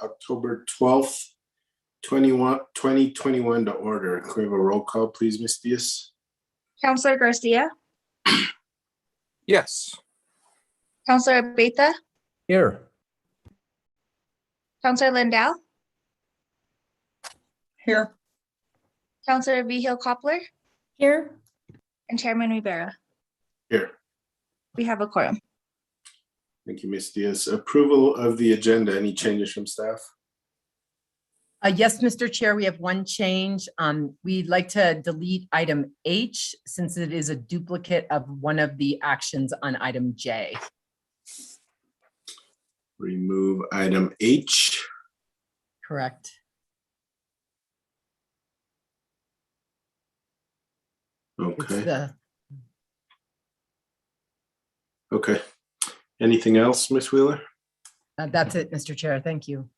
October 12th, 2021 to order. Can we have a roll call, please, Ms. Diaz? Councilor Garcia, Yes. Councilor Beta, Here. Councilor Lindell, Here. Councilor Vigil Koppler, Here. and Chairman Rivera. Here. We have a quorum. Thank you, Ms. Diaz. Approval of the agenda. Any changes from staff? Yes, Mr. Chair, we have one change. We'd like to delete item H since it is a duplicate of one of the actions on item J. Remove item H. Correct. Okay. Okay. Anything else, Ms. Wheeler? That's it, Mr. Chair. Thank you.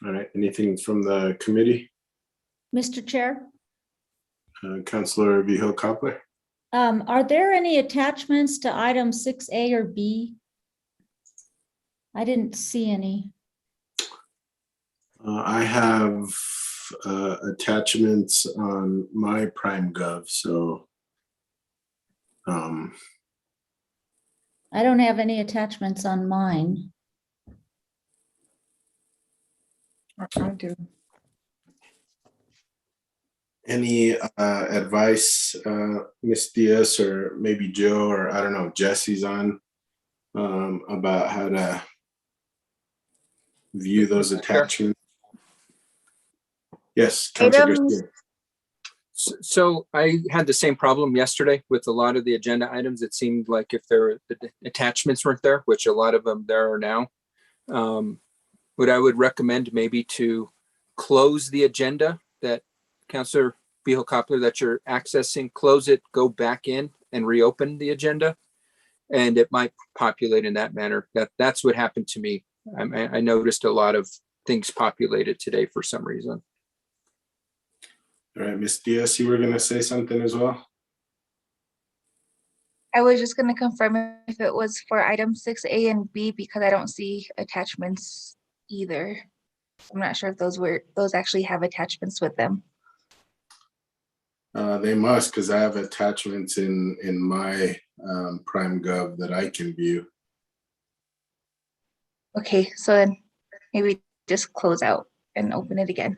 All right. Anything from the committee? Mr. Chair, Councilor Vigil Koppler? are there any attachments to item 6A or B? I didn't see any. I have attachments on my Prime Gov, so I don't have any attachments on mine. I do. any advice, Ms. Diaz, or maybe Joe, or I don't know, Jesse's on about how to view those attachments? Yes, Councilor Garcia. So I had the same problem yesterday with a lot of the agenda items. It seemed like if the attachments weren't there, which a lot of them there are now, what I would recommend maybe to close the agenda that Councilor Vigil Koppler that you're accessing, close it, go back in and reopen the agenda. And it might populate in that manner. That's what happened to me. I noticed a lot of things populated today for some reason. All right, Ms. Diaz, you were going to say something as well? I was just going to confirm if it was for item 6A and B because I don't see attachments either. I'm not sure if those actually have attachments with them. They must, because I have attachments in my Prime Gov that I can view. Okay, so then maybe just close out and open it again.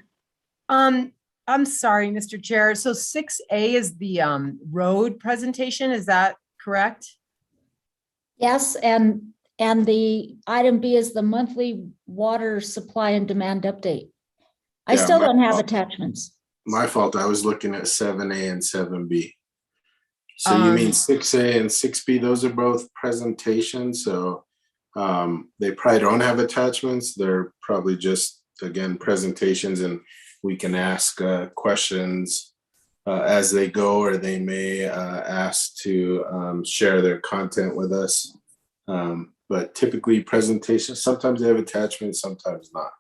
I'm sorry, Mr. Chair. So 6A is the road presentation. Is that correct? Yes, and the item B is the monthly water supply and demand update. I Yeah, still my don't have fault. attachments. My fault. I was looking at 7A and 7B. So you mean 6A and 6B, those are both presentations. So they probably don't have attachments. They're probably just, again, presentations, and we can ask questions as they go, or they may ask to share their content with us. But typically presentations, sometimes they have attachments, sometimes not.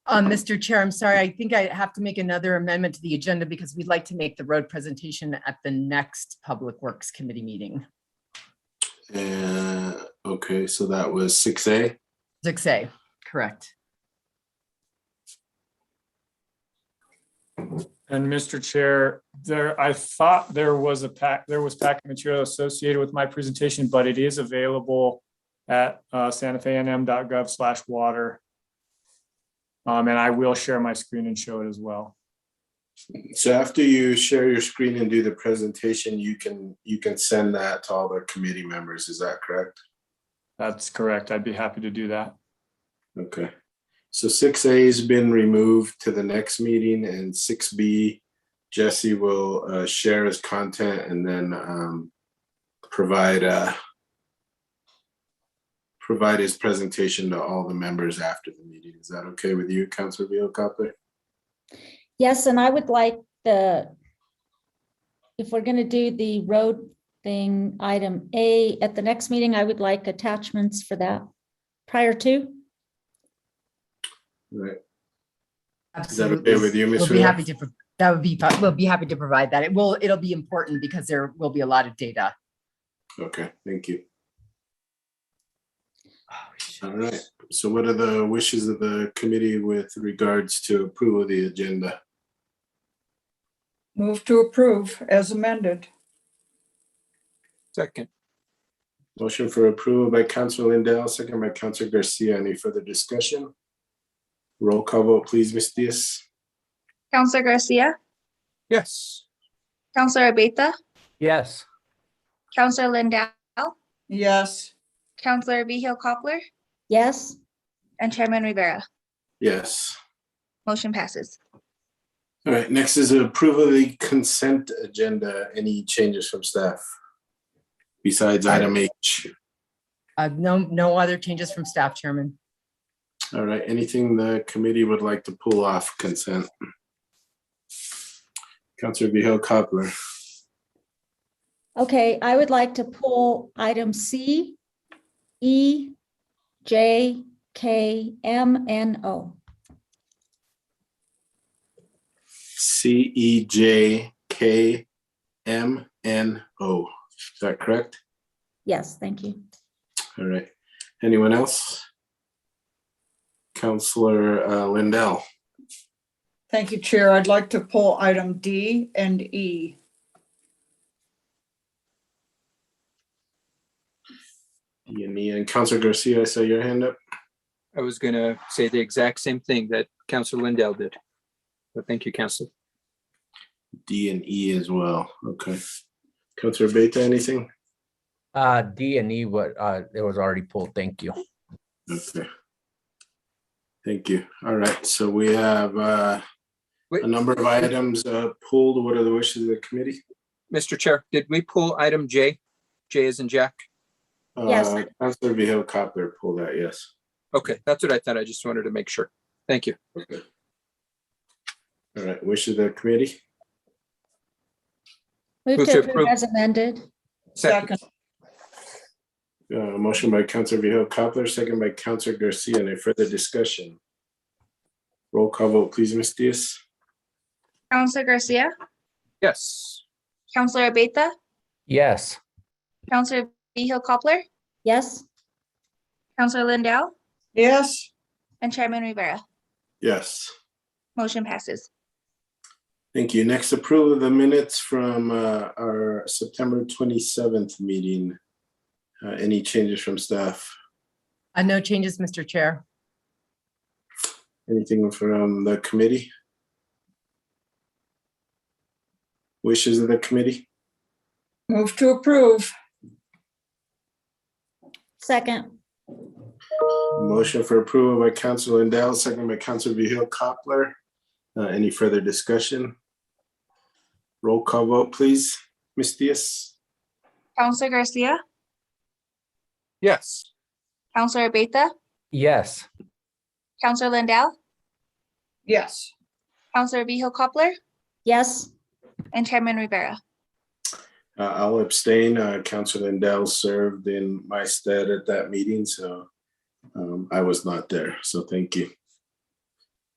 Mr. Chair, I'm sorry. I think I have to make another amendment to the agenda because we'd like to make the road presentation at the next Public Works Committee meeting. Okay, so that was 6A? 6A, correct. And Mr. Chair, I thought there was packet material associated with my presentation, but it is available at santafenm.gov/water. And I will share my screen and show it as well. So after you share your screen and do the presentation, you can send that to all the committee members. Is that correct? That's correct. I'd be happy to do that. Okay. So 6A has been removed to the next meeting, and 6B, Jesse will share his content and then provide his presentation to all the members after the meeting. Is that okay with you, Councilor Vigil Koppler? Yes, and I would like if we're going to do the road thing, item A, at the next meeting, I would like attachments for that prior to. Right. Absolutely. Is that okay with you, Ms. We'll be Wheeler? happy to. That would be fun. We'll be happy to provide that. It'll be important because there will be a lot of data. Okay, thank you. All right. So what are the wishes of the committee with regards to approval of the agenda? Move to approve as amended. Second. Motion for approval by Councilor Lindell, second by Councilor Garcia. Any further discussion? Roll call vote, please, Ms. Diaz. Counselor Garcia, Yes. Counselor Abeta, Yes. Counselor Lindell, Yes. Counselor Vihil Coppler, Yes, and Chairman Rivera. Yes. Motion passes. All right, next is approval of the consent agenda. Any changes from staff? Besides item H. No other changes from staff, Chairman. All right, anything the committee would like to pull off consent? Councilor Vihil Coppler. okay, I would like to pull item C, E, J, K, M, N, O. C E J K M N O. Is that correct? Yes, thank you. All right. Anyone else? Councilor Lindell. Thank you, Chair. I'd like to pull item D and E. And Councilor Garcia, I saw your hand up. I was going to say the exact same thing that Councilor Lindell did. But thank you, Councilor. D and E as well. Okay. Councilor Beta, anything? D and E, but it was already pulled. Thank you. Okay. Thank you. All right. So we have a number of items pulled. What are the wishes of the committee? Mr. Chair, did we pull item J? J as in Jack? Yes. Councilor Vihil Coppler pulled that, yes. Okay, that's what I thought. I just wanted to make sure. Thank you. Okay. All right. Wishes of the committee? Move Move to to approve approve. as amended. Second. Motion by Councilor Vihil Coppler, second by Councilor Garcia. Any further discussion? Roll call vote, please, Ms. Diaz. Counselor Garcia, Yes. Counselor Abeta, Yes. Counselor Vihil Coppler, Yes, Counselor Lindell, Yes. and Chairman Rivera. Yes. Motion passes. Thank you. Next, approval of the minutes from our September 27th meeting. Any changes from staff? No changes, Mr. Chair. Anything from the committee? Wishes of the committee? Move to approve. second. Motion for approval by Councilor Lindell, second by Councilor Vihil Coppler. Any further discussion? Roll call vote, please. Ms. Diaz? Counselor Garcia, Yes. Counselor Abeta, Yes. Counselor Lindell, Yes. Counselor Vihil Coppler, Yes, and Chairman Rivera. I'll abstain. Councilor Lindell served in my stead at that meeting, so I was not there. So thank you.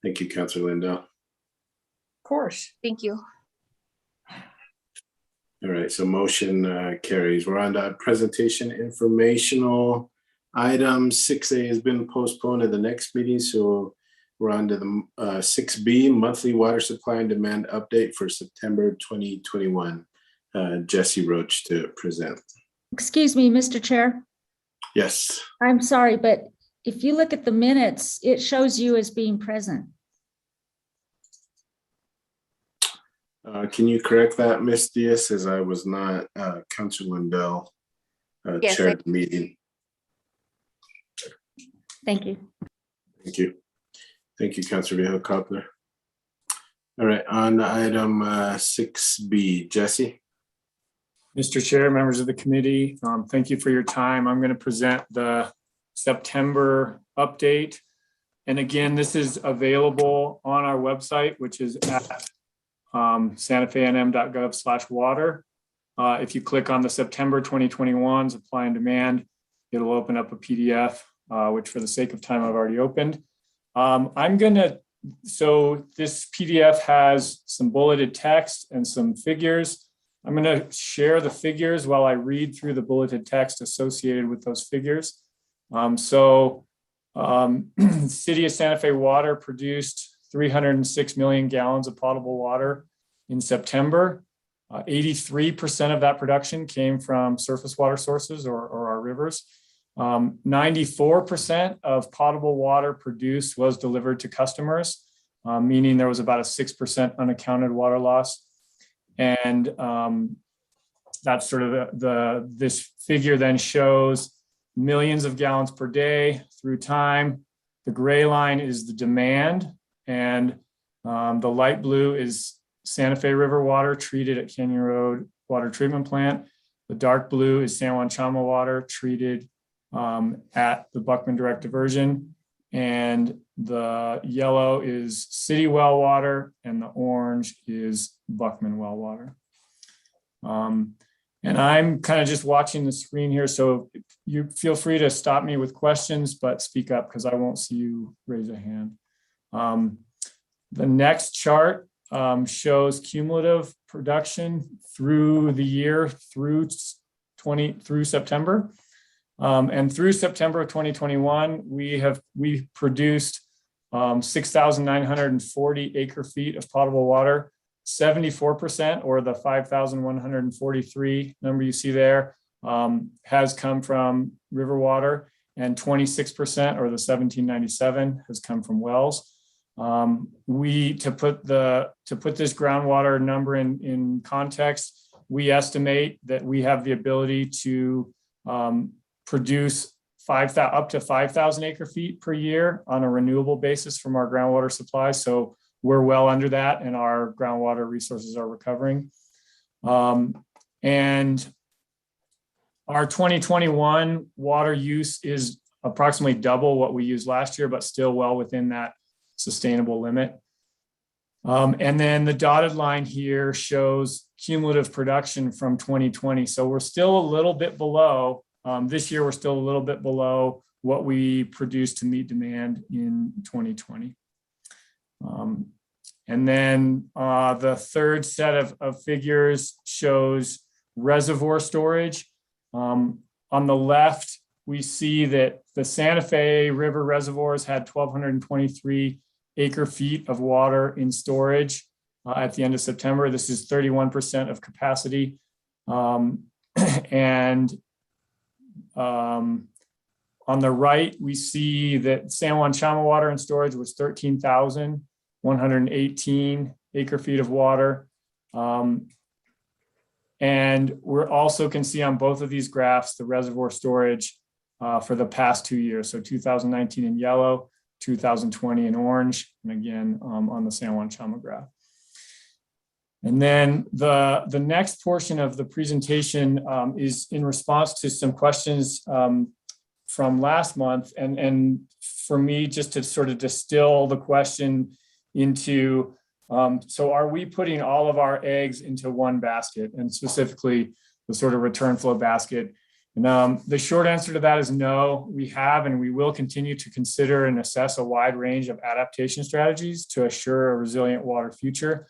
Thank you, Councilor Lindell. Of course. Thank you. All right, so motion carries. We're on to presentation informational items. 6A has been postponed to the next meeting, so we're on to the 6B, monthly water supply and demand update for September 2021. Jesse Roach to present. excuse me, Mr. Chair. Yes. I'm sorry, but if you look at the minutes, it shows you as being present. Can you correct that, Ms. Diaz, as I was not Councilor Lindell Yes, chaired the meeting. Thank you. Thank you. Thank you, Councilor Vihil Coppler. All right, on item 6B, Jesse. Mr. Chair, members of the committee, thank you for your time. I'm going to present the September update. And again, this is available on our website, which is at santafenm.gov/water. If you click on the September 2021 supply and demand, it'll open up a PDF, which for the sake of time, I've already opened. So this PDF has some bulleted text and some figures. I'm going to share the figures while I read through the bulleted text associated with those figures. City of Santa Fe Water produced 306 million gallons of potable water in September. 83% of that production came from surface water sources or our rivers. 94% of potable water produced was delivered to customers, meaning there was about a 6% unaccounted water loss. And that's sort of this figure then shows millions of gallons per day through time. The gray line is the demand, and the light blue is Santa Fe River water treated at Canyon Road Water Treatment Plant. The dark blue is San Juan Chama water treated at the Buckman Direct Diversion. And the yellow is city well water, and the orange is Buckman well water. And I'm kind of just watching the screen here, so you feel free to stop me with questions, but speak up because I won't see you raise a hand. The next chart shows cumulative production through the year through September. And through September of 2021, we produced 6,940 acre feet of potable water. 74%, or the 5,143 number you see there, has come from river water, and 26%, or the 1,797, has come from wells. To put this groundwater number in context, we estimate that we have the ability to produce up to 5,000 acre feet per year on a renewable basis from our groundwater supply. So we're well under that, and our groundwater resources are recovering. And our 2021 water use is approximately double what we used last year, but still well within that sustainable limit. And then the dotted line here shows cumulative production from 2020. So we're still a little bit below. This year, we're still a little bit below what we produced to meet demand in 2020. And then the third set of figures shows reservoir storage. On the left, we see that the Santa Fe River reservoirs had 1,223 acre feet of water in storage at the end of September. This is 31% of capacity. On the right, we see that San Juan Chama water in storage was 13,118 acre feet of water. And we're also can see on both of these graphs the reservoir storage for the past 2 years. So 2019 in yellow, 2020 in orange, and again on the San Juan Chama graph. And then the next portion of the presentation is in response to some questions from last month. And for me, just to sort of distill the question into, so are we putting all of our eggs into one basket, and specifically the sort of return flow basket? And the short answer to that is no. We have and we will continue to consider and assess a wide range of adaptation strategies to assure a resilient water future.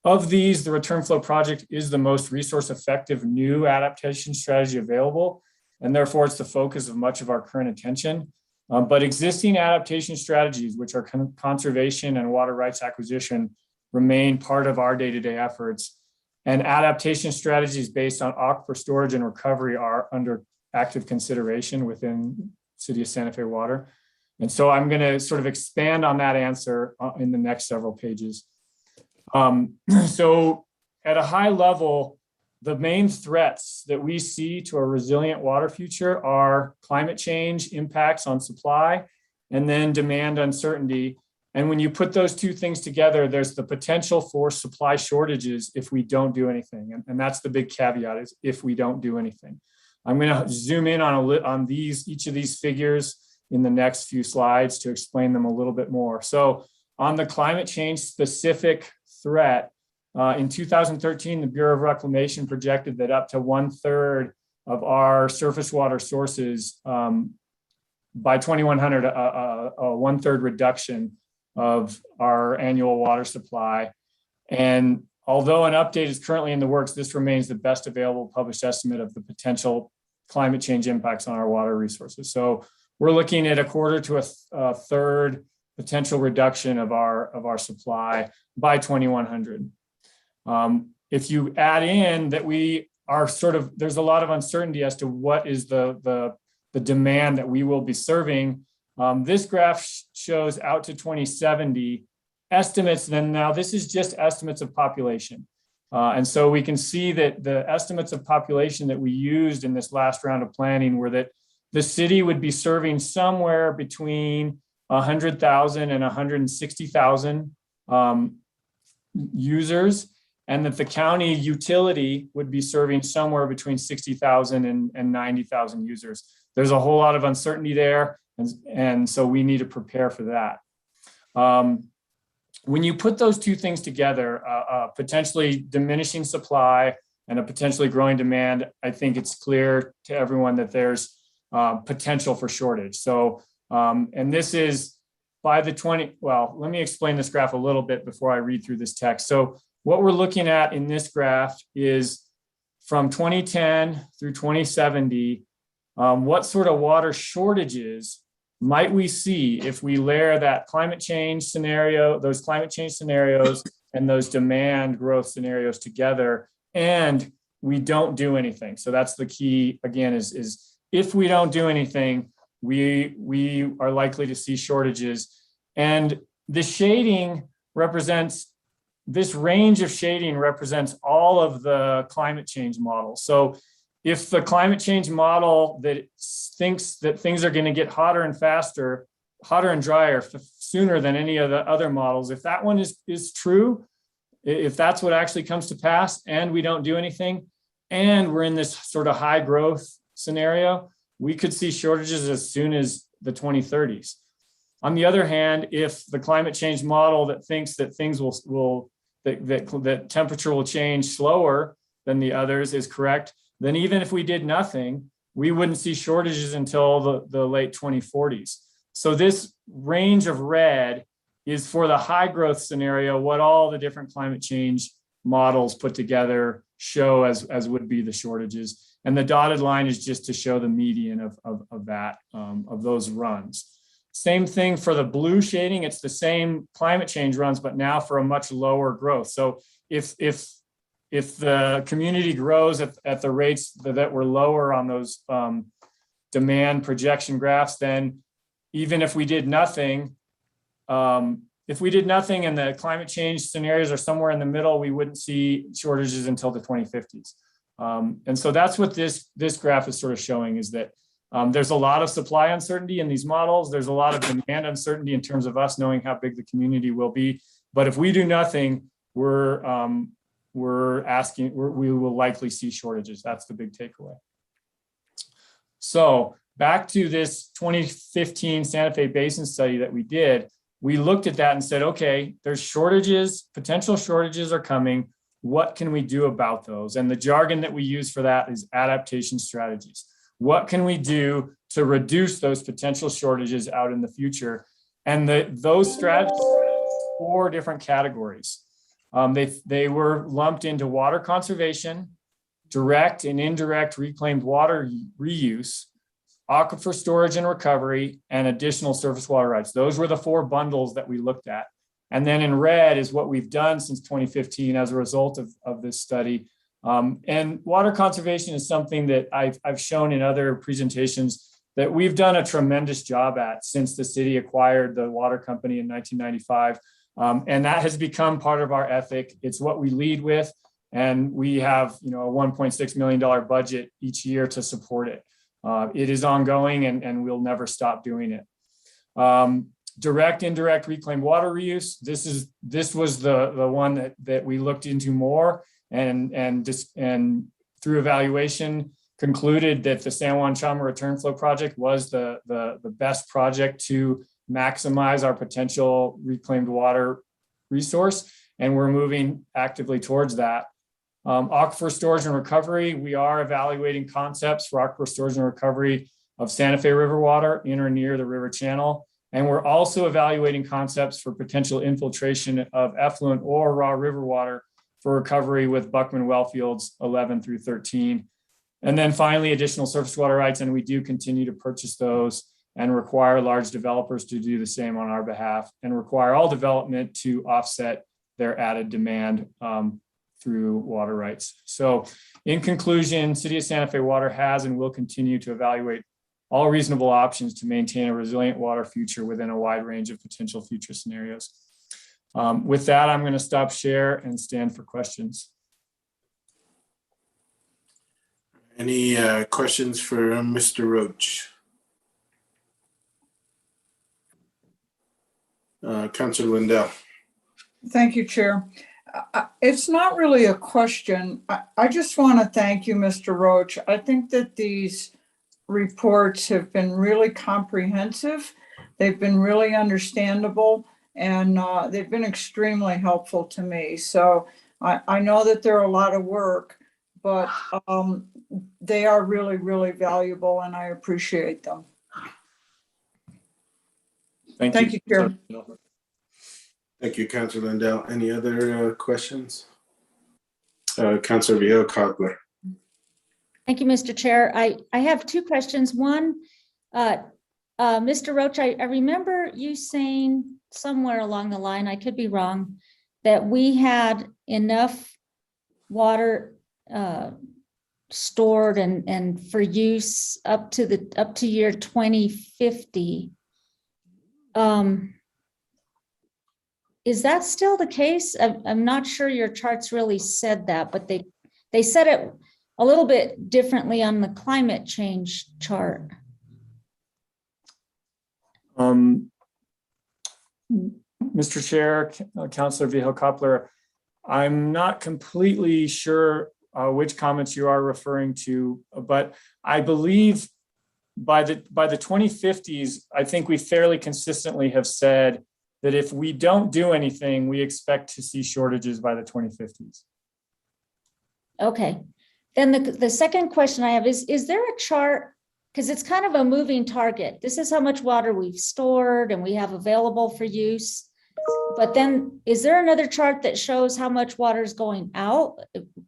Of these, the return flow project is the most resource effective new adaptation strategy available, and therefore it's the focus of much of our current attention. But existing adaptation strategies, which are conservation and water rights acquisition, remain part of our day-to-day efforts. And adaptation strategies based on aquifer storage and recovery are under active consideration within City of Santa Fe Water. And so I'm going to sort of expand on that answer in the next several pages. So at a high level, the main threats that we see to a resilient water future are climate change impacts on supply, and then demand uncertainty. And when you put those two things together, there's the potential for supply shortages if we don't do anything. And that's the big caveat, is if we don't do anything. I'm going to zoom in on each of these figures in the next few slides to explain them a little bit more. So on the climate change specific threat, in 2013, the Bureau of Reclamation projected that up to 1/3 of our surface water sources, by 2100, a 1/3 reduction of our annual water supply. And although an update is currently in the works, this remains the best available published estimate of the potential climate change impacts on our water resources. So we're looking at a quarter to a third potential reduction of our supply by 2100. If you add in that we are there's a lot of uncertainty as to what is the demand that we will be serving. This graph shows out to 2070 estimates. Then now this is just estimates of population. And so we can see that the estimates of population that we used in this last round of planning were that the city would be serving somewhere between 100,000 and 160,000 users, and that the county utility would be serving somewhere between 60,000 and 90,000 users. There's a whole lot of uncertainty there, and so we need to prepare for that. When you put those two things together, potentially diminishing supply and a potentially growing demand, I think it's clear to everyone that there's potential for shortage. So, and this is by the let me explain this graph a little bit before I read through this text. So what we're looking at in this graph is from 2010 through 2070, what sort of water shortages might we see if we layer that climate change scenario, those climate change scenarios and those demand growth scenarios together, and we don't do anything. So that's the key again, is if we don't do anything, we are likely to see shortages. And the shading represents, this range of shading represents all of the climate change models. So if the climate change model that thinks that things are going to get hotter and faster, hotter and drier sooner than any of the other models, if that one is true, if that's what actually comes to pass and we don't do anything, and we're in this sort of high growth scenario, we could see shortages as soon as the 2030s. On the other hand, if the climate change model that thinks that things that temperature will change slower than the others is correct, then even if we did nothing, we wouldn't see shortages until the late 2040s. So this range of red is for the high growth scenario, what all the different climate change models put together show as would be the shortages. And the dotted line is just to show the median of those runs. Same thing for the blue shading. It's the same climate change runs, but now for a much lower growth. So if the community grows at the rates that were lower on those demand projection graphs, then even if we did nothing, and the climate change scenarios are somewhere in the middle, we wouldn't see shortages until the 2050s. And so that's what this graph is sort of showing, is that there's a lot of supply uncertainty in these models. There's a lot of demand uncertainty in terms of us knowing how big the community will be. But if we do nothing, we will likely see shortages. That's the big takeaway. So back to this 2015 Santa Fe Basin study that we did, we looked at that and said, okay, there's shortages, potential shortages are coming. What can we do about those? And the jargon that we use for that is adaptation strategies. What can we do to reduce those potential shortages out in the future? And those strategies are 4 different categories. They were lumped into water conservation, direct and indirect reclaimed water reuse, aquifer storage and recovery, and additional surface water rights. Those were the 4 bundles that we looked at. And then in red is what we've done since 2015 as a result of this study. And water conservation is something that I've shown in other presentations that we've done a tremendous job at since the city acquired the water company in 1995. And that has become part of our ethic. It's what we lead with. And we have, a $1.6 million budget each year to support it. It is ongoing and we'll never stop doing it. Direct, indirect reclaimed water reuse. This was the one that we looked into more and through evaluation concluded that the San Juan Chama return flow project was the best project to maximize our potential reclaimed water resource. And we're moving actively towards that. Aquifer storage and recovery. We are evaluating concepts for aquifer storage and recovery of Santa Fe River water in or near the river channel. And we're also evaluating concepts for potential infiltration of effluent or raw river water for recovery with Buckman well fields 11 through 13. And then finally, additional surface water rights, and we do continue to purchase those and require large developers to do the same on our behalf, and require all development to offset their added demand through water rights. So in conclusion, City of Santa Fe Water has and will continue to evaluate all reasonable options to maintain a resilient water future within a wide range of potential future scenarios. With that, I'm going to stop share and stand for questions. Any questions for Mr. Roach? Councilor Lindell. Thank you, Chair. It's not really a question. I just want to thank you, Mr. Roach. I think that these reports have been really comprehensive. They've been really understandable, and they've been extremely helpful to me. So I know that they're a lot of work, but they are really, really valuable, and I appreciate them. Thank you, Chair. Thank you, Councilor Lindell. Any other questions? Councilor Viejo-Coppler. Thank you, Mr. Chair. I have two questions. One, Mr. Roach, I remember you saying somewhere along the line, I could be wrong, that we had enough water stored and for use up to year 2050. Is that still the case? I'm not sure your charts really said that, but they said it a little bit differently on the climate change chart. Mr. Chair, Councilor Viejo-Coppler, I'm not completely sure which comments you are referring to, but I believe by the 2050s, I think we fairly consistently have said that if we don't do anything, we expect to see shortages by the 2050s. Okay. Then the second question I have is there a chart, because it's kind of a moving target. This is how much water we've stored and we have available for use. But then is there another chart that shows how much water is going out,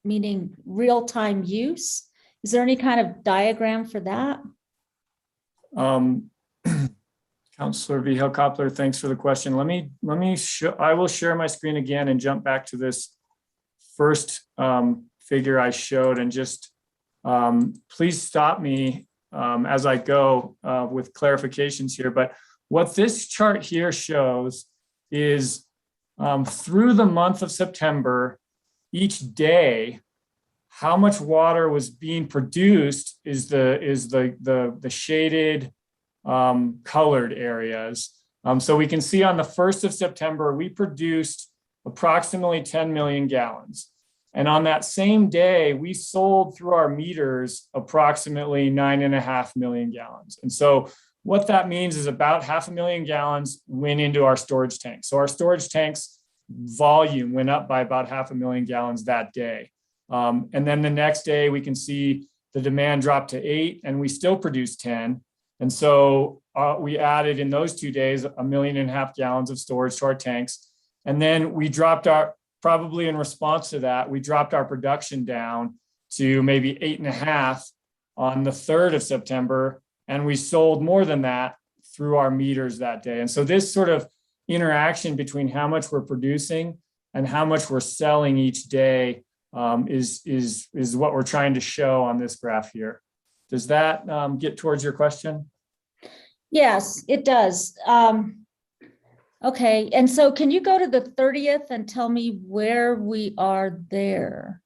meaning real-time use? Is there any kind of diagram for that? Councilor Viejo-Coppler, thanks for the question. I will share my screen again and jump back to this first figure I showed, and just please stop me as I go with clarifications here. But what this chart here shows is through the month of September, each day, how much water was being produced is the shaded colored areas. So we can see on the 1st of September, we produced approximately 10 million gallons. And on that same day, we sold through our meters approximately 9.5 million gallons. And so what that means is about 500,000 gallons went into our storage tanks. So our storage tanks volume went up by about 500,000 gallons that day. And then the next day we can see the demand dropped to 8 and we still produced 10. And so we added in those 2 days 1.5 million gallons of storage to our tanks. And then we dropped probably in response to that, we dropped our production down to maybe 8.5 on the 3rd of September. And we sold more than that through our meters that day. And so this sort of interaction between how much we're producing and how much we're selling each day is what we're trying to show on this graph here. Does that get towards your question? Yes, it does. Okay, and so can you go to the 30th and tell me where we are there?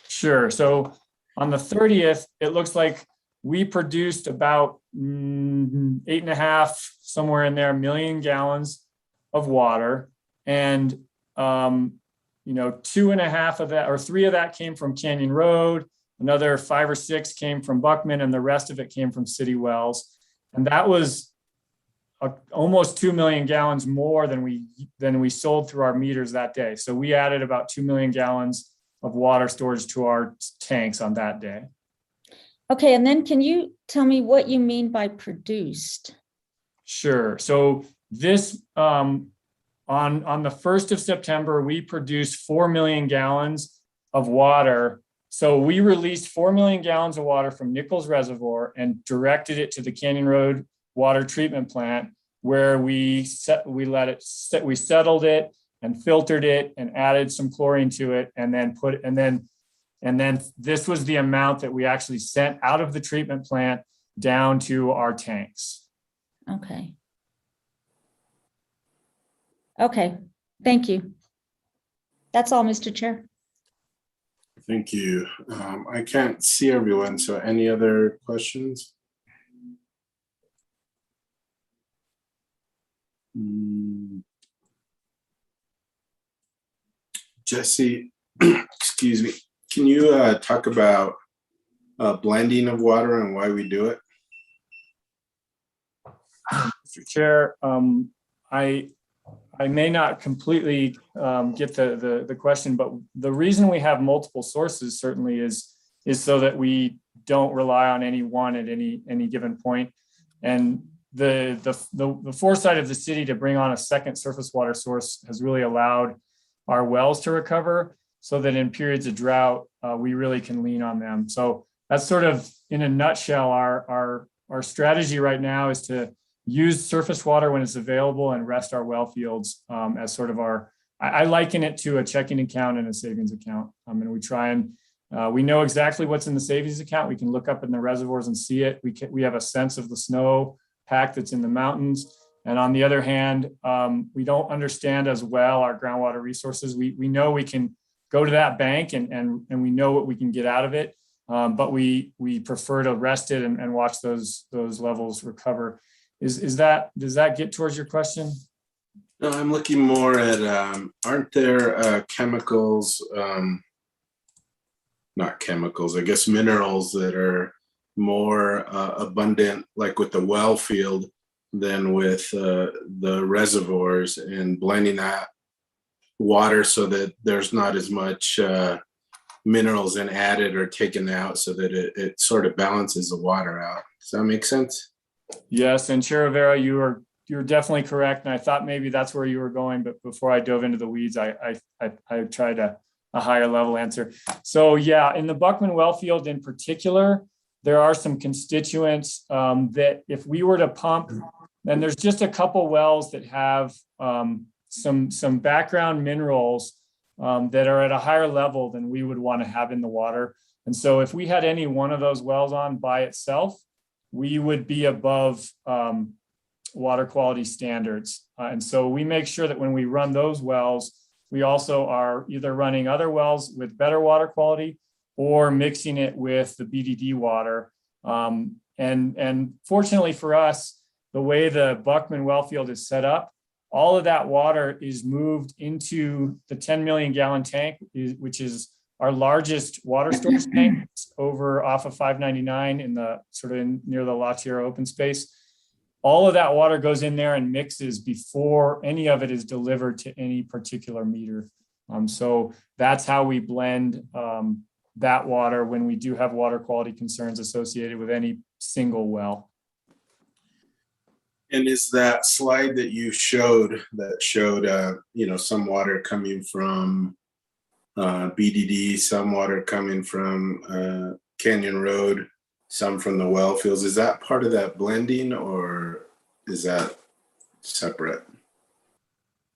Sure. So on the 30th, it looks like we produced about 8.5, somewhere in there, million gallons of water. And, 2.5 of that, or 3 of that came from Canyon Road. Another 5 or 6 came from Buckman, and the rest of it came from City Wells. And that was almost 2 million gallons more than we sold through our meters that day. So we added about 2 million gallons of water storage to our tanks on that day. Okay, and then can you tell me what you mean by produced? Sure. So this on the 1st of September, we produced 4 million gallons of water So we released 4 million gallons of water from Nichols Reservoir and directed it to the Canyon Road Water Treatment Plant, where we settled it and filtered it and added some chlorine to it, and then this was the amount that we actually sent out of the treatment plant down to our tanks. Okay. Okay, thank you. That's all, Mr. Chair. Thank you. I can't see everyone, so any other questions? Jesse, excuse me, can you talk about blending of water and why we do it? Mr. Chair, I may not completely get the question, but the reason we have multiple sources certainly is so that we don't rely on any one at any given point. And the foresight of the city to bring on a second surface water source has really allowed our wells to recover, so that in periods of drought, we really can lean on them. So that's sort of, in a nutshell, our strategy right now is to use surface water when it's available and rest our well fields as sort of I liken it to a checking account and a savings account. And we try and we know exactly what's in the savings account. We can look up in the reservoirs and see it. We have a sense of the snow pack that's in the mountains. And on the other hand, we don't understand as well our groundwater resources. We know we can go to that bank and we know what we can get out of it, but we prefer to rest it and watch those levels recover. Does that get towards your question? No, I'm looking more at, aren't there chemicals, not chemicals, I guess minerals that are more abundant, like with the well field than with the reservoirs, and blending that water so that there's not as much minerals in added or taken out, so that it sort of balances the water out. Does that make sense? Yes, and Chair Rivera, you're definitely correct, and I thought maybe that's where you were going, but before I dove into the weeds, I tried a higher level answer. So yeah, in the Buckman well field in particular, there are some constituents that if we were to pump, then there's just a couple wells that have some background minerals that are at a higher level than we would want to have in the water. And so if we had any one of those wells on by itself, we would be above water quality standards. And so we make sure that when we run those wells, we also are either running other wells with better water quality or mixing it with the BDD water. And fortunately for us, the way the Buckman well field is set up, all of that water is moved into the 10 million gallon tank, which is our largest water storage tank over off of 599 in the sort of near the La Tierra open space. All of that water goes in there and mixes before any of it is delivered to any particular meter. So that's how we blend that water when we do have water quality concerns associated with any single well. And is that slide that you showed some water coming from BDD, some water coming from Canyon Road, some from the well fields, is that part of that blending or is that separate?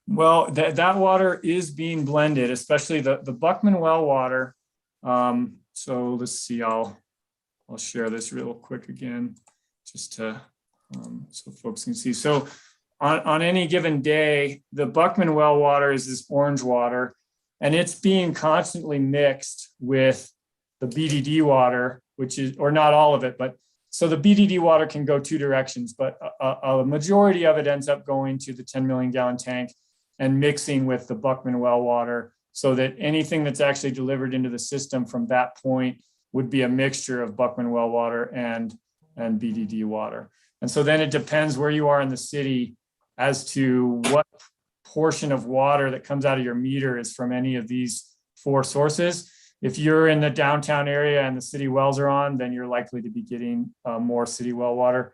Well, that water is being blended, especially the Buckman well water. So let's see, I'll share this real quick again, just to so folks can see. So on any given day, the Buckman well water is this orange water, and it's being constantly mixed with the BDD water, which is, or not all of it, but so the BDD water can go two directions, but a majority of it ends up going to the 10 million gallon tank and mixing with the Buckman well water, so that anything that's actually delivered into the system from that point would be a mixture of Buckman well water and BDD water. And so then it depends where you are in the city as to what portion of water that comes out of your meter is from any of these four sources. If you're in the downtown area and the city wells are on, then you're likely to be getting more city well water.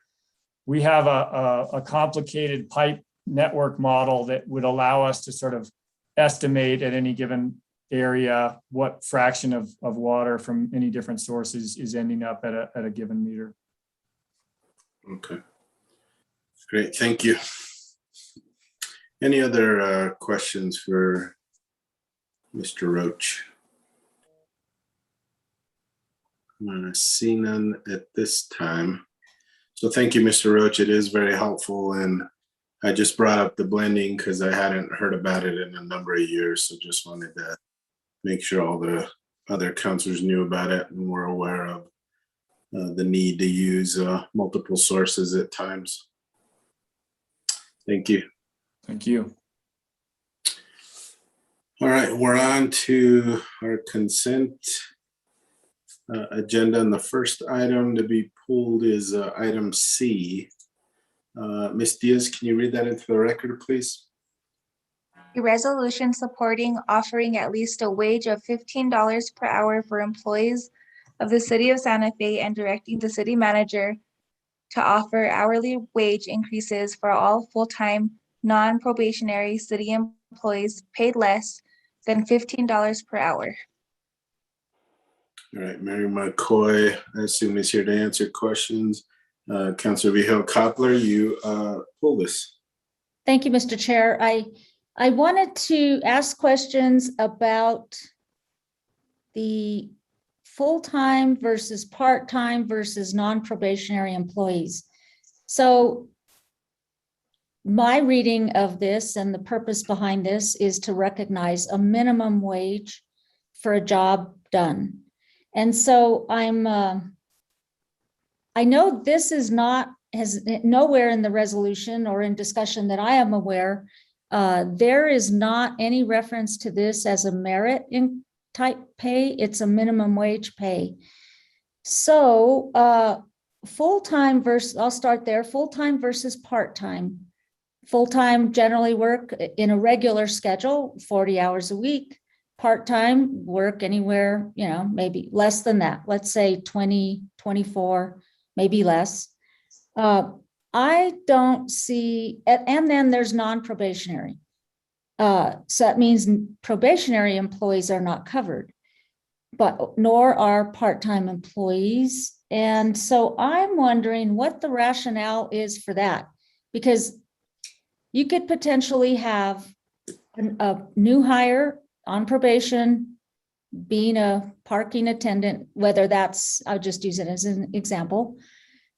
We have a complicated pipe network model that would allow us to sort of estimate at any given area, what fraction of water from any different sources is ending up at a given meter. Okay. Great, thank you. Any other questions for Mr. Roach? See none at this time. So thank you, Mr. Roach. It is very helpful, and I just brought up the blending because I hadn't heard about it in a number of years. So just wanted to make sure all the other counselors knew about it and were aware of the need to use multiple sources at times. Thank you. Thank you. All right, we're on to our consent agenda, and the first item to be pulled is item C. Ms. Diaz, can you read that into the record, please? A resolution supporting offering at least a wage of $15 per hour for employees of the city of Santa Fe and directing the city manager to offer hourly wage increases for all full-time, non-probationary city employees paid less than $15 per hour. All right, Mary McCoy, I assume is here to answer questions. Councilor Vigil Koppler, you pull this. Thank you, Mr. Chair. I wanted to ask questions about the full-time versus part-time versus non-probationary employees. So my reading of this and the purpose behind this is to recognize a minimum wage for a job done. And so I know this is has nowhere in the resolution or in discussion that I am aware, there is not any reference to this as a merit in type pay. It's a minimum wage pay. So full-time versus, I'll start there, full-time versus part-time. Full-time generally work in a regular schedule, 40 hours a week. Part-time work anywhere, maybe less than that. Let's say 20, 24, maybe less. I don't see, and then there's non-probationary. So that means probationary employees are not covered, but nor are part-time employees. And so I'm wondering what the rationale is for that, because you could potentially have a new hire on probation being a parking attendant, whether that's, I'll just use it as an example,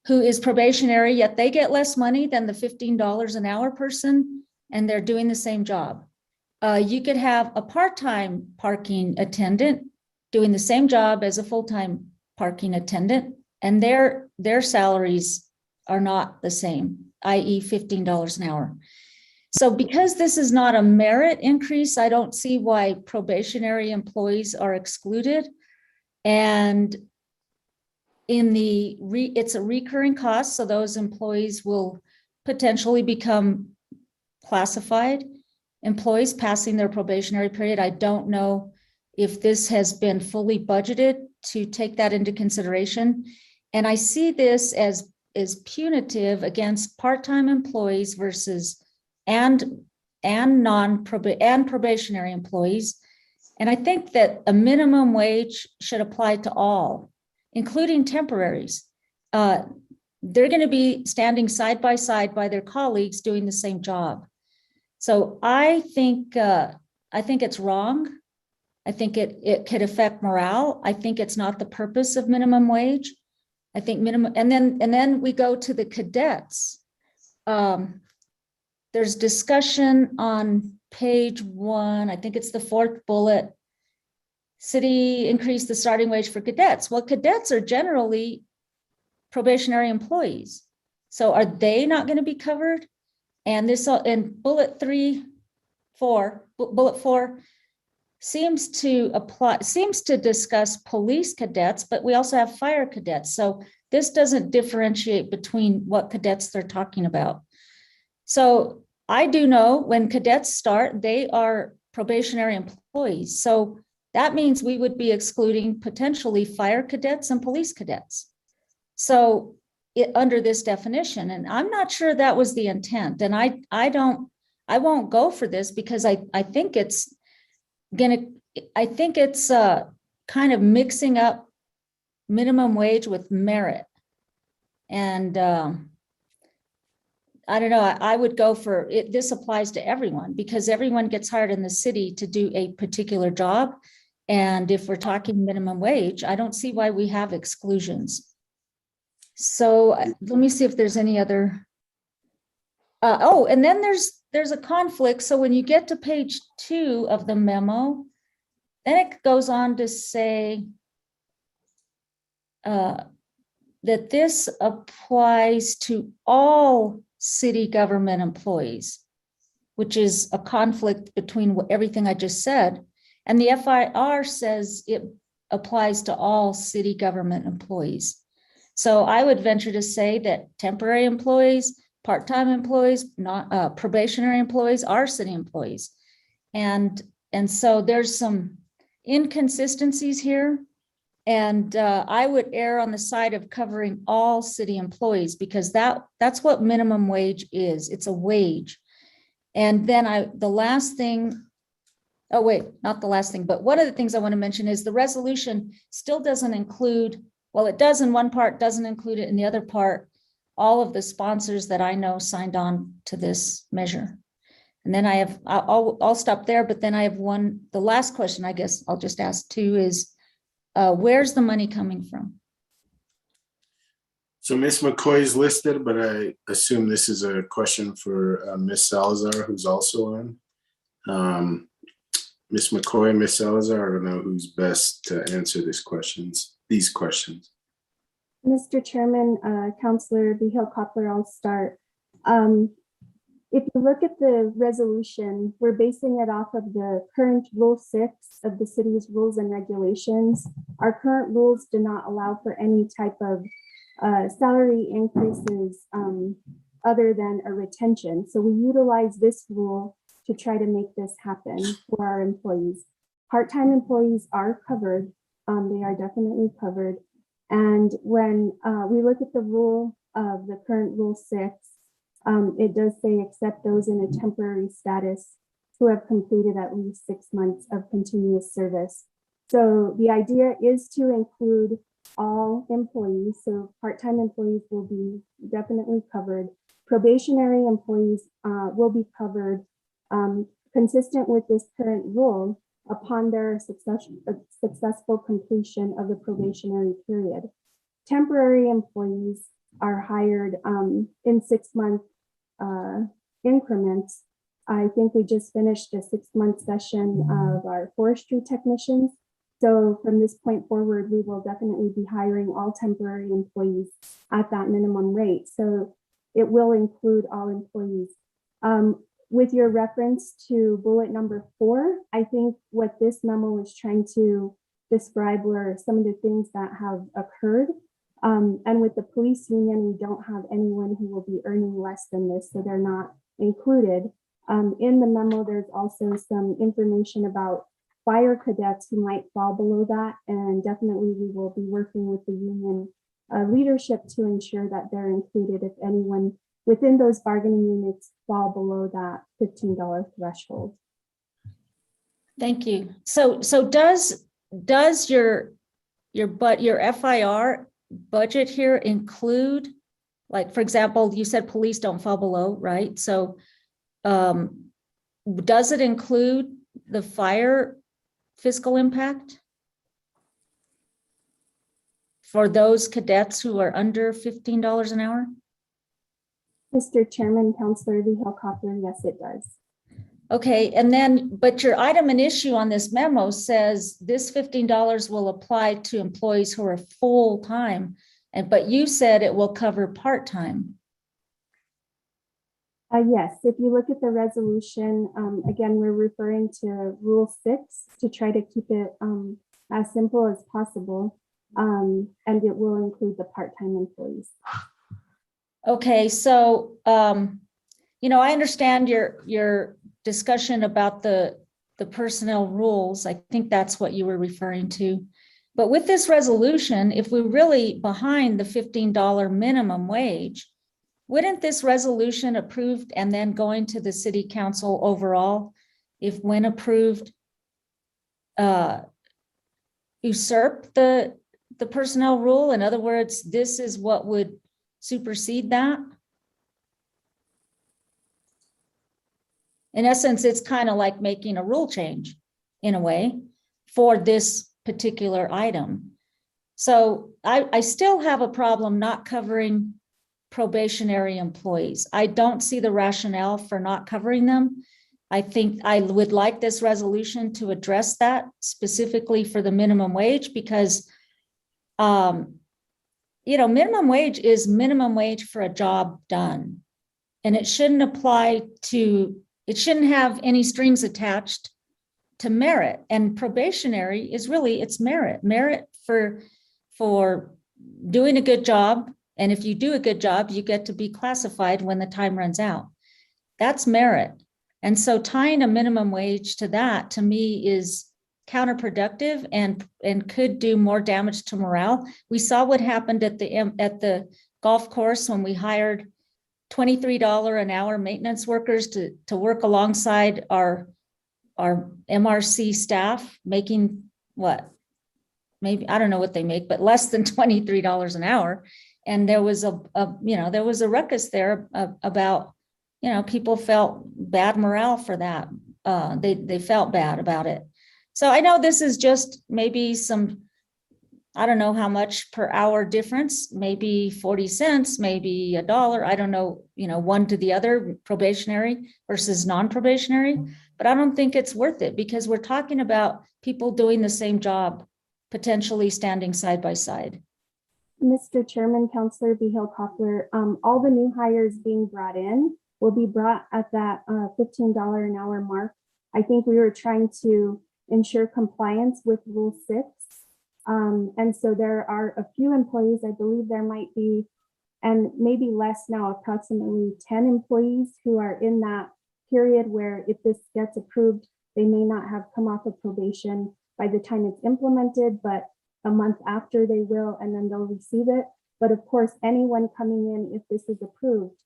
who is probationary, yet they get less money than the $15 an hour person, and they're doing the same job. You could have a part-time parking attendant doing the same job as a full-time parking attendant, and their salaries are not the same, i.e. $15 an hour. So because this is not a merit increase, I don't see why probationary employees are excluded. And it's a recurring cost, so those employees will potentially become classified employees passing their probationary period. I don't know if this has been fully budgeted to take that into consideration. And I see this as punitive against part-time employees versus and probationary employees. And I think that a minimum wage should apply to all, including temporaries. They're going to be standing side by side by their colleagues doing the same job. So I think it's wrong. I think it could affect morale. I think it's not the purpose of minimum wage. I think minimum, and then we go to the cadets. There's discussion on page 1, I think it's the 4th bullet. City increased the starting wage for cadets. Well, cadets are generally probationary employees. So are they not going to be covered? And this in bullet 4 seems to discuss police cadets, but we also have fire cadets. So this doesn't differentiate between what cadets they're talking about. So I do know when cadets start, they are probationary employees. So that means we would be excluding potentially fire cadets and police cadets. So under this definition, and I'm not sure that was the intent. And I won't go for this because I think it's I think it's kind of mixing up minimum wage with merit. And I don't know, I would go for it. This applies to everyone because everyone gets hired in the city to do a particular job. And if we're talking minimum wage, I don't see why we have exclusions. So let me see if there's any other. Oh, and then there's a conflict. So when you get to page 2 of the memo, then it goes on to say that this applies to all city government employees, which is a conflict between everything I just said. And the FIR says it applies to all city government employees. So I would venture to say that temporary employees, part-time employees, not probationary employees are city employees. And so there's some inconsistencies here. And I would err on the side of covering all city employees because that's what minimum wage is. It's a wage. And then the last thing, oh wait, not the last thing, but one of the things I want to mention is the resolution still doesn't include, well, it does in one part, doesn't include it in the other part, all of the sponsors that I know signed on to this measure. And then I'll stop there, but then I have the last question, I guess I'll just ask too is, where's the money coming from? So Ms. McCoy is listed, but I assume this is a question for Ms. Salazar, who's also on. Ms. McCoy, Ms. Salazar, I don't know who's best to answer these questions. Mr. Chairman, Councillor Vigil-Koppler, I'll start. If you look at the resolution, we're basing it off of the current Rule 6 of the city's rules and regulations. Our current rules do not allow for any type of salary increases other than a retention. So we utilize this rule to try to make this happen for our employees. Part-time employees are covered. They are definitely covered. And when we look at the rule of the current Rule 6, it does say except those in a temporary status who have completed at least 6 months of continuous service. So the idea is to include all employees. So part-time employees will be definitely covered. Probationary employees will be covered consistent with this current rule upon their successful completion of the probationary period. Temporary employees are hired in 6 month increments. I think we just finished a 6-month session of our forestry technicians. So from this point forward, we will definitely be hiring all temporary employees at that minimum rate. So it will include all employees. With your reference to bullet number 4, I think what this memo is trying to describe were some of the things that have occurred. And with the police union, we don't have anyone who will be earning less than this, so they're not included. In the memo, there's also some information about fire cadets who might fall below that, and definitely we will be working with the union leadership to ensure that they're included if anyone within those bargaining units fall below that $15 threshold. Thank you. So does your FIR budget here include, like, for example, you said police don't fall below, right? So does it include the fire fiscal impact for those cadets who are under $15 an hour? Mr. Chairman, Councillor Vigil-Koppler, yes, it does. Okay, and then, but your item and issue on this memo says this $15 will apply to employees who are full-time, but you said it will cover part-time. Yes, if you look at the resolution, again, we're referring to Rule 6 to try to keep it as simple as possible, and it will include the part-time employees. Okay, so, I understand your discussion about the personnel rules. I think that's what you were referring to. But with this resolution, if we're really behind the $15 minimum wage, wouldn't this resolution approved and then going to the city council overall, if when approved, usurp the personnel rule? In other words, this is what would supersede that? In essence, it's kind of like making a rule change in a way for this particular item. So I still have a problem not covering probationary employees. I don't see the rationale for not covering them. I think I would like this resolution to address that specifically for the minimum wage because, minimum wage is minimum wage for a job done. And it shouldn't it shouldn't have any strings attached to merit. And probationary is really, it's merit for doing a good job. And if you do a good job, you get to be classified when the time runs out. That's merit. And so tying a minimum wage to that, to me, is counterproductive and could do more damage to morale. We saw what happened at the golf course when we hired $23 an hour maintenance workers to work alongside our MRC staff, making what? Maybe, I don't know what they make, but less than $23 an hour. And there was there was a ruckus there about, people felt bad morale for that. They felt bad about it. So I know this is just maybe some, I don't know how much per hour difference, maybe 40 cents, maybe $1. I don't know, one to the other, probationary versus non-probationary, but I don't think it's worth it because we're talking about people doing the same job, potentially standing side by side. Mr. Chairman, Councillor Behill Coppler, all the new hires being brought in will be brought at that $15 an hour mark. I think we were trying to ensure compliance with Rule 6. And so there are a few employees, I believe there might be, and maybe less now, approximately 10 employees who are in that period where if this gets approved, they may not have come off of probation by the time it's implemented, but a month after they will, and then they'll receive it. But of course, anyone coming in, if this is approved,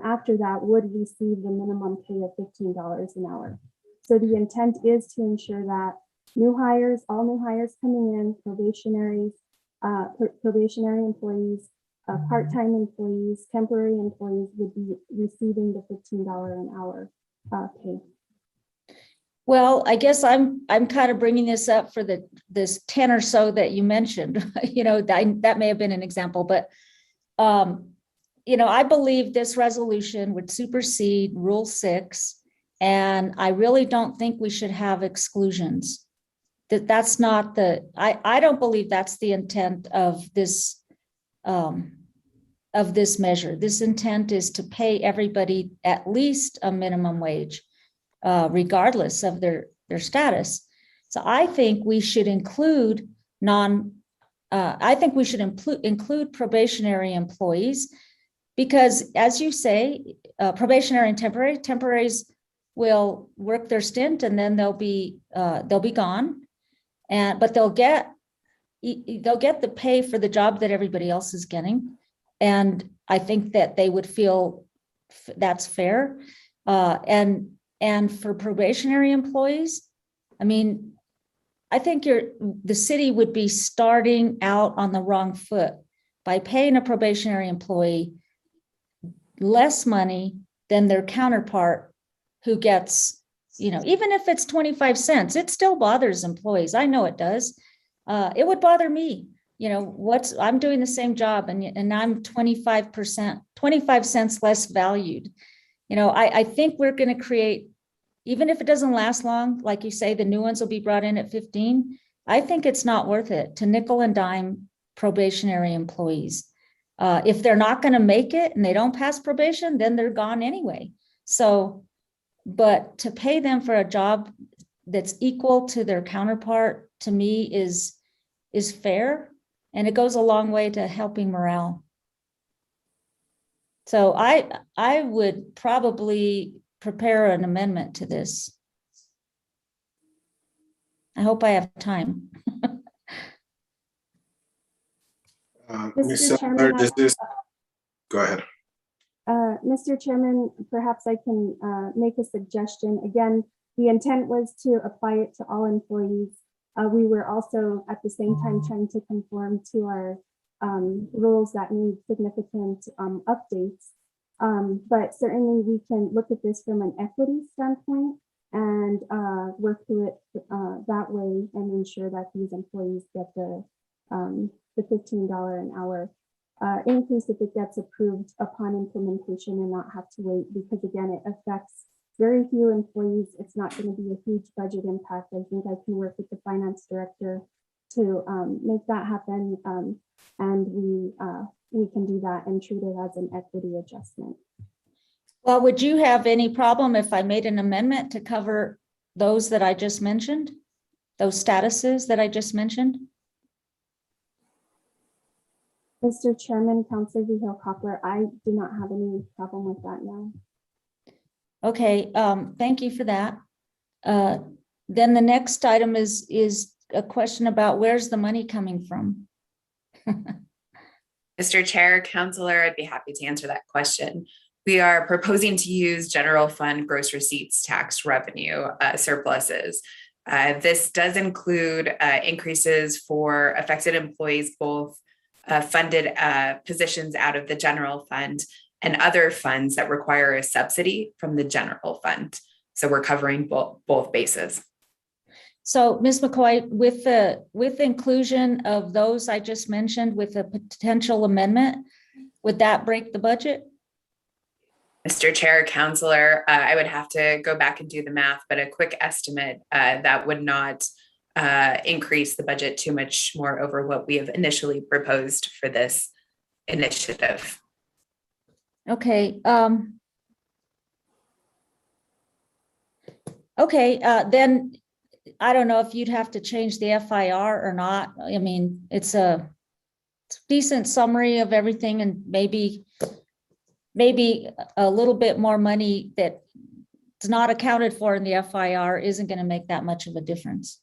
after that would receive the minimum pay of $15 an hour. So the intent is to ensure that all new hires coming in, probationary employees, part-time employees, temporary employees would be receiving the $15 an hour pay. Well, I guess I'm kind of bringing this up for this 10 or so that you mentioned, that may have been an example, but, I believe this resolution would supersede Rule 6, and I really don't think we should have exclusions. That's not I don't believe that's the intent of this measure. This intent is to pay everybody at least a minimum wage, regardless of their status. So I think we should include include probationary employees because, as you say, probationary and temporaries will work their stint and then they'll be gone. But they'll get the pay for the job that everybody else is getting. And I think that they would feel that's fair. And for probationary employees, I think the city would be starting out on the wrong foot by paying a probationary employee less money than their counterpart who gets, even if it's 25 cents, it still bothers employees. I know it does. It would bother me. I'm doing the same job and I'm 25 cents less valued. I think we're going to create, even if it doesn't last long, like you say, the new ones will be brought in at 15. I think it's not worth it to nickel and dime probationary employees. If they're not going to make it and they don't pass probation, then they're gone anyway. So, but to pay them for a job that's equal to their counterpart, to me, is fair, and it goes a long way to helping morale. So I would probably prepare an amendment to this. I hope I have time. Ms. Mr. Seller, Chairman, go ahead. Mr. Chairman, perhaps I can make a suggestion. Again, the intent was to apply it to all employees. We were also at the same time trying to conform to our rules that need significant updates. But certainly we can look at this from an equity standpoint and work through it that way and ensure that these employees get the $15 an hour increase if it gets approved upon implementation and not have to wait, because again, it affects very few employees. It's not going to be a huge budget impact. I think I can work with the finance director to make that happen. And we can do that and treat it as an equity adjustment. Well, would you have any problem if I made an amendment to cover those that I just mentioned? Those statuses that I just mentioned? Mr. Chairman, Councilor Vigil-Coppler, I do not have any problem with that now. Okay, thank you for that. Then the next item is a question about where's the money coming from? Mr. Chair, Councilor, I'd be happy to answer that question. We are proposing to use general fund gross receipts tax revenue surpluses. This does include increases for affected employees, both funded positions out of the general fund and other funds that require a subsidy from the general fund. So we're covering both bases. So Ms. McCoy, with the inclusion of those I just mentioned with a potential amendment, would that break the budget? Mr. Chair, Councilor, I would have to go back and do the math, but a quick estimate that would not increase the budget too much more over what we have initially proposed for this initiative. Okay. Then I don't know if you'd have to change the FIR or not. I mean, it's a decent summary of everything, and maybe a little bit more money that's not accounted for in the FIR isn't going to make that much of a difference.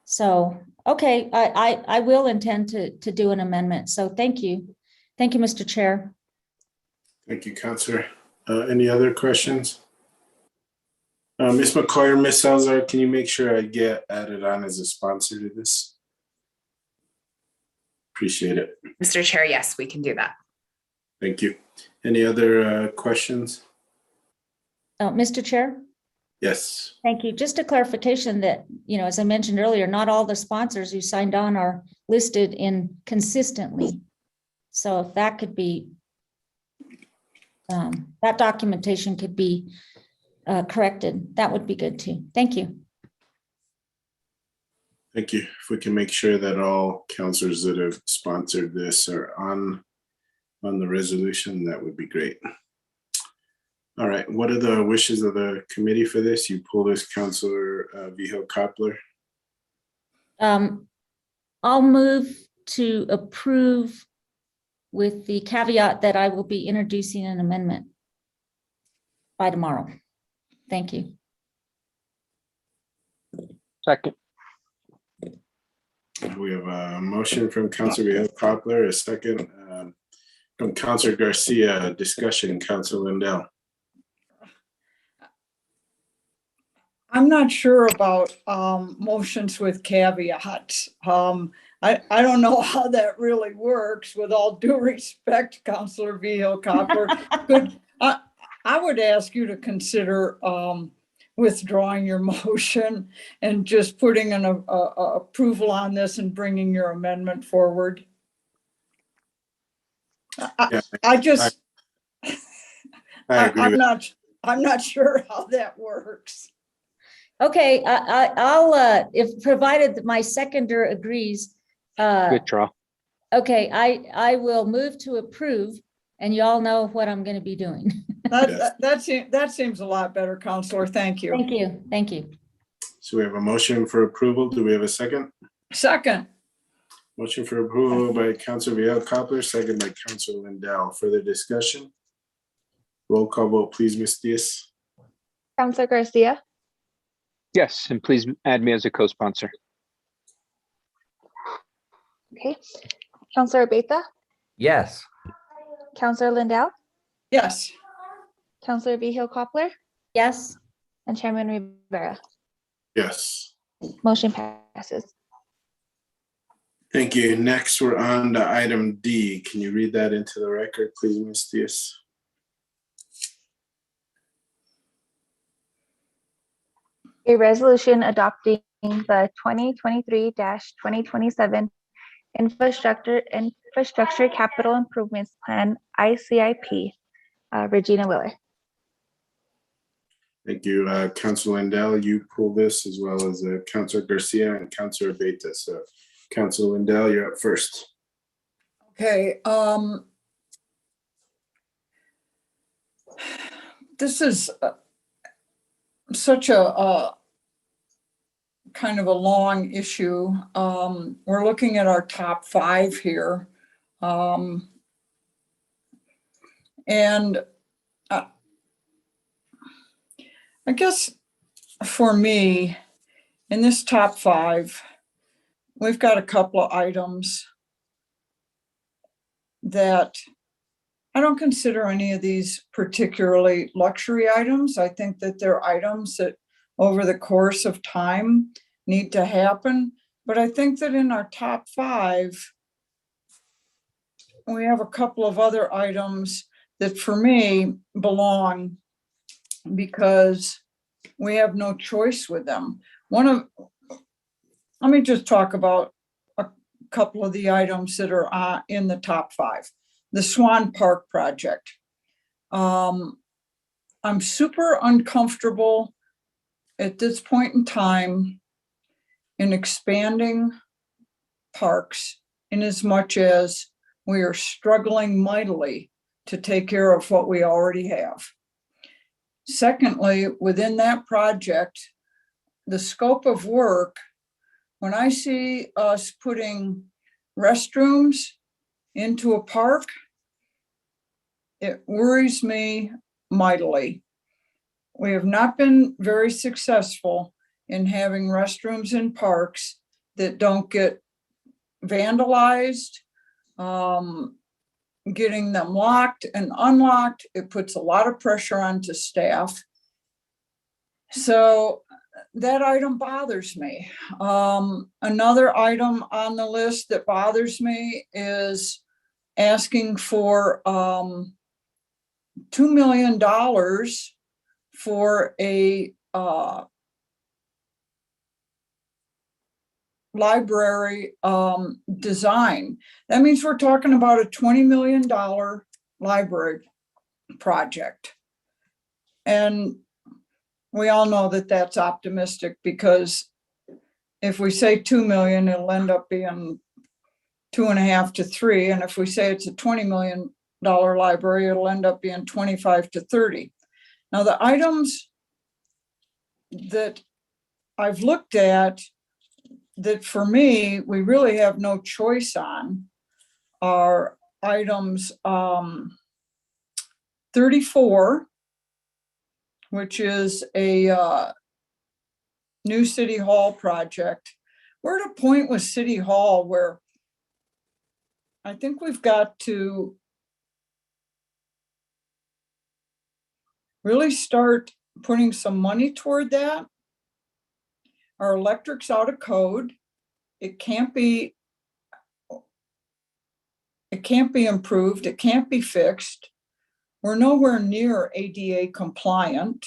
So, okay, I will intend to do an amendment. So thank you. Thank you, Mr. Chair. Thank you, Councilor. Any other questions? Ms. McCoy or Ms. Salazar, can you make sure I get added on as a sponsor to this? Appreciate it. Mr. Chair, yes, we can do that. Thank you. Any other questions? Mr. Chair? Yes. Thank you. Just a clarification that, as I mentioned earlier, not all the sponsors who signed on are listed in consistently. So if that could be, that documentation could be corrected, that would be good too. Thank you. Thank you. If we can make sure that all councilors that have sponsored this are on the resolution, that would be great. All right, what are the wishes of the committee for this? You pull this, Councilor Vigil-Coppler. I'll move to approve with the caveat that I will be introducing an amendment by tomorrow. Thank you. Second. We have a motion from Councilor Vigil-Coppler, a second from Councilor Garcia. Discussion, Councilor Lindell. I'm not sure about motions with caveats. I don't know how that really works, with all due respect, Councilor Vigil-Coppler. I would ask you to consider withdrawing your motion and just putting an approval on this and bringing your amendment forward. I'm not sure how that works. Okay, I'll if provided that my seconder agrees. Withdraw. Okay, I will move to approve, and you all know what I'm going to be doing. That seems a lot better, Councilor. Thank you. Thank you. Thank you. So we have a motion for approval. Do we have a second? Second. Motion for approval by Councilor Vigil-Coppler, second by Councilor Lindell. Further discussion? Roll call vote, please, Ms. Diaz. Councilor Garcia, Yes, and please add me as a co-sponsor. okay. Councilor Beta, Yes. Councilor Lindell, Yes. Councilor Vigil-Coppler, Yes. and Chairman Rivera. Yes. Motion passes. Thank you. Next, we're on to item D. Can you read that into the record, please, Ms. Diaz? A resolution adopting the 2023-2027 Infrastructure Capital Improvements Plan, ICIP. Regina Willer. Thank you. Councilor Lindell, you pull this as well as Councilor Garcia and Councilor Beta. So Councilor Lindell, you're up first. Okay, this is such a kind of a long issue. We're looking at our top 5 here. And I guess for me, in this top 5, we've got a couple of items that I don't consider any of these particularly luxury items. I think that they're items that over the course of time need to happen. But I think that in our top 5, we have a couple of other items that for me belong because we have no choice with them. Let me just talk about a couple of the items that are in the top 5. The Swan Park project. I'm super uncomfortable at this point in time in expanding parks in as much as we are struggling mightily to take care of what we already have. Secondly, within that project, the scope of work, when I see us putting restrooms into a park, it worries me mightily. We have not been very successful in having restrooms in parks that don't get vandalized, getting them locked and unlocked. It puts a lot of pressure onto staff. So that item bothers me. Another item on the list that bothers me is asking for $2 million for a library design. That means we're talking about a $20 million library project. And we all know that that's optimistic, because if we say 2 million, it'll end up being 2.5 to 3. And if we say it's a $20 million library, it'll end up being 25 to 30. Now, the items that I've looked at that for me, we really have no choice on are items 34, which is a new City Hall project. We're at a point with City Hall where I think we've got to really start putting some money toward that. Our electric's out of code. It can't be improved. It can't be fixed. We're nowhere near ADA compliant.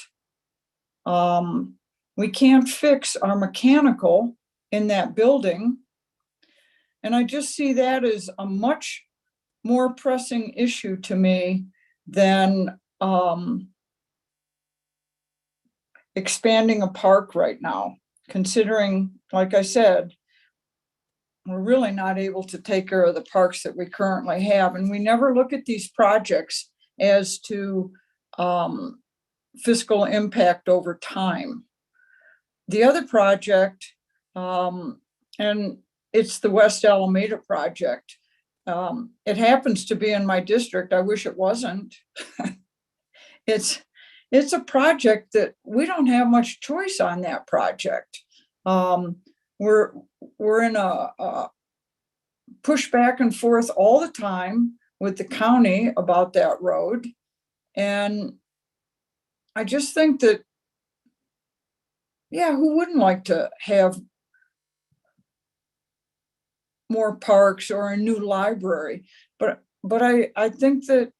We can't fix our mechanical in that building. And I just see that as a much more pressing issue to me than expanding a park right now, considering, like I said, we're really not able to take care of the parks that we currently have. And we never look at these projects as to fiscal impact over time. The other project, and it's the West Alameda project. It happens to be in my district. I wish it wasn't. It's a project that we don't have much choice on that project. We're in a push back and forth all the time with the county about that road. And I just think that yeah, who wouldn't like to have more parks or a new library? But I think that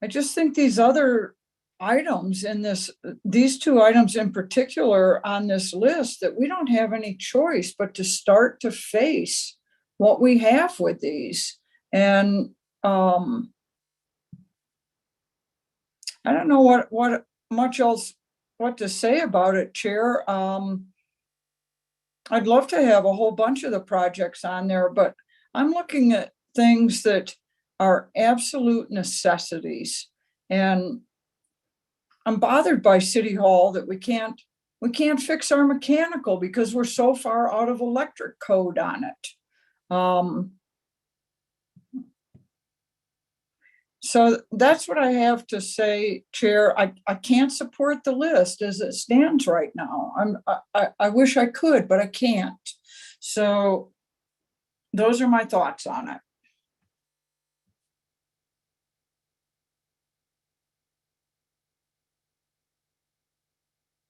I just think these other items in this, these two items in particular on this list, that we don't have any choice but to start to face what we have with these. And I don't know what much else what to say about it, Chair. I'd love to have a whole bunch of the projects on there, but I'm looking at things that are absolute necessities. And I'm bothered by City Hall that we can't fix our mechanical because we're so far out of electric code on it. So that's what I have to say, Chair. I can't support the list as it stands right now. I wish I could, but I can't. So those are my thoughts on it.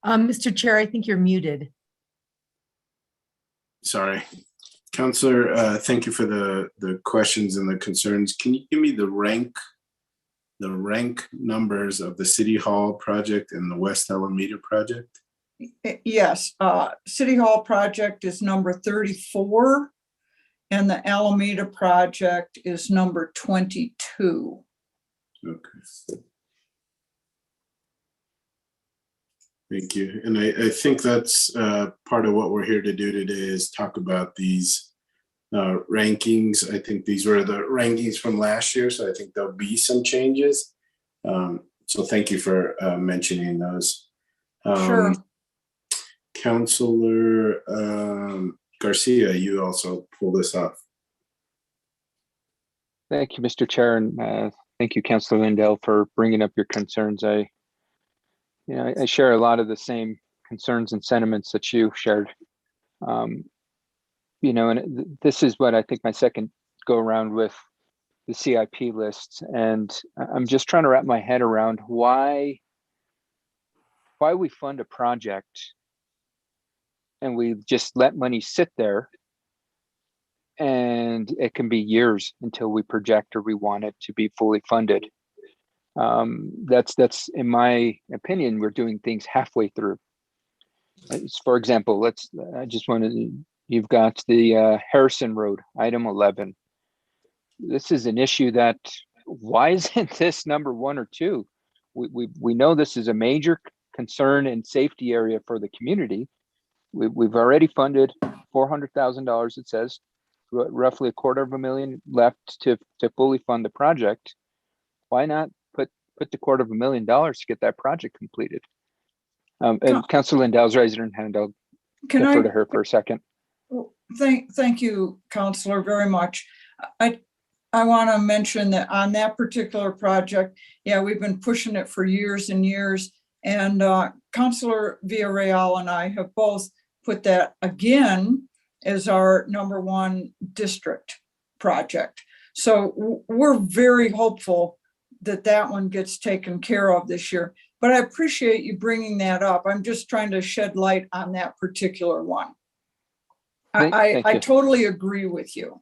Mr. Chair, I think you're muted. Sorry. Counselor, thank you for the questions and the concerns. Can you give me the rank numbers of the City Hall project and the West Alameda project? Yes, City Hall project is number 34 and the Alameda project is number 22. Okay. Thank you. And I think that's part of what we're here to do today is talk about these rankings. I think these were the rankings from last year, so I think there'll be some changes. So thank you for mentioning those. Sure. Councilor Garcia, you also pulled this off. Thank you, Mr. Chair, and thank you, Councilor Lindell, for bringing up your concerns. I share a lot of the same concerns and sentiments that you shared. And this is what I think my second go around with the CIP list, and I'm just trying to wrap my head around why we fund a project and we just let money sit there, and it can be years until we project or we want it to be fully funded. That's in my opinion, we're doing things halfway through. For example, you've got the Harrison Road, item 11. This is an issue that, why isn't this number 1 or 2? We know this is a major concern and safety area for the community. We've already funded $400,000, it says, roughly $250,000 left to fully fund the project. Why not put the $250,000 to get that project completed? And Councilor Lindell's raising her hand. I'll defer to her for a second. Thank you, Councilor, very much. I want to mention that on that particular project, yeah, we've been pushing it for years and years. And Councilor Villarreal and I have both put that again as our number 1 district project. So we're very hopeful that that one gets taken care of this year. But I appreciate you bringing that up. I'm just trying to shed light on that particular one. I totally agree with you.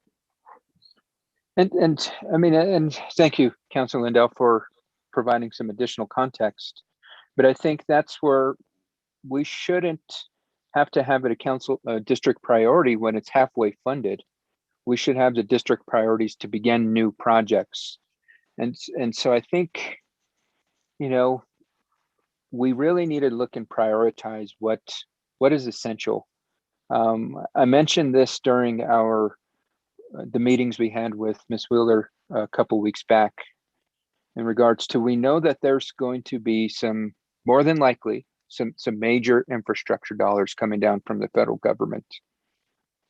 And I mean, and thank you, Councilor Lindell, for providing some additional context. But I think that's where we shouldn't have to have it a district priority when it's halfway funded. We should have the district priorities to begin new projects. And so I think, we really need to look and prioritize what is essential. I mentioned this during the meetings we had with Ms. Wheeler a couple weeks back in regards to, we know that there's going to be more than likely some major infrastructure dollars coming down from the federal government.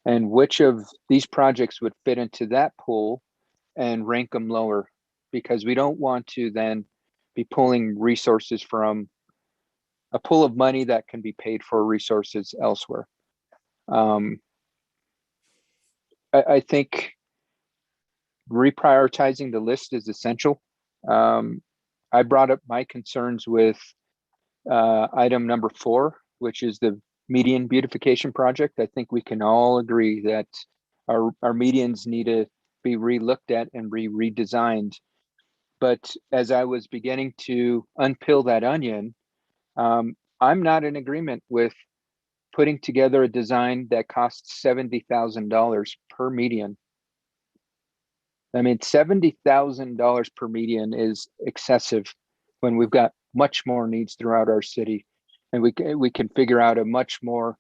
And which of these projects would fit into that pool and rank them lower? Because we don't want to then be pulling resources from a pool of money that can be paid for resources elsewhere. I think reprioritizing the list is essential. I brought up my concerns with item number 4, which is the median beautification project. I think we can all agree that our medians need to be re-looked at and redesigned. But as I was beginning to unpeel that onion, I'm not in agreement with putting together a design that costs $70,000 per median. I mean, $70,000 per median is excessive when we've got much more needs throughout our city, and we can figure out a much more,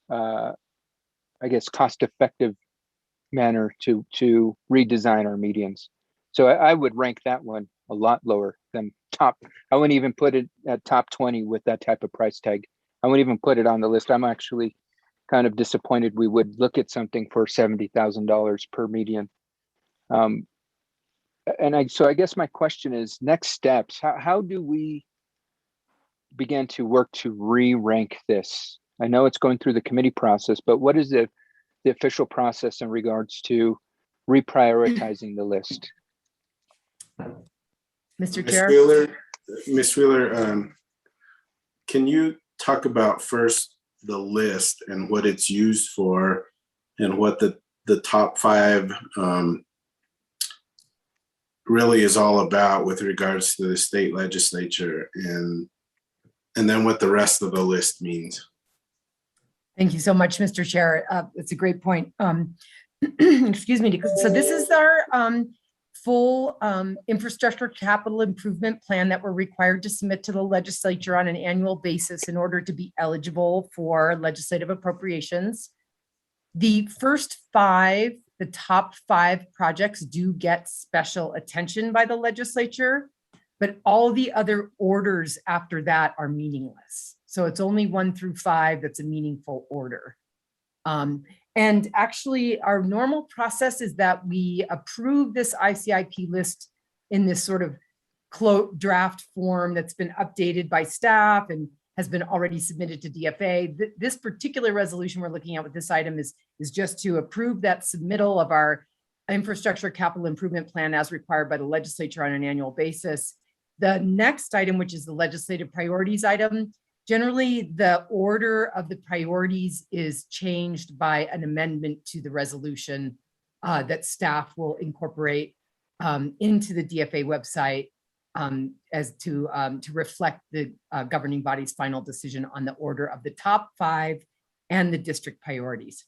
I guess, cost-effective manner to redesign our medians. So I would rank that one a lot lower than top. I wouldn't even put it at top 20 with that type of price tag. I wouldn't even put it on the list. I'm actually kind of disappointed we would look at something for $70,000 per median. So I guess my question is, next steps, how do we begin to work to re-rank this? I know it's going through the committee process, but what is the official process in regards to reprioritizing the list? Mr. Chair. Ms. Wheeler, can you talk about first the list and what it's used for and what the top 5 really is all about with regards to the state legislature, and then what the rest of the list means? Thank you so much, Mr. Chair. It's a great point. Excuse me. So this is our full infrastructure capital improvement plan that we're required to submit to the legislature on an annual basis in order to be eligible for legislative appropriations. The first 5, the top 5 projects do get special attention by the legislature, but all the other orders after that are meaningless. So it's only 1 through 5 that's a meaningful order. And actually, our normal process is that we approve this ICIP list in this sort of draft form that's been updated by staff and has been already submitted to DFA. This particular resolution we're looking at with this item is just to approve that submittal of our infrastructure capital improvement plan as required by the legislature on an annual basis. The next item, which is the legislative priorities item, generally the order of the priorities is changed by an amendment to the resolution that staff will incorporate into the DFA website as to reflect the governing body's final decision on the order of the top 5 and the district priorities.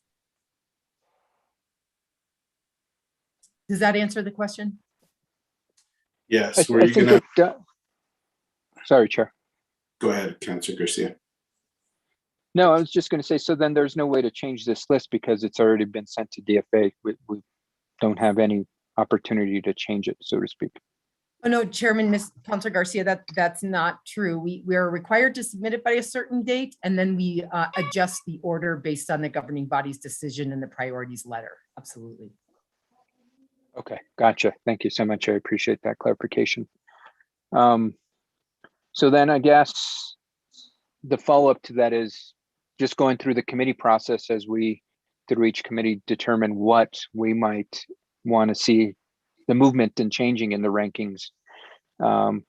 Does that answer the question? Yes. Sorry, Chair. Go ahead, Councilor Garcia. No, I was just going to say, so then there's no way to change this list because it's already been sent to DFA. We don't have any opportunity to change it, so to speak. Oh, no, Chairman, Councilor Garcia, that's not true. We are required to submit it by a certain date, and then we adjust the order based on the governing body's decision and the priorities letter. Absolutely. Okay, gotcha. Thank you so much. I appreciate that clarification. So then I guess the follow-up to that is just going through the committee process as we, through each committee, determine what we might want to see the movement and changing in the rankings.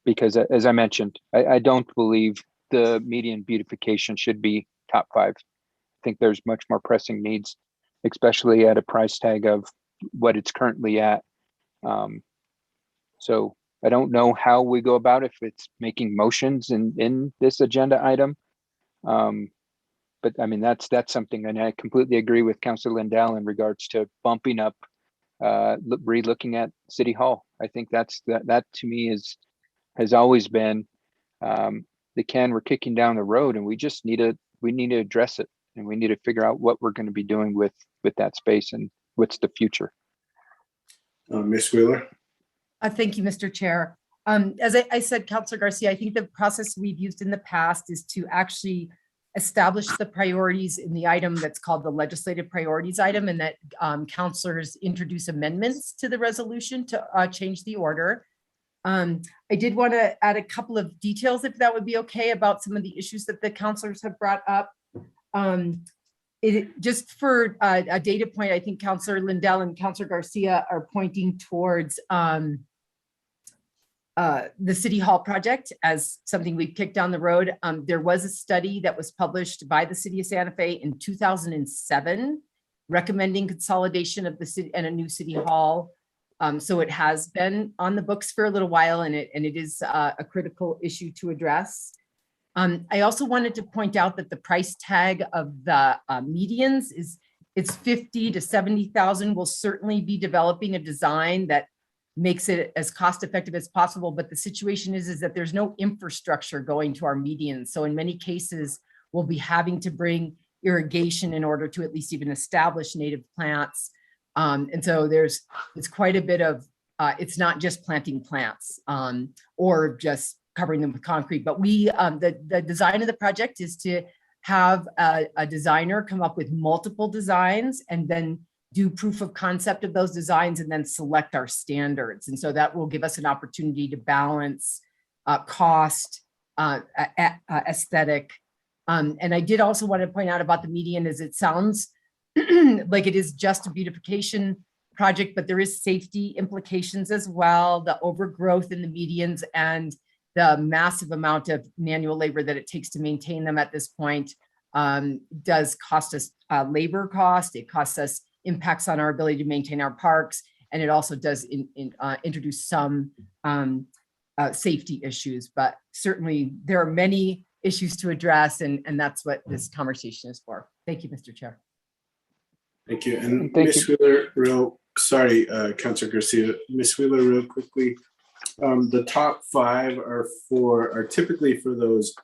Because as I mentioned, I don't believe the median beautification should be top 5. I think there's much more pressing needs, especially at a price tag of what it's currently at. So I don't know how we go about if it's making motions in this agenda item. But I mean, that's something, and I completely agree with Councilor Lindell in regards to bumping up, re-looking at City Hall. I think that to me has always been the can we're kicking down the road, and we need to address it, and we need to figure out what we're going to be doing with that space and what's the future. Ms. Wheeler. Thank you, Mr. Chair. As I said, Councilor Garcia, I think the process we've used in the past is to actually establish the priorities in the item that's called the legislative priorities item, and that councilors introduce amendments to the resolution to change the order. I did want to add a couple of details, if that would be okay, about some of the issues that the councilors have brought up. Just for a data point, I think Councilor Lindell and Councilor Garcia are pointing towards the City Hall project as something we've kicked down the road. There was a study that was published by the City of Santa Fe in 2007, recommending consolidation of the city and a new City Hall. So it has been on the books for a little while, and it is a critical issue to address. I also wanted to point out that the price tag of the medians it's 50 to 70,000. We'll certainly be developing a design that makes it as cost effective as possible. But the situation is that there's no infrastructure going to our medians. So in many cases, we'll be having to bring irrigation in order to at least even establish native plants. And so it's quite a bit of, it's not just planting plants or just covering them with concrete, but the design of the project is to have a designer come up with multiple designs and then do proof of concept of those designs and then select our standards. And so that will give us an opportunity to balance cost, aesthetic. And I did also want to point out about the median is it sounds like it is just a beautification project, but there is safety implications as well, the overgrowth in the medians and the massive amount of manual labor that it takes to maintain them at this point does cost us labor cost. It costs us impacts on our ability to maintain our parks. And it also does introduce some safety issues, but certainly there are many issues to address, and that's what this conversation is for. Thank you, Mr. Chair. Thank you. And Thank Ms. Wheeler, Councilor Garcia, Ms. Wheeler, real quickly. The top 5 are typically for those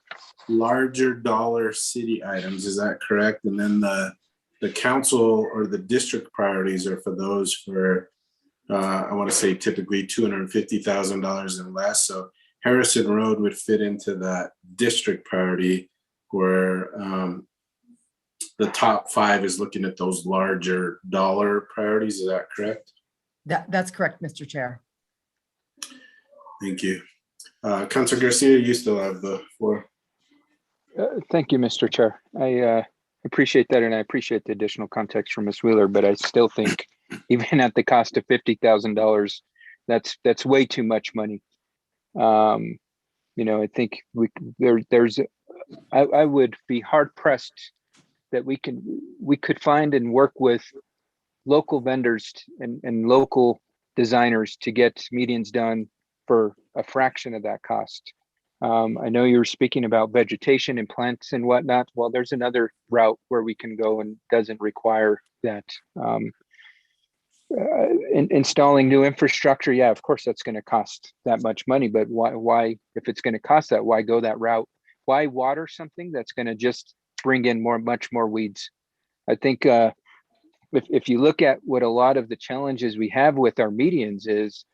larger dollar city items. Is that correct? And then the council or the district priorities are for those for, I want to say typically $250,000 and less. So Harrison Road would fit into that district priority where the top 5 is looking at those larger dollar priorities. Is that correct? That's correct, Mr. Chair. Thank you. Councilor Garcia, you still have the floor. Thank you, Mr. Chair. I appreciate that, and I appreciate the additional context from Ms. Wheeler, but I still think even at the cost of $50,000, that's way too much money. I think I would be hard pressed that we could find and work with local vendors and local designers to get medians done for a fraction of that cost. I know you were speaking about vegetation and plants and whatnot. Well, there's another route where we can go and doesn't require that. Installing new infrastructure, yeah, of course, that's going to cost that much money. But why, if it's going to cost that, why go that route? Why water something that's going to just bring in much more weeds? I think if you look at what a lot of the challenges we have with our medians is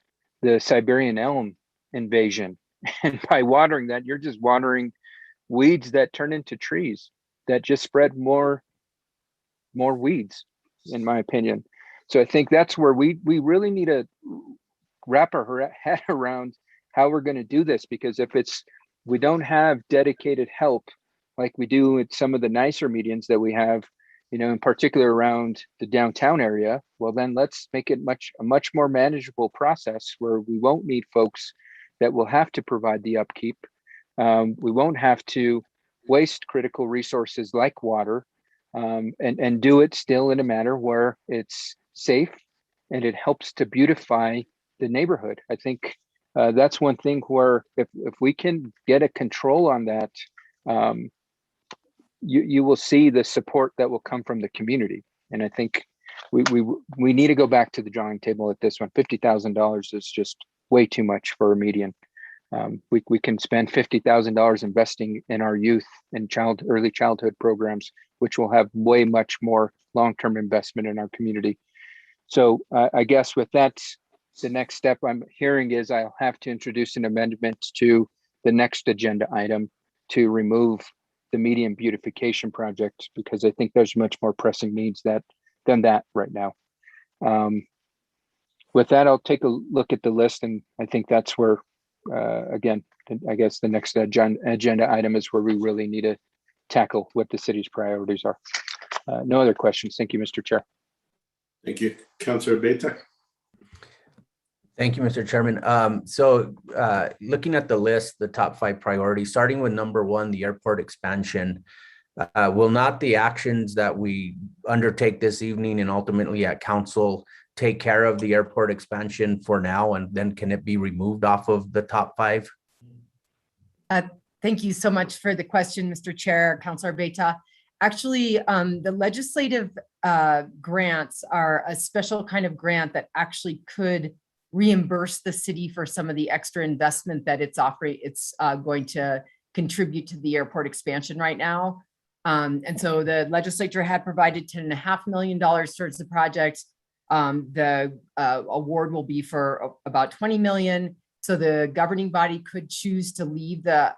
the Siberian elm invasion. And by watering that, you're just watering weeds that turn into trees that just spread more weeds, in my opinion. So I think that's where we really need to wrap our head around how we're going to do this, because if we don't have dedicated help like we do with some of the nicer medians that we have, in particular around the downtown area, well, then let's make it a much more manageable process where we won't need folks that will have to provide the upkeep. We won't have to waste critical resources like water, and do it still in a manner where it's safe and it helps to beautify the neighborhood. I think that's one thing where if we can get a control on that, you will see the support that will come from the community. And I think we need to go back to the drawing table at this one. $50,000 is just way too much for a median. We can spend $50,000 investing in our youth and early childhood programs, which will have way much more long-term investment in our community. So I guess with that, the next step I'm hearing is I'll have to introduce an amendment to the next agenda item to remove the median beautification project, because I think there's much more pressing needs than that right now. With that, I'll take a look at the list, and I think that's where, again, I guess the next agenda item is where we really need to tackle what the city's priorities are. No other questions. Thank you, Mr. Chair. Thank you. Councilor Beta. Thank you, Mr. Chairman. Looking at the list, the top 5 priorities, starting with number 1, the airport expansion, will not the actions that we undertake this evening and ultimately at council take care of the airport expansion for now, and then can it be removed off of the top 5? Thank you so much for the question, Mr. Chair, Councilor Beta. Actually, the legislative grants are a special kind of grant that actually could reimburse the city for some of the extra investment that it's offering. It's going to contribute to the airport expansion right now. And so the legislature had provided $10.5 million towards the project. The award will be for about 20 million. So the governing body could choose to leave the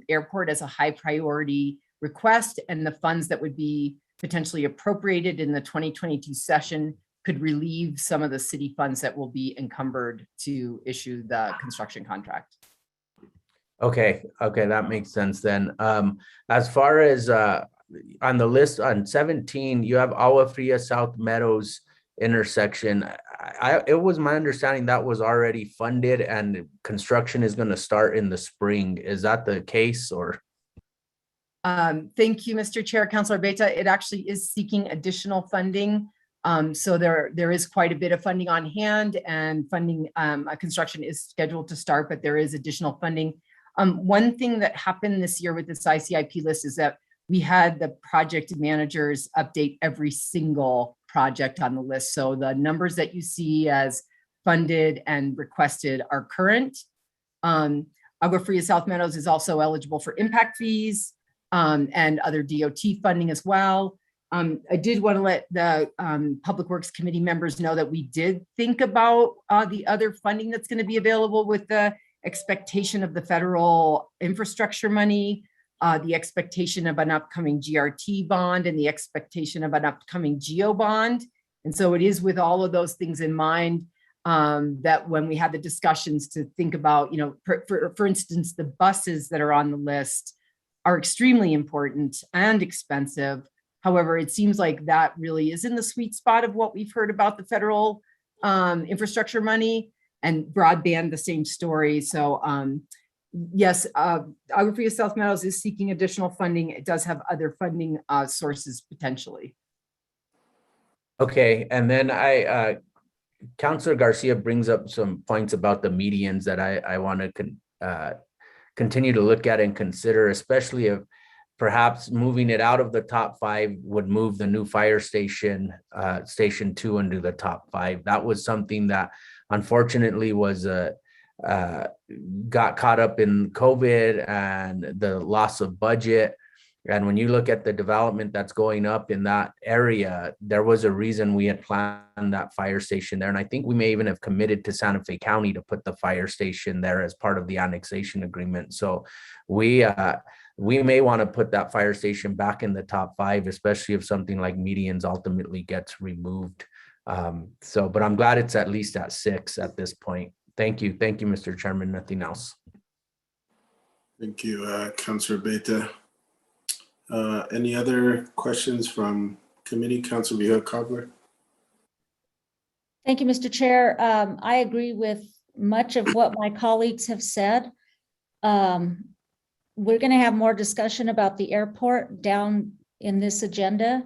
airport as a high priority request, and the funds that would be potentially appropriated in the 2022 session could relieve some of the city funds that will be encumbered to issue the construction contract. Okay, that makes sense then. As far as on the list on 17, you have Agua Fria South Meadows intersection. It was my understanding that was already funded and construction is going to start in the spring. Is that the case, or? Thank you, Mr. Chair, Councilor Beta. It actually is seeking additional funding. So there is quite a bit of funding on hand, and funding construction is scheduled to start, but there is additional funding. One thing that happened this year with this ICIP list is that we had the project managers update every single project on the list. So the numbers that you see as funded and requested are current. Agua Fria South Meadows is also eligible for impact fees and other DOT funding as well. I did want to let the Public Works Committee members know that we did think about the other funding that's going to be available with the expectation of the federal infrastructure money, the expectation of an upcoming GRT bond, and the expectation of an upcoming GEO bond. And so it is with all of those things in mind that when we had the discussions to think about, you know, for instance, the buses that are on the list are extremely important and expensive. However, it seems like that really is in the sweet spot of what we've heard about the federal infrastructure money, and broadband, the same story. So yes, Agua Fria South Meadows is seeking additional funding. It does have other funding sources potentially. Okay, and then Councilor Garcia brings up some points about the medians that I want to continue to look at and consider, especially if perhaps moving it out of the top 5 would move the new fire station, Station 2, into the top 5. That was something that unfortunately was got caught up in COVID and the loss of budget. And when you look at the development that's going up in that area, there was a reason we had planned that fire station there. And I think we may even have committed to Santa Fe County to put the fire station there as part of the annexation agreement. So we may want to put that fire station back in the top 5, especially if something like medians ultimately gets removed. But I'm glad it's at least at 6 at this point. Thank you, Mr. Chairman. Nothing else. Thank you, Councilor Beta. Any other questions from committee? Councilor Villegas-Cobbler? Thank you, Mr. Chair. I agree with much of what my colleagues have said. We're going to have more discussion about the airport down in this agenda.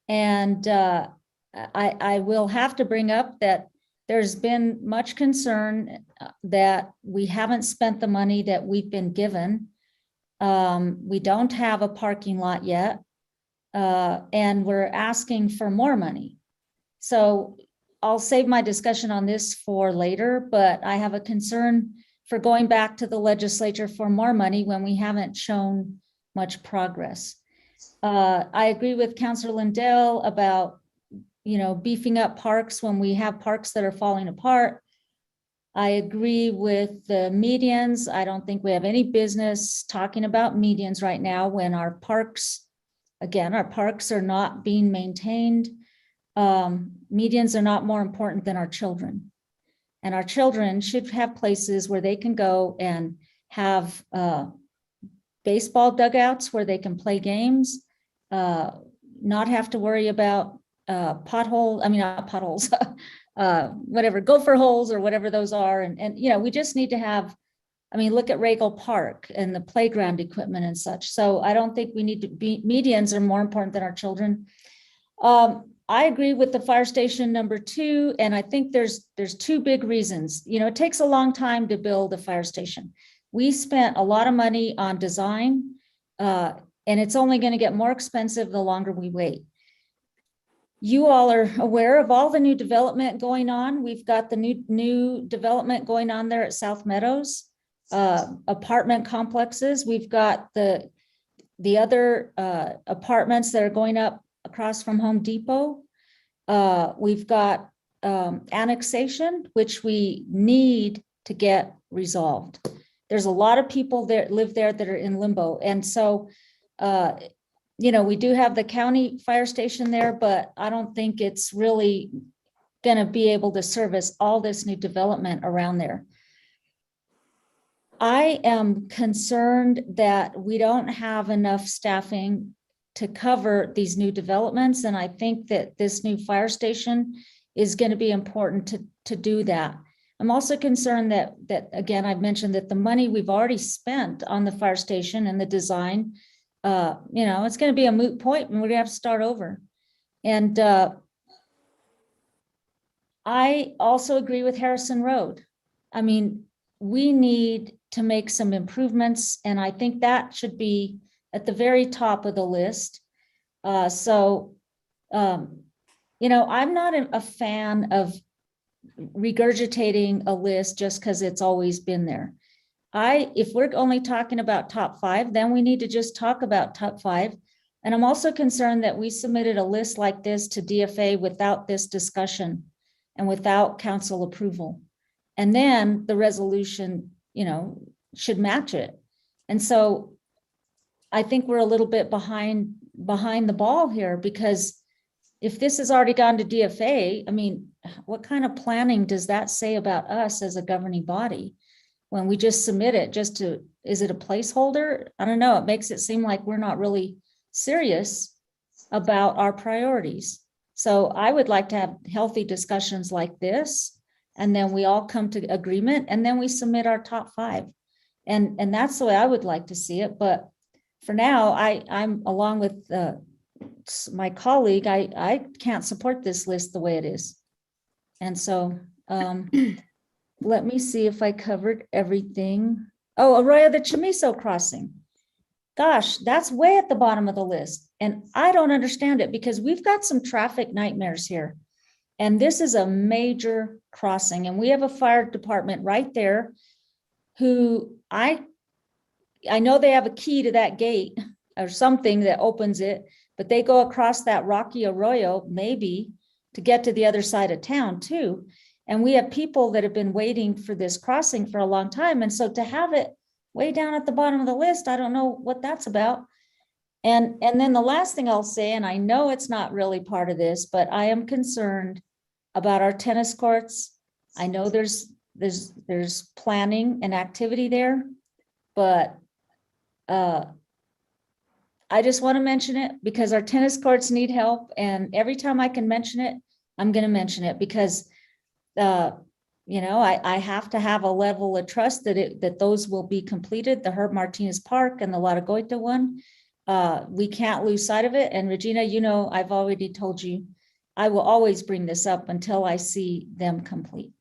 And I will have to bring up that there's been much concern that we haven't spent the money that we've been given. We don't have a parking lot yet, and we're asking for more money. So I'll save my discussion on this for later, but I have a concern for going back to the legislature for more money when we haven't shown much progress. I agree with Councilor Lindell about, beefing up parks when we have parks that are falling apart. I agree with the medians. I don't think we have any business talking about medians right now when our parks are not being maintained. Medians are not more important than our children. And our children should have places where they can go and have baseball dugouts where they can play games, not have to worry about whatever, gopher holes or whatever those are. And, you know, we just need to have, I mean, look at Regal Park and the playground equipment and such. So I don't think we need to be, medians are more important than our children. I agree with the fire station number 2, and I think there's 2 big reasons. You know, it takes a long time to build a fire station. We spent a lot of money on design, and it's only going to get more expensive the longer we wait. You all are aware of all the new development going on. We've got the new development going on there at South Meadows, apartment complexes. We've got the other apartments that are going up across from Home Depot. We've got annexation, which we need to get resolved. There's a lot of people that live there that are in limbo. And so, you know, we do have the county fire station there, but I don't think it's really going to be able to service all this new development around there. I am concerned that we don't have enough staffing to cover these new developments. And I think that this new fire station is going to be important to do that. I'm also concerned that again, I've mentioned that the money we've already spent on the fire station and the design, you know, it's going to be a moot point and we're going to have to start over. And I also agree with Harrison Road. I mean, we need to make some improvements, and I think that should be at the very top of the list. You know, I'm not a fan of regurgitating a list just because it's always been there. If we're only talking about top 5, then we need to just talk about top 5. And I'm also concerned that we submitted a list like this to DFA without this discussion and without council approval. And then the resolution, you know, should match it. And so I think we're a little bit behind the ball here, because if this has already gone to DFA, I mean, what kind of planning does that say about us as a governing body when we just submit it is it a placeholder? I don't know. It makes it seem like we're not really serious about our priorities. So I would like to have healthy discussions like this, and then we all come to agreement, and then we submit our top 5. And that's the way I would like to see it. But for now, I'm along with my colleague, I can't support this list the way it is. And so let me see if I covered everything. Oh, Arroyo, the Chamiso crossing. Gosh, that's way at the bottom of the list. And I don't understand it, because we've got some traffic nightmares here. And this is a major crossing. And we have a fire department right there who I know they have a key to that gate or something that opens it, but they go across that rocky arroyo maybe to get to the other side of town too. And we have people that have been waiting for this crossing for a long time. And so to have it way down at the bottom of the list, I don't know what that's about. And then the last thing I'll say, and I know it's not really part of this, but I am concerned about our tennis courts. I know there's planning and activity there, but I just want to mention it because our tennis courts need help. And every time I can mention it, I'm going to mention it because, you know, I have to have a level of trust that those will be completed. The Herb Martinez Park and the La Goita one, we can't lose sight of it. And Regina, you know, I've already told you, I will always bring this up until I see them complete.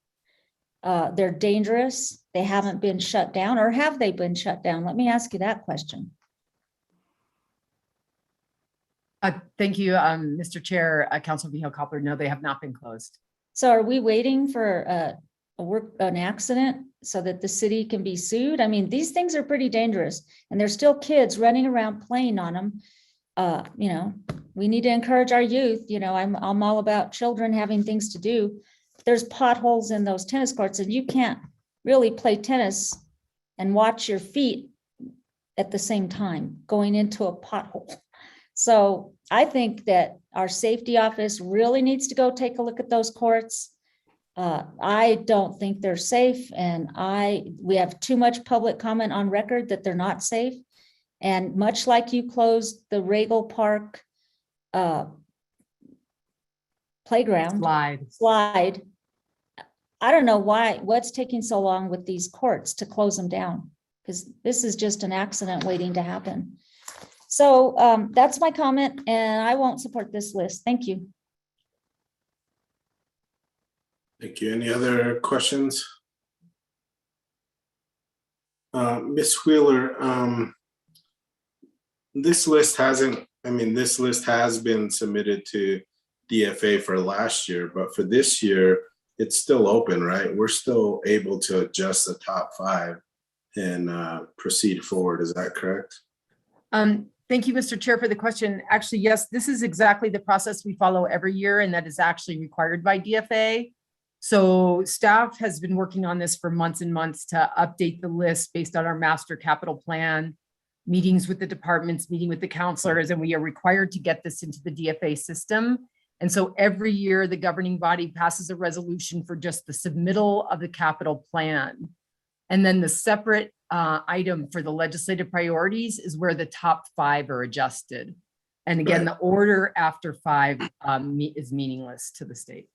They're dangerous. They haven't been shut down, or have they been shut down? Let me ask you that question. Thank you, Mr. Chair, Councilor Vihel-Coppler. No, they have not been closed. So are we waiting for an accident so that the city can be sued? I mean, these things are pretty dangerous, and there's still kids running around playing on them. You know, we need to encourage our youth. You know, I'm all about children having things to do. There's potholes in those tennis courts, and you can't really play tennis and watch your feet at the same time going into a pothole. So I think that our safety office really needs to go take a look at those courts. I don't think they're safe, and we have too much public comment on record that they're not safe. And much like you closed the Regal Park playground slide, I don't know what's taking so long with these courts to close them down, because this is just an accident waiting to happen. So that's my comment, and I won't support this list. Thank you. Thank you. Any other questions? Ms. Wheeler, this list has been submitted to DFA for last year, but for this year, it's still open, right? We're still able to adjust the top 5 and proceed forward. Is that correct? Thank you, Mr. Chair, for the question. Actually, yes, this is exactly the process we follow every year, and that is actually required by DFA. So staff has been working on this for months and months to update the list based on our master capital plan, meetings with the departments, meeting with the counselors, and we are required to get this into the DFA system. And so every year the governing body passes a resolution for just the submittal of the capital plan. And then the separate item for the legislative priorities is where the top 5 are adjusted. And again, the order after 5 is meaningless to the state.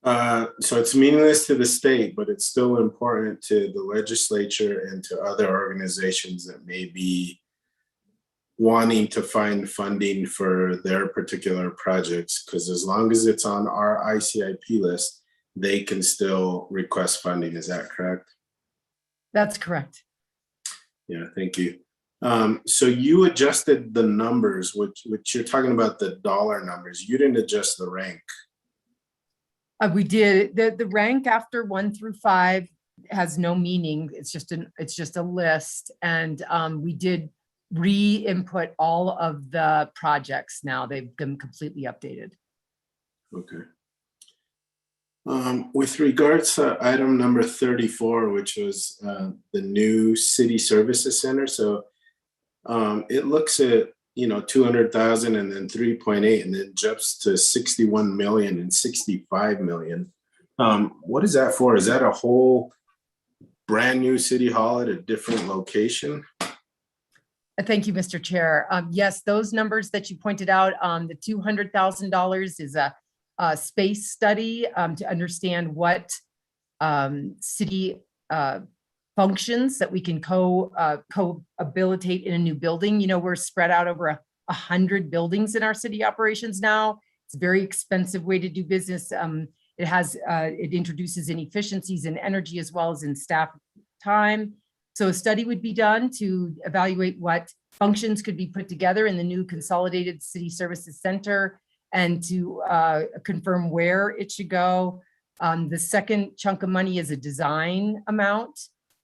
So it's meaningless to the state, but it's still important to the legislature and to other organizations that may be wanting to find funding for their particular projects, because as long as it's on our ICIP list, they can still request funding. Is that correct? That's correct. Yeah, thank you. So you adjusted the numbers, which you're talking about the dollar numbers. You didn't adjust the rank. We did. The rank after 1 through 5 has no meaning. It's just a list. And we did re-input all of the projects now. They've been completely updated. Okay. With regards to item number 34, which was the new city services center. So it looks at, 200,000 and then 3.8 and then jumps to 61 million and 65 million. What is that for? Is that a whole brand new city hall at a different location? Thank you, Mr. Chair. Yes, those numbers that you pointed out, the $200,000 is a space study to understand what city functions that we can co-habilitate in a new building. We're spread out over 100 buildings in our city operations now. It's a very expensive way to do business. It introduces inefficiencies in energy as well as in staff time. So a study would be done to evaluate what functions could be put together in the new consolidated city services center and to confirm where it should go. The second chunk of money is a design amount.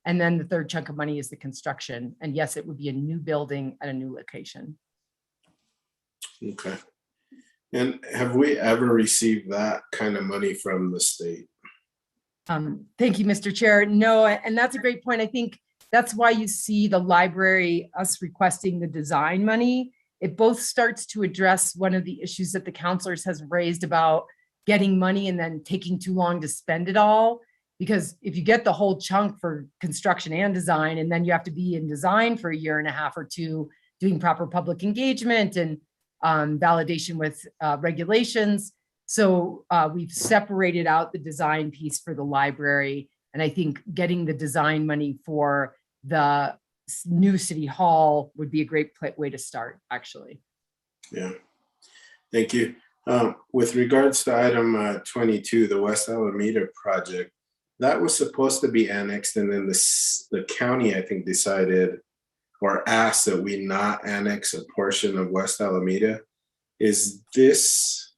And then the third chunk of money is the construction. And yes, it would be a new building at a new location. Okay. And have we ever received that kind of money from the state? Thank you, Mr. Chair. No, and that's a great point. I think that's why you see the library, us requesting the design money. It both starts to address one of the issues that the counselors has raised about getting money and then taking too long to spend it all. Because if you get the whole chunk for construction and design, and then you have to be in design for 1.5 years or 2, doing proper public engagement and validation with regulations. So we've separated out the design piece for the library. And I think getting the design money for the new city hall would be a great way to start, actually. Yeah, thank you. With regards to item 22, the West Alameda project, that was supposed to be annexed, and then the county, I think, decided or asked that we not annex a portion of West Alameda. Is this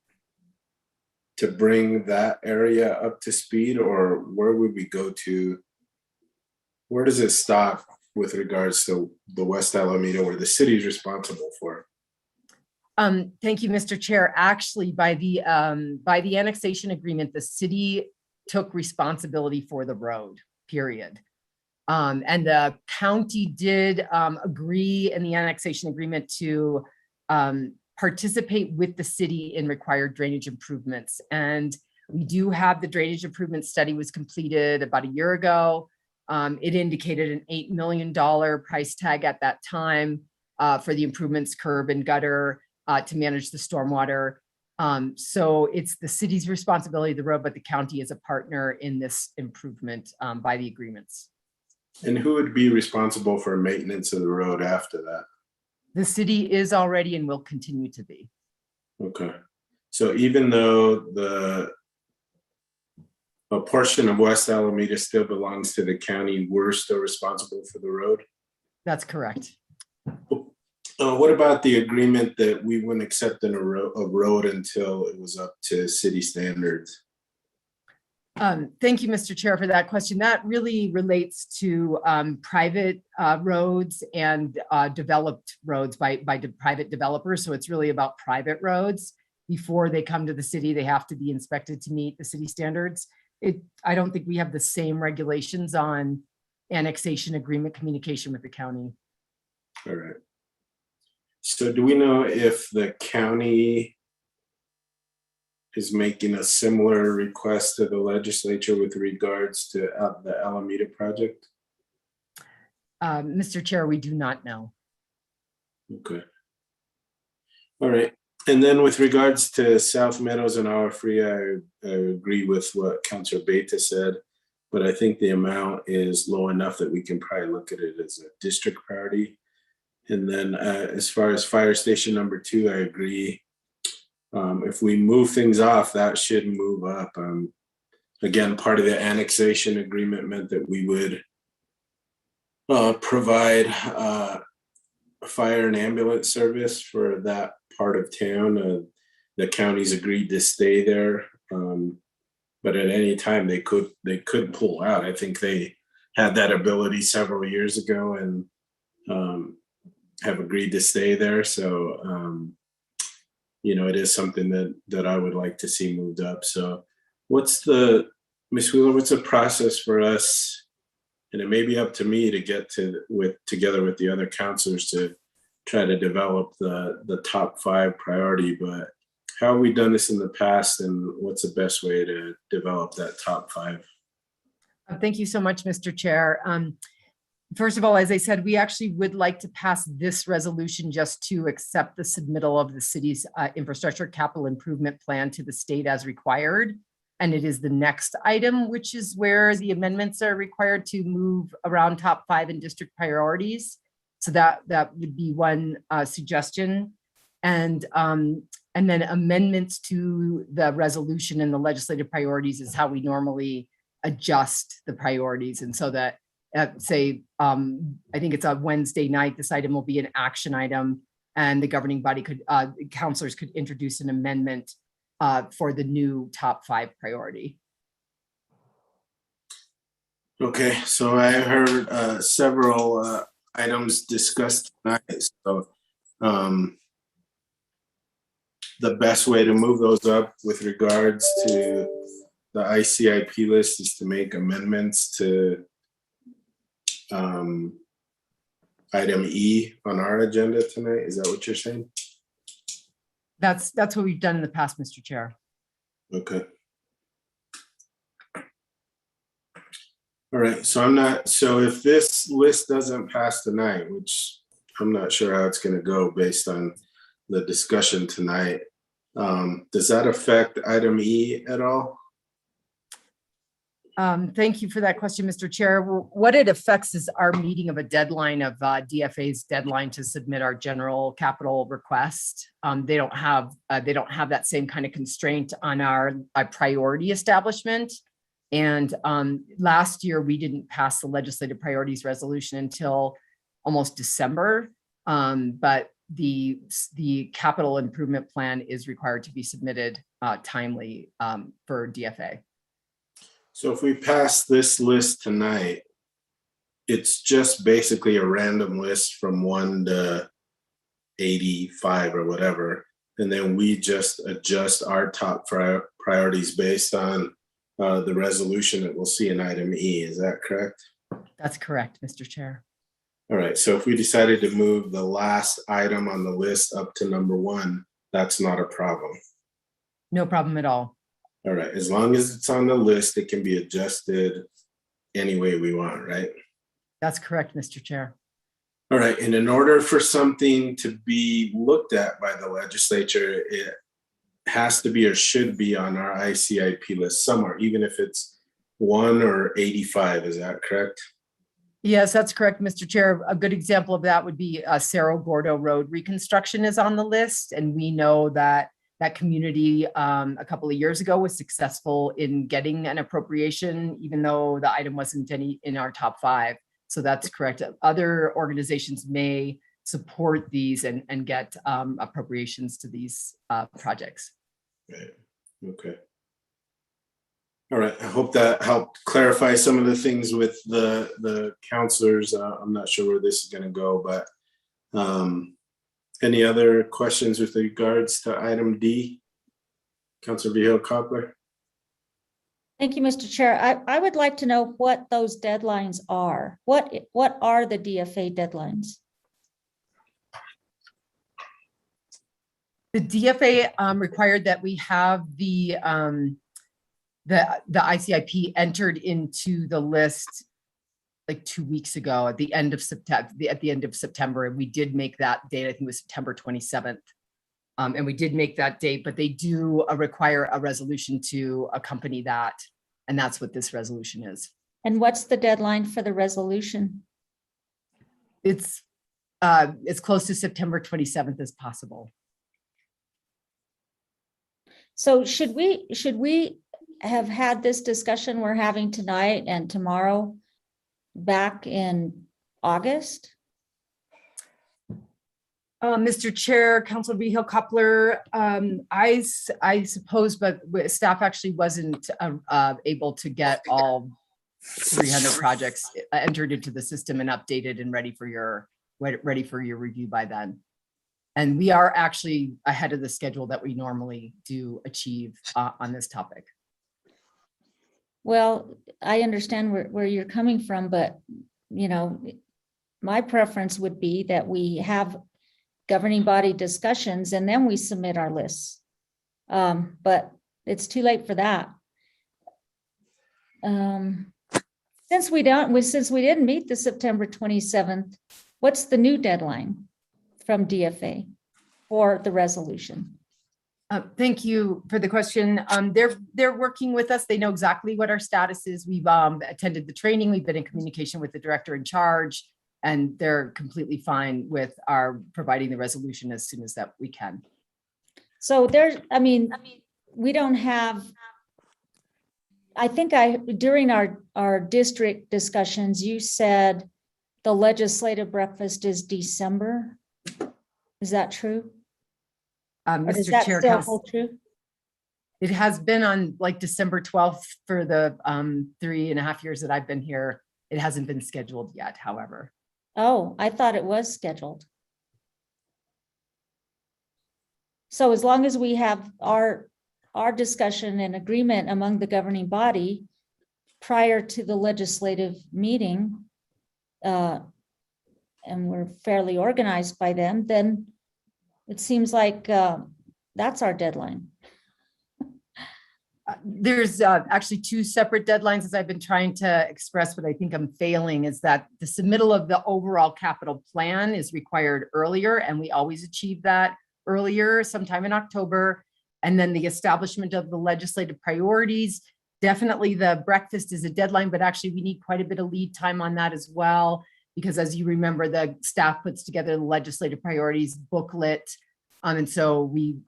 to bring that area up to speed, or where would we go to? Where does it stop with regards to the West Alameda, where the city is responsible for? Thank you, Mr. Chair. Actually, by the annexation agreement, the city took responsibility for the road, period. And the county did agree in the annexation agreement to participate with the city in required drainage improvements. And we do have the drainage improvement study was completed about 1 year ago. It indicated an $8 million price tag at that time for the improvements, curb and gutter to manage the stormwater. So it's the city's responsibility, the road, but the county is a partner in this improvement by the agreements. And who would be responsible for maintenance of the road after that? The city is already and will continue to be. Okay. So even though a portion of West Alameda still belongs to the county, we're still responsible for the road? That's correct. What about the agreement that we wouldn't accept a road until it was up to city standards? Thank you, Mr. Chair, for that question. That really relates to private roads and developed roads by private developers. So it's really about private roads. Before they come to the city, they have to be inspected to meet the city standards. I don't think we have the same regulations on annexation agreement communication with the county. All right. So do we know if the county is making a similar request to the legislature with regards to the Alameda project? Mr. Chair, we do not know. Okay. All right. And then with regards to South Meadows and Our Free, I agree with what Councilor Beta said, but I think the amount is low enough that we can probably look at it as a district priority. And then as far as fire station number 2, I agree. If we move things off, that should move up. Again, part of the annexation agreement meant that we would provide fire and ambulance service for that part of town. The county's agreed to stay there, but at any time they could pull out. I think they had that ability several years ago and have agreed to stay there. So it is something that I would like to see moved up. So Ms. Wheeler, what's the process for us? And it may be up to me to get together with the other councilors to try to develop the top 5 priority, but how have we done this in the past and what's the best way to develop that top 5? Thank you so much, Mr. Chair. First of all, as I said, we actually would like to pass this resolution just to accept the submittal of the city's infrastructure capital improvement plan to the state as required. And it is the next item, which is where the amendments are required to move around top 5 in district priorities. So that would be one suggestion. And then amendments to the resolution and the legislative priorities is how we normally adjust the priorities. And so that I think it's a Wednesday night, this item will be an action item and the governing body councilors could introduce an amendment for the new top 5 priority. Okay, so I heard several items discussed tonight. So the best way to move those up with regards to the ICIP list is to make amendments to item E on our agenda tonight. Is that what you're saying? That's what we've done in the past, Mr. Chair. Okay. All right, so if this list doesn't pass tonight, which I'm not sure how it's gonna go based on the discussion tonight, does that affect item E at all? Thank you for that question, Mr. Chair. What it affects is our meeting of a deadline of DFA's deadline to submit our general capital request. They don't have that same kind of constraint on our priority establishment. And last year we didn't pass the legislative priorities resolution until almost December. But the capital improvement plan is required to be submitted timely for DFA. So if we pass this list tonight, it's just basically a random list from 1 to 85 or whatever. And then we just adjust our top priorities based on the resolution that we'll see in item E. Is that correct? That's correct, Mr. Chair. All right. So if we decided to move the last item on the list up to number 1, that's not a problem. No problem at all. All right. As long as it's on the list, it can be adjusted any way we want, right? That's correct, Mr. Chair. All right. And in order for something to be looked at by the legislature, it has to be or should be on our ICIP list somewhere, even if it's 1 or 85. Is that correct? Yes, that's correct, Mr. Chair. A good example of that would be Cerro Gordo Road reconstruction is on the list. And we know that that community a couple of years ago was successful in getting an appropriation, even though the item wasn't any in our top 5. So that's correct. Other organizations may support these and get appropriations to these projects. Right. Okay. All right. I hope that helped clarify some of the things with the counselors. I'm not sure where this is going to go, but any other questions with regards to item D? Councilor Vihil Coppler. Thank you, Mr. Chair. I would like to know what those deadlines are. What are the DFA deadlines? The DFA required that we have the ICIP entered into the list like 2 weeks ago at the end of September, and we did make that date. I think it was September 27th, and we did make that date. But they do require a resolution to accompany that, and that's what this resolution is. And what's the deadline for the resolution? It's close to September 27th as possible. So should we have had this discussion we're having tonight and tomorrow back in August? Mr. Chair, Councilor Vihil Coppler, I suppose, but staff actually wasn't able to get all 300 projects entered into the system and updated and ready for your review by then. And we are actually ahead of the schedule that we normally do achieve on this topic. Well, I understand where you're coming from, but you know, my preference would be that we have governing body discussions and then we submit our lists. But it's too late for that. Since we didn't meet the September 27th, what's the new deadline from DFA for the resolution? Thank you for the question. They're working with us. They know exactly what our status is. We've attended the training. We've been in communication with the director in charge, and they're completely fine with our providing the resolution as soon as that we can. So we don't have, I think during our district discussions, you said the legislative breakfast is December. Is that true? Or does Mr. that Chair, still hold true? it has been on like December 12th for the 3.5 years that I've been here. It hasn't been scheduled yet, however. Oh, I thought it was scheduled. So as long as we have our discussion and agreement among the governing body prior to the legislative meeting, and we're fairly organized by then it seems like that's our deadline. There's actually 2 separate deadlines, as I've been trying to express. What I think I'm failing is that the submittal of the overall capital plan is required earlier, and we always achieve that earlier, sometime in October. And then the establishment of the legislative priorities, definitely the breakfast is a deadline, but actually we need quite a bit of lead time on that as well, because as you remember, the staff puts together the legislative priorities booklet. And so we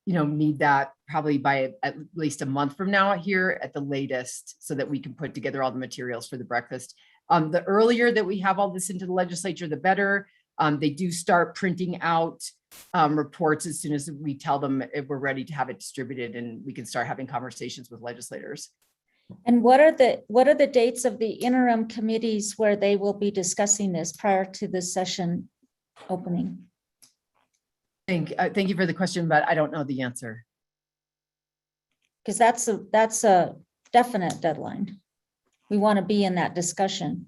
need that probably by at least a month from now here at the latest, so that we can put together all the materials for the breakfast. The earlier that we have all this into the legislature, the better. They do start printing out reports as soon as we tell them if we're ready to have it distributed, and we can start having conversations with legislators. And what are the dates of the interim committees where they will be discussing this prior to the session opening? Thank you for the question, but I don't know the answer. Because that's a definite deadline. We want to be in that discussion.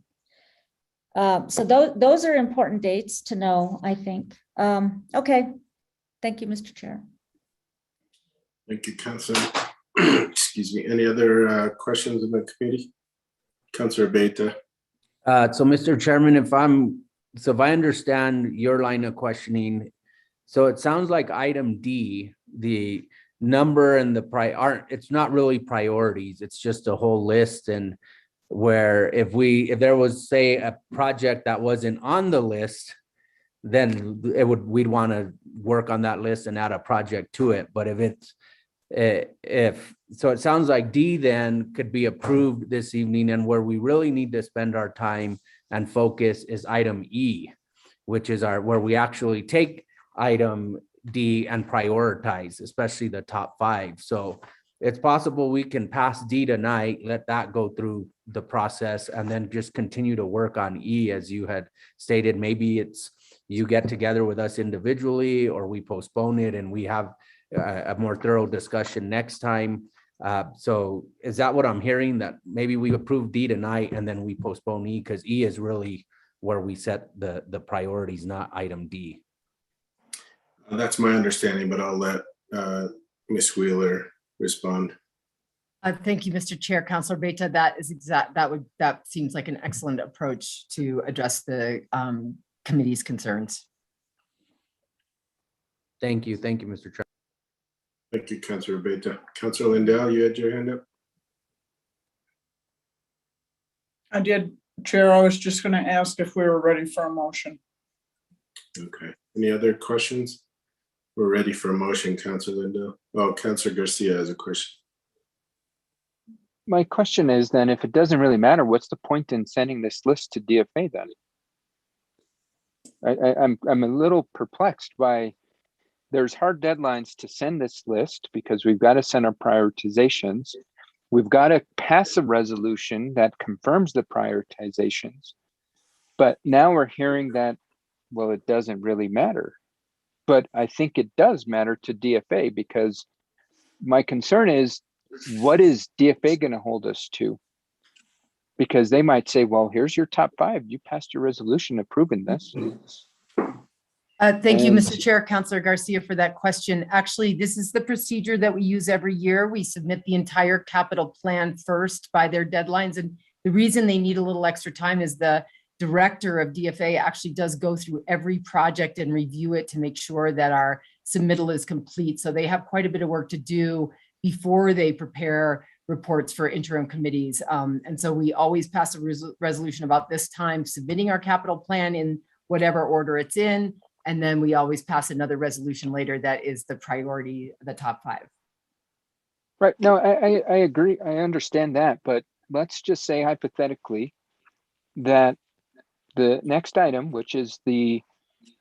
So those are important dates to know, I think. Okay. Thank you, Mr. Chair. Thank you, Councilor. Excuse me. Any other questions in the committee? Councilor Beta. So Mr. Chairman, if I understand your line of questioning, so it sounds like item D, the number and the aren't, it's not really priorities. It's just a whole list. And where if there was, say, a project that wasn't on the list, then we'd want to work on that list and add a project to it. But so it sounds like D then could be approved this evening, and where we really need to spend our time and focus is item E, which is where we actually take item D and prioritize, especially the top 5. So it's possible we can pass D tonight, let that go through the process, and then just continue to work on E, as you had stated. Maybe it's you get together with us individually, or we postpone it and we have a more thorough discussion next time. So is that what I'm hearing, that maybe we approve D tonight and then we postpone E, because E is really where we set the priorities, not item D? That's my understanding, but I'll let Ms. Wheeler respond. Thank you, Mr. Chair. Councilor Beta, that seems like an excellent approach to address the committee's concerns. Thank you, Mr. Chair. Thank you, Councilor Beta. Councilor Lindell, you had your hand up? I did, Chair. I was just going to ask if we were ready for a motion. Okay. Any other questions? We're ready for a motion, Councilor Lindell. Oh, Councilor Garcia has a question. My question is then, if it doesn't really matter, what's the point in sending this list to DFA then? I'm a little perplexed by, there's hard deadlines to send this list because we've got to send our prioritizations. We've got to pass a resolution that confirms the prioritizations. But now we're hearing that, well, it doesn't really matter. But I think it does matter to DFA, because my concern is, what is DFA going to hold us to? Because they might say, well, here's your top 5. You passed your resolution approving this. Thank you, Mr. Chair. Councilor Garcia, for that question. Actually, this is the procedure that we use every year. We submit the entire capital plan first by their deadlines. And the reason they need a little extra time is the director of DFA actually does go through every project and review it to make sure that our submittal is complete. So they have quite a bit of work to do before they prepare reports for interim committees. And so we always pass a resolution about this time, submitting our capital plan in whatever order it's in. And then we always pass another resolution later that is the priority, the top 5. Right. No, I agree. I understand that. But let's just say hypothetically that the next item, which is the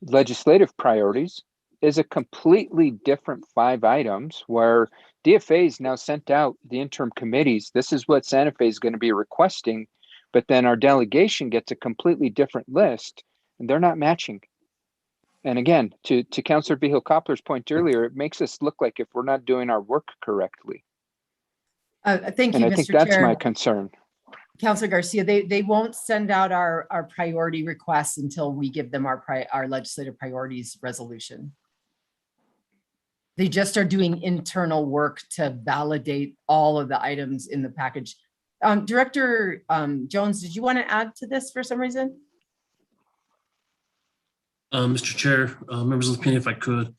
legislative priorities, is a completely different 5 items, where DFA is now sent out the interim committees. This is what Santa Fe is going to be requesting, but then our delegation gets a completely different list, and they're not matching. And again, to Councilor Vigil-Koppler's point earlier, it makes us look like if we're not doing our work correctly. Thank you, and I Mr. think that's Chair. my concern. Councilor Garcia, they won't send out our priority requests until we give them our legislative priorities resolution. They just are doing internal work to validate all of the items in the package. Director Jones, did you want to add to this for some reason? Mr. Chair, members of the committee, if I could.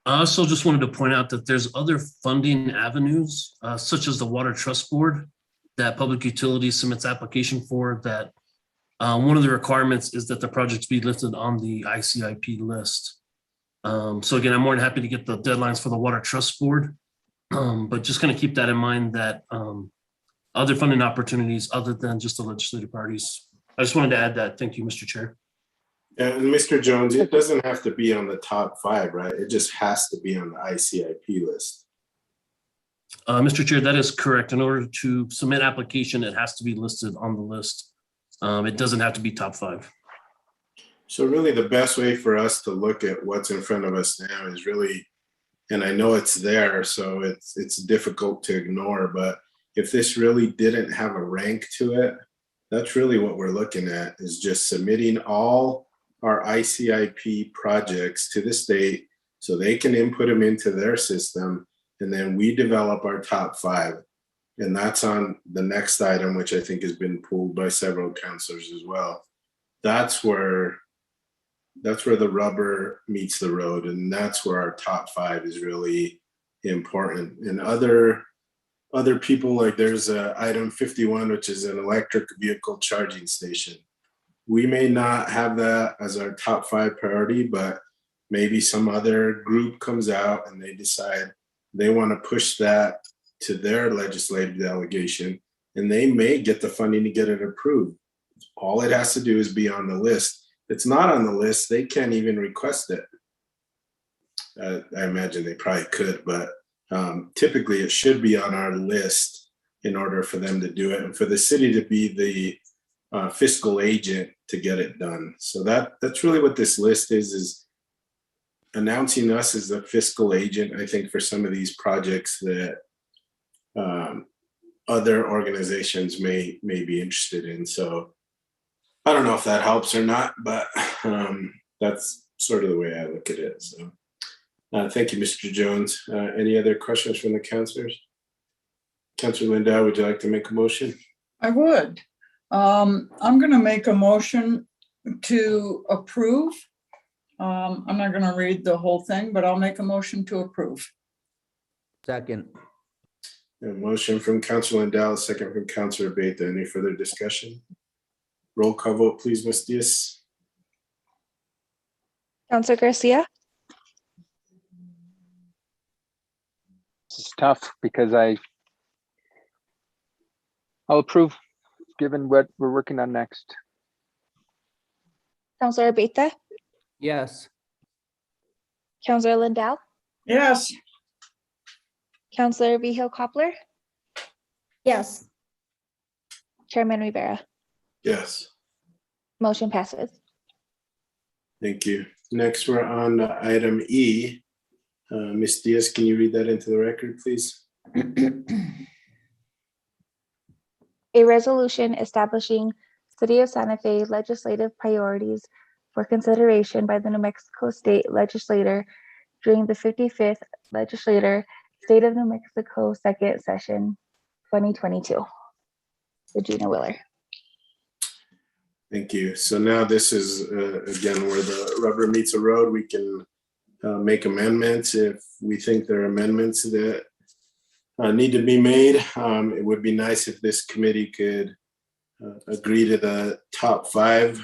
I also just wanted to point out that there's other funding avenues, such as the Water Trust Board, that Public Utilities submits application for, that one of the requirements is that the projects be listed on the ICIP list. So again, I'm more than happy to get the deadlines for the Water Trust Board, but just kind of keep that in mind, that other funding opportunities other than just the legislative parties. I just wanted to add that. Thank you, Mr. Chair. And Mr. Jones, it doesn't have to be on the top 5, right? It just has to be on the ICIP list. Mr. Chair, that is correct. In order to submit application, it has to be listed on the list. It doesn't have to be top 5. So really the best way for us to look at what's in front of us now is really, and I know it's there, so it's difficult to ignore, but if this really didn't have a rank to it, that's really what we're looking at, is just submitting all our ICIP projects to the state so they can input them into their system, and then we develop our top 5. And that's on the next item, which I think has been pulled by several councilors as well. That's where the rubber meets the road, and that's where our top 5 is really important. And other people, like there's item 51, which is an electric vehicle charging station. We may not have that as our top 5 priority, but maybe some other group comes out and they decide they want to push that to their legislative delegation, and they may get the funding to get it approved. All it has to do is be on the list. If it's not on the list, they can't even request it. I imagine they probably could, but typically it should be on our list in order for them to do it and for the city to be the fiscal agent to get it done. So that's really what this list is announcing us as the fiscal agent, I think, for some of these projects that other organizations may be interested in. So I don't know if that helps or not, but that's sort of the way I look at it. So thank you, Mr. Jones. Any other questions from the councilors? Councilor Lindau, would you like to make a motion? I would. I'm going to make a motion to approve. I'm not going to read the whole thing, but I'll make a motion to approve. Second. A motion from Councilor Lindau, a second from Councilor Beta. Any further discussion? Roll call vote, please, Ms. Diaz. Councilor Garcia, This is tough because I'll approve given what we're working on next. Councilor Beta, Yes. Councilor Lindau, Yes. Councilor Vihil Coppler, Yes. Chairman Rivera. Yes, Motion passes. thank you. Next, we're on to item E. Ms. Diaz, can you read that into the record, please? A resolution establishing City of Santa Fe legislative priorities for consideration by the New Mexico State Legislature during the 55th Legislature State of New Mexico Second Session 2022. Regina Willer. Thank you. So now this is, again, where the rubber meets the road. We can make amendments if we think there are amendments that need to be made. It would be nice if this committee could agree to the top 5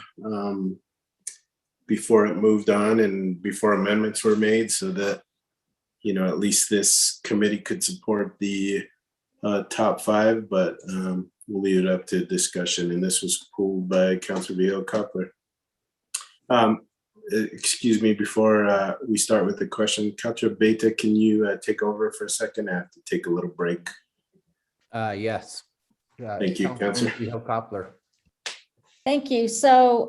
before it moved on and before amendments were made, so that, you know, at least this committee could support the top 5, but we'll leave it up to discussion. And this was pulled by Councilor Vihil Coppler. Excuse me, before we start with the question, Councilor Beta, can you take over for a second? I have to take a little break. Yes. Thank you, Councilor. Coppler. Thank you. So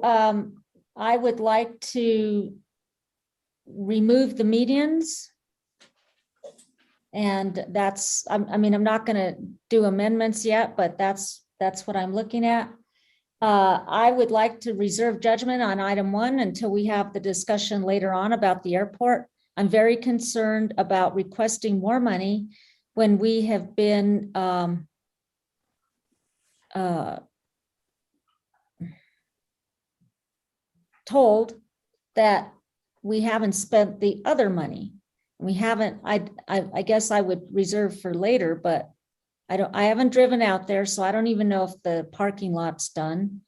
I would like to remove the medians. And that's, I mean, I'm not going to do amendments yet, but that's what I'm looking at. I would like to reserve judgment on item 1 until we have the discussion later on about the airport. I'm very concerned about requesting more money when we have been told that we haven't spent the other money. We haven't, I guess I would reserve for later, but I haven't driven out there, so I don't even know if the parking lot's done.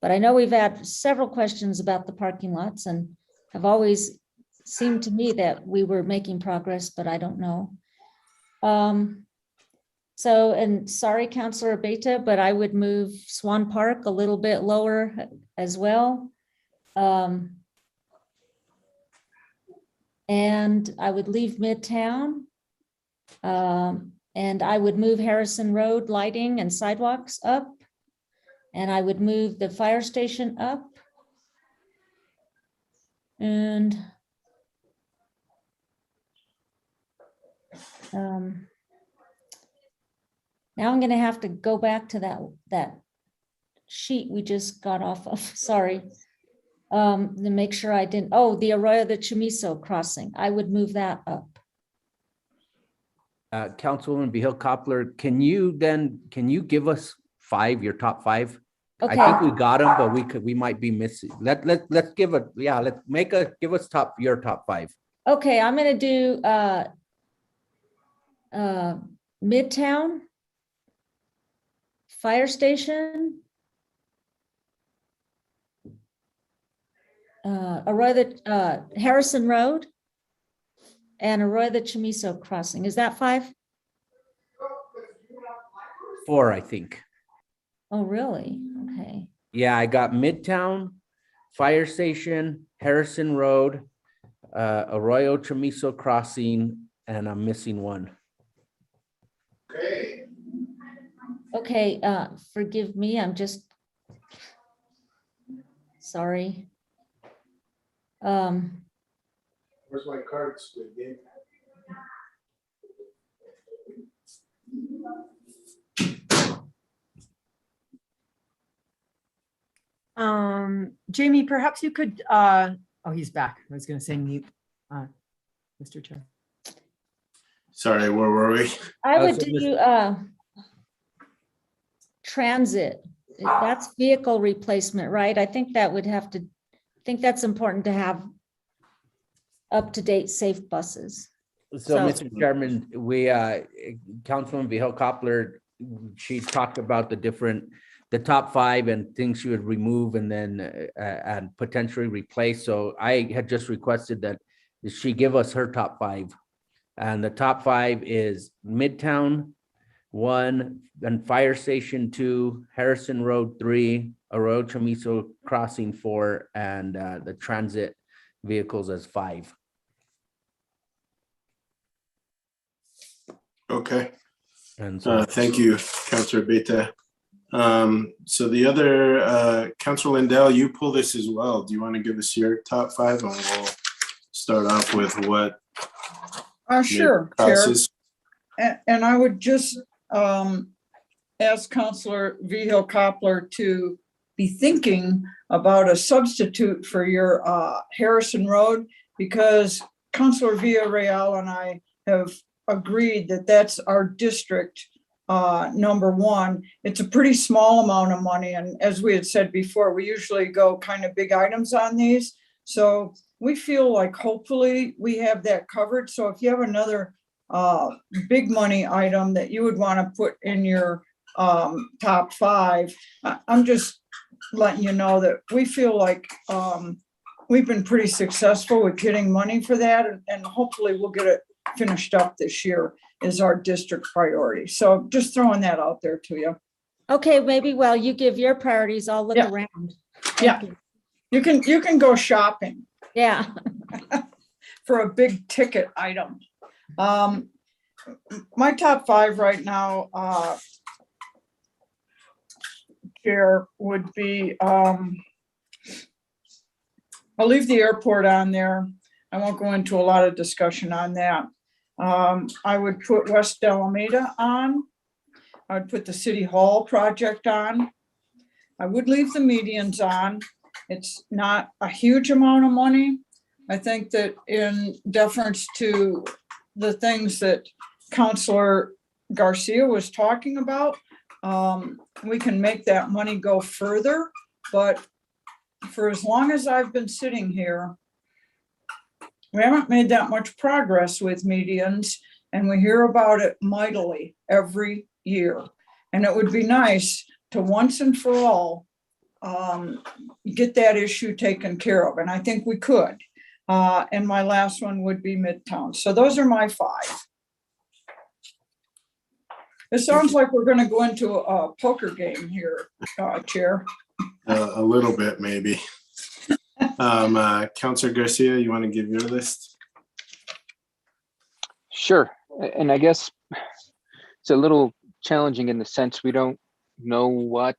But I know we've had several questions about the parking lots and have always seemed to me that we were making progress, but I don't know. So, and sorry, Councilor Beta, but I would move Swan Park a little bit lower as well. And I would leave Midtown. And I would move Harrison Road lighting and sidewalks up. And I would move the fire station up. And now I'm going to have to go back to that sheet we just got off of. Sorry. To make sure I didn't. Oh, the Arroyo, the Chamiso crossing. I would move that up. Councilwoman Vihil Coppler, can you give us your top 5? Okay. I think we got them, but we might be missing. Let's give it. Yeah, give us your top 5. Okay, I'm going to do Midtown, Fire Station, Arroyo, Harrison Road, and Arroyo the Chamiso crossing. Is that 5? 4, I think. Oh, really? Okay. Yeah, I got Midtown, Fire Station, Harrison Road, Arroyo Chamiso Crossing, and I'm missing one. Okay. Okay, forgive me, I'm just sorry. Where's my card, Squid Game? Jamie, perhaps you could, oh, he's back. I was gonna say mute, Mr. Chair. Sorry, where were we? I would so do transit. That's vehicle replacement, right? I think that would have to, I think that's important to have up-to-date safe buses. So, Mr. Chairman, we, Councilman Vihel Coppler, she talked about the top 5 and things she would remove and then and potentially replace. So I had just requested that she give us her top 5. And the top 5 is Midtown 1, then Fire Station 2, Harrison Road 3, Arroyo Chamiso Crossing 4, and the transit vehicles as 5. Okay. And so Thank you, Councilor Beta. So the other, Councilor Lindell, you pull this as well. Do you want to give us your top 5? And we'll start off with what? Sure, Chair. And I would just ask Councilor Vihel Coppler to be thinking about a substitute for your Harrison Road, because Councilor Villarreal and I have agreed that that's our district number 1. It's a pretty small amount of money, and as we had said before, we usually go kind of big items on these, so we feel like hopefully we have that covered. So if you have another big money item that you would want to put in your top 5, I'm just letting you know that we feel like we've been pretty successful with getting money for that, and hopefully we'll get it finished up this year is our district priority. So just throwing that out there to you. Okay, maybe while you give your priorities, I'll look around. Yeah, you can go shopping. Yeah. For a big ticket item. My top 5 right now, Chair, would be, I'll leave the airport on there. I won't go into a lot of discussion on that. I would put West Alameda on. I would put the City Hall project on. I would leave the medians on. It's not a huge amount of money. I think that in deference to the things that Councilor Garcia was talking about, we can make that money go further. But for as long as I've been sitting here, we haven't made that much progress with medians, and we hear about it mightily every year. And it would be nice to once and for all get that issue taken care of. And I think we could. And my last one would be Midtown. So those are my 5. It sounds like we're going to go into a poker game here, Chair. A little bit, maybe. Councilor Garcia, you want to give your list? Sure. And I guess it's a little challenging in the sense we don't know what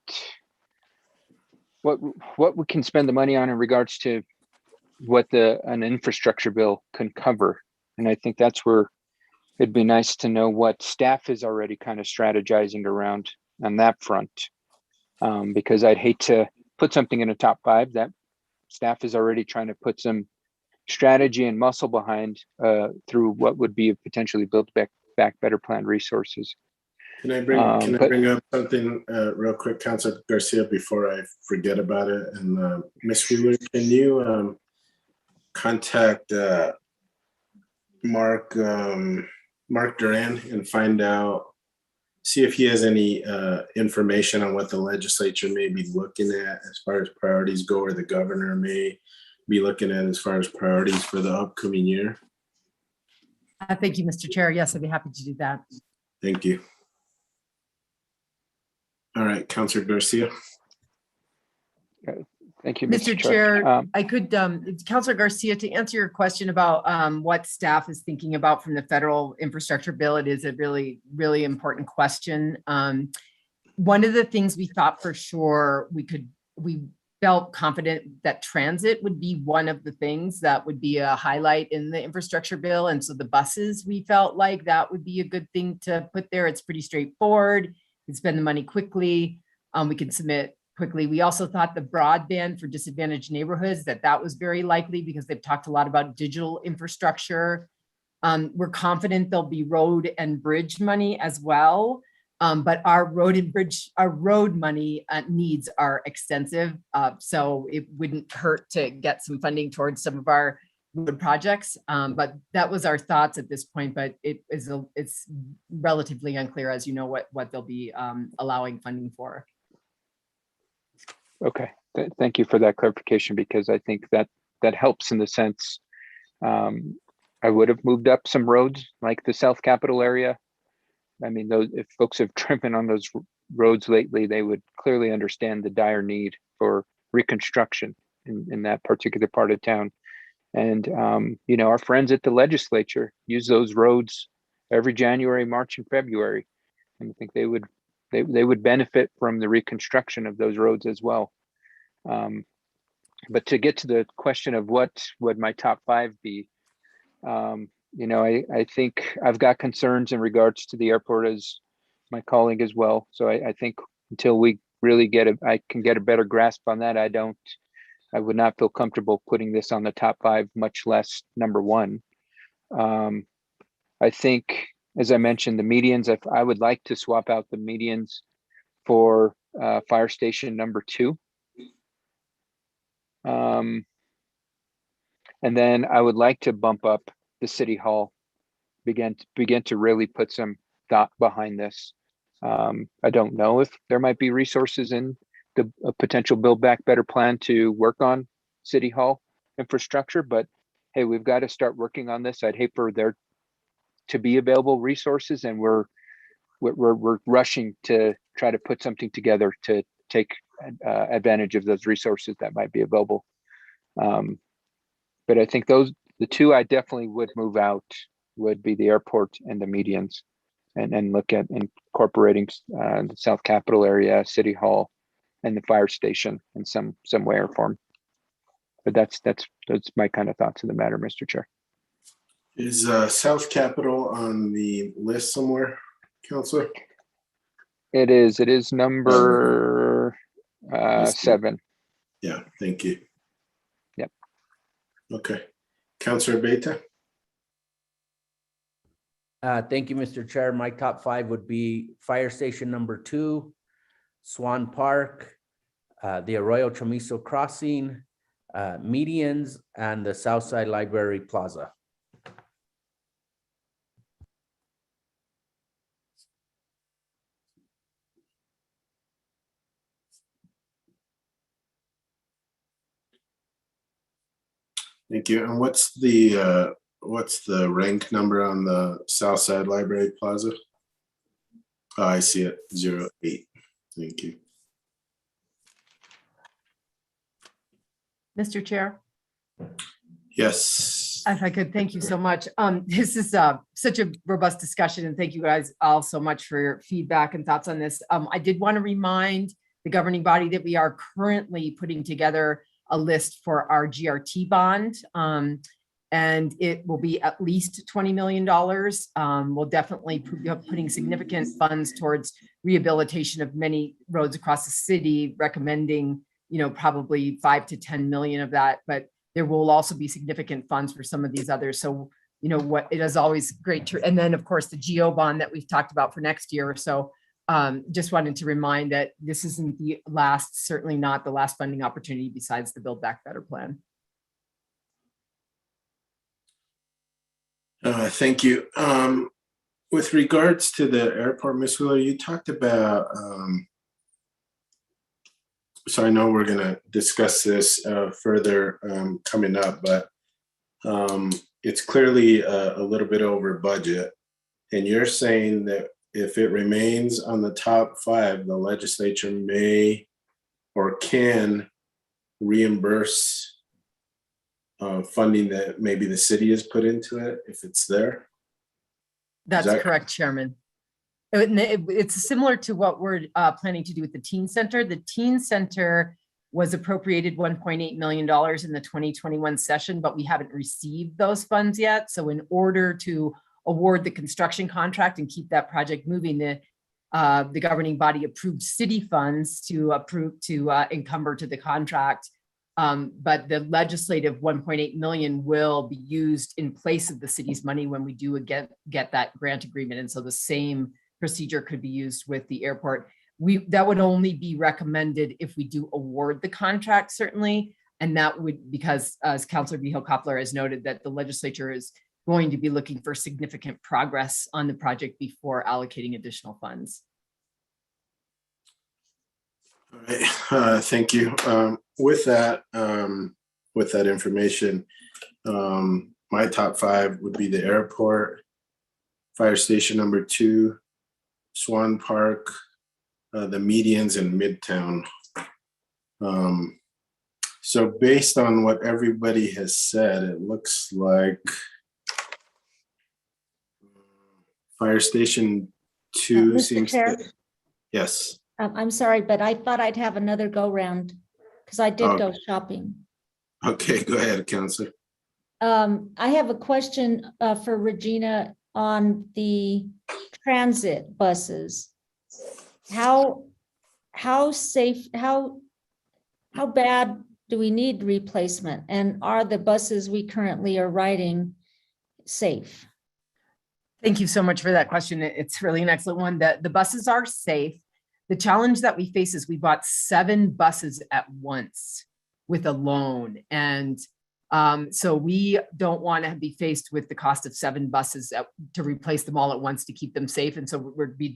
we can spend the money on in regards to what an infrastructure bill can cover. And I think that's where it'd be nice to know what staff is already kind of strategizing around on that front. Because I'd hate to put something in a top 5 that staff is already trying to put some strategy and muscle behind through what would be a potentially built back better planned resources. Can I bring up something real quick, Councilor Garcia, before I forget about it? And Ms. Wheeler, can you Mark Duran and find out, see if he has any information on what the legislature may be looking at as far as priorities go, or the governor may be looking at as far as priorities for the upcoming year. Thank you, Mr. Chair. Yes, I'd be happy to do that. Thank you. All right, Councilor Garcia. Thank you, Mr. Mr. Chair, I could, Councilor Garcia, to answer your question about what staff is thinking about from the federal infrastructure bill, it is a really, really important question. One of the things we thought for sure we felt confident that transit would be one of the things that would be a highlight in the infrastructure bill. And so the buses, we felt like that would be a good thing to put there. It's pretty straightforward. You can spend the money quickly. We can submit quickly. We also thought the broadband for disadvantaged neighborhoods, that was very likely because they've talked a lot about digital infrastructure. We're confident there'll be road and bridge money as well. But our road money needs are extensive. So it wouldn't hurt to get some funding towards some of our road projects. But that was our thoughts at this point, but it's relatively unclear, as you know, what they'll be allowing funding for. Okay, thank you for that clarification, because I think that helps in the sense I would have moved up some roads like the South Capitol area. I mean, if folks have driven on those roads lately, they would clearly understand the dire need for reconstruction in that particular part of town. And you know, our friends at the legislature use those roads every January, March, and February, and I think they would benefit from the reconstruction of those roads as well. But to get to the question of what would my top 5 be, you know, I think I've got concerns in regards to the airport, as my colleague as well. So I think until we really I can get a better grasp on that, I would not feel comfortable putting this on the top 5, much less number 1. I think, as I mentioned, the medians, I would like to swap out the medians for fire station number 2. And then I would like to bump up the city hall, begin to really put some thought behind this. I don't know if there might be resources in a potential Build Back Better plan to work on city hall infrastructure, but hey, we've got to start working on this. I'd hate for there to be available resources, and we're rushing to try to put something together to take advantage of those resources that might be available. But I think the 2 I definitely would move out would be the airport and the medians, and look at incorporating the South Capitol area, City Hall, and the fire station in some way or form. But that's my kind of thoughts in the matter, Mr. Chair. Is South Capitol on the list somewhere, Councilor? It is number 7. Yeah, thank you. Yep. Okay. Councilor Beta? Thank you, Mr. Chair. My top 5 would be fire station number 2, Swan Park, the Arroyo Chamiso crossing, medians, and the Southside Library Plaza. Thank you. And what's the rank number on the Southside Library Plaza? Oh, I see it, 08. Thank you. Mr. Chair? Yes. If I could, thank you so much. This is such a robust discussion, and thank you guys all so much for your feedback and thoughts on this. I did want to remind the governing body that we are currently putting together a list for our GRT bond, and it will be at least $20 million. We'll definitely be putting significant funds towards rehabilitation of many roads across the city, recommending, you know, probably 5 to 10 million of that, but there will also be significant funds for some of these others. So, you know, what it is always great to, and then of course the GO bond that we've talked about for next year or so. Just wanted to remind that this isn't the last, certainly not the last funding opportunity besides the Build Back Better plan. Thank you. With regards to the airport, Ms. Wheeler, you talked about, so I know we're gonna discuss this further coming up, but it's clearly a little bit over budget. And you're saying that if it remains on the top 5, the legislature may or can reimburse funding that maybe the city has put into it if it's there? That's that- correct, Chairman. It's similar to what we're planning to do with the Teen Center. The Teen Center was appropriated $1.8 million in the 2021 session, but we haven't received those funds yet. So in order to award the construction contract and keep that project moving, the governing body approved city funds to encumber to the contract. But the legislative 1.8 million will be used in place of the city's money when we do get that grant agreement. And so the same procedure could be used with the airport. That would only be recommended if we do award the contract, certainly. And that would, because as Councilor Vihel-Coppler has noted, that the legislature is going to be looking for significant progress on the project before allocating additional funds. All right, thank you. With that information, my top 5 would be the airport, fire station number 2, Swan Park, the medians in Midtown. So based on what everybody has said, it looks like fire station 2 Mr. seems Chair? to, yes. I'm sorry, but I thought I'd have another go round because I did go shopping. Okay, go ahead, Counselor. I have a question for Regina on the transit buses. How safe, how bad do we need replacement? And are the buses we currently are riding safe? Thank you so much for that question. It's really an excellent one. The buses are safe. The challenge that we face is we bought 7 buses at once with a loan. And so we don't want to be faced with the cost of 7 buses to replace them all at once to keep them safe. And so we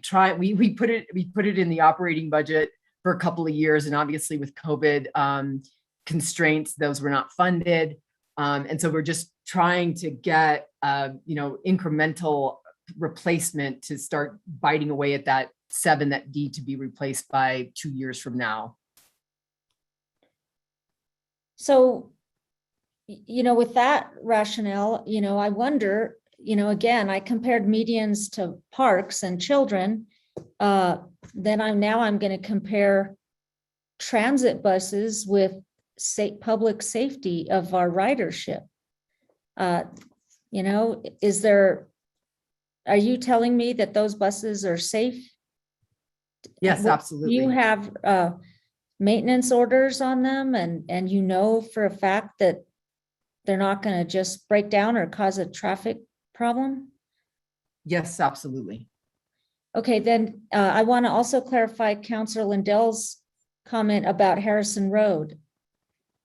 put it in the operating budget for a couple of years. And obviously with COVID constraints, those were not funded. And so we're just trying to get incremental replacement to start biting away at that 7 that need to be replaced by 2 years from now. So, with that rationale, I wonder, again, I compared medians to parks and children. Then I'm going to compare transit buses with public safety of our ridership. Are you telling me that those buses are safe? Yes, absolutely. You have maintenance orders on them and for a fact that they're not going to just break down or cause a traffic problem? Yes, absolutely. Okay, then I want to also clarify Councilor Lindell's comment about Harrison Road.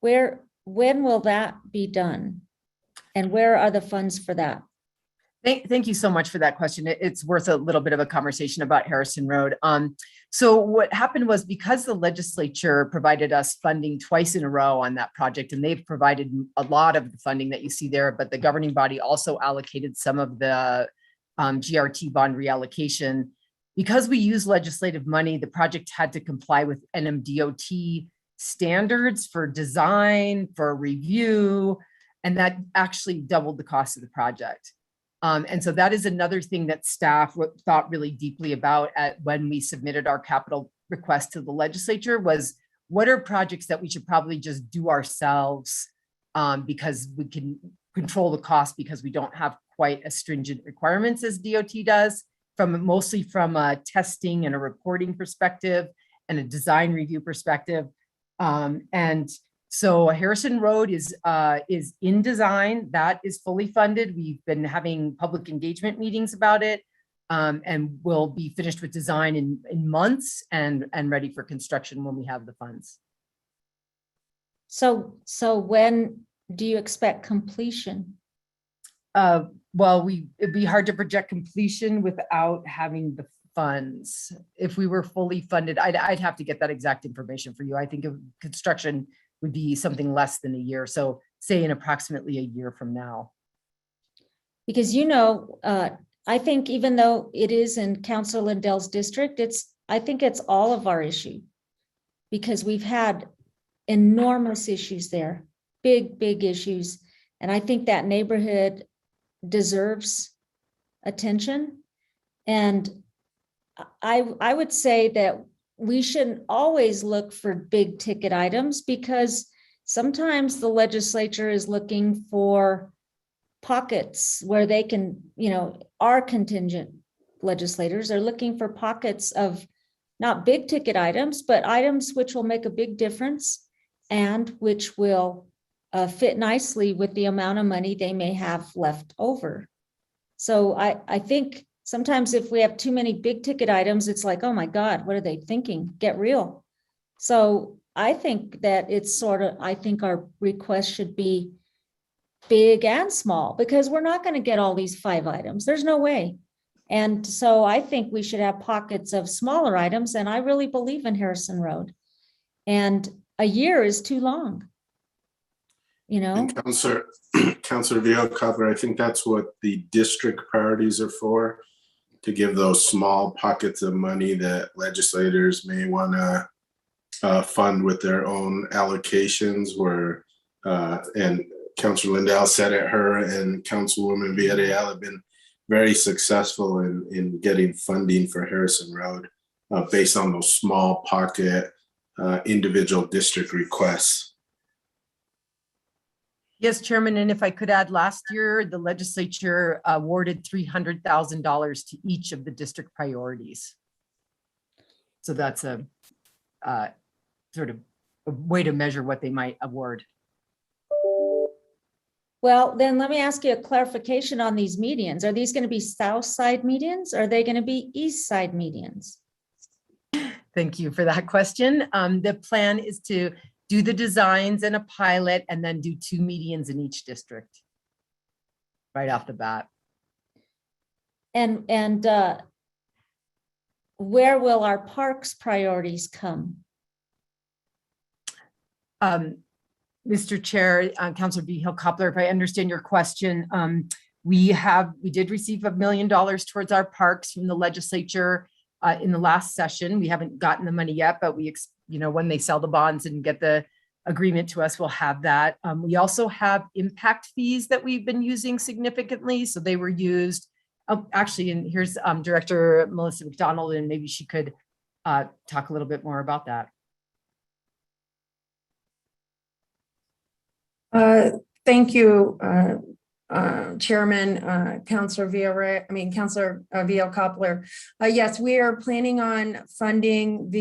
When will that be done? And where are the funds for that? Thank you so much for that question. It's worth a little bit of a conversation about Harrison Road. So what happened was, because the legislature provided us funding twice in a row on that project, and they've provided a lot of the funding that you see there, but the governing body also allocated some of the GRT bond reallocation. Because we use legislative money, the project had to comply with NMDOT standards for design, for review, and that actually doubled the cost of the project. And so that is another thing that staff thought really deeply about when we submitted our capital request to the legislature, was what are projects that we should probably just do ourselves because we can control the cost, because we don't have quite as stringent requirements as DOT does, mostly from a testing and a reporting perspective and a design review perspective. And so Harrison Road is in design. That is fully funded. We've been having public engagement meetings about it, and we'll be finished with design in months and ready for construction when we have the funds. So when do you expect completion? Well, it'd be hard to project completion without having the funds. If we were fully funded, I'd have to get that exact information for you. I think construction would be something less than a year. So say in approximately a year from now. Because, I think even though it is in Councilor Lindell's district, I think it's all of our issue. Because we've had enormous issues there, big issues. And I think that neighborhood deserves attention. And I would say that we shouldn't always look for big ticket items, because sometimes the legislature is looking for pockets where they can, our contingent legislators are looking for pockets of not big ticket items, but items which will make a big difference and which will fit nicely with the amount of money they may have left over. So I think sometimes if we have too many big ticket items, it's like, oh my God, what are they thinking? Get real. So I think that I think our request should be big and small, because we're not going to get all these 5 items. There's no way. And so I think we should have pockets of smaller items. And I really believe in Harrison Road. And a year is too long. And Councilor Villal-Coppler, I think that's what the district priorities are for, to give those small pockets of money that legislators may want to fund with their own allocations, and Councilor Lindell said it, her and Councilwoman Villarreal have been very successful in getting funding for Harrison Road based on those small pocket individual district requests. Yes, Chairman, and if I could add, last year, the legislature awarded $300,000 to each of the district priorities. So that's a sort of a way to measure what they might award. Well, then let me ask you a clarification on these medians. Are these going to be south side medians? Or are they going to be east side medians? Thank you for that question. The plan is to do the designs and a pilot, and then do 2 medians in each district right off the bat. And where will our parks priorities come? Mr. Chair, Councilor Villal-Coppler, if I understand your question, we did receive $1 million towards our parks from the legislature in the last session. We haven't gotten the money yet, but when they sell the bonds and get the agreement to us, we'll have that. We also have impact fees that we've been using significantly. So they were used, actually, and here's Director Melissa McDonald, and maybe she could talk a little bit more about that. Thank you, Chairman, Councilor Villal-Coppler. Yes, we are planning on funding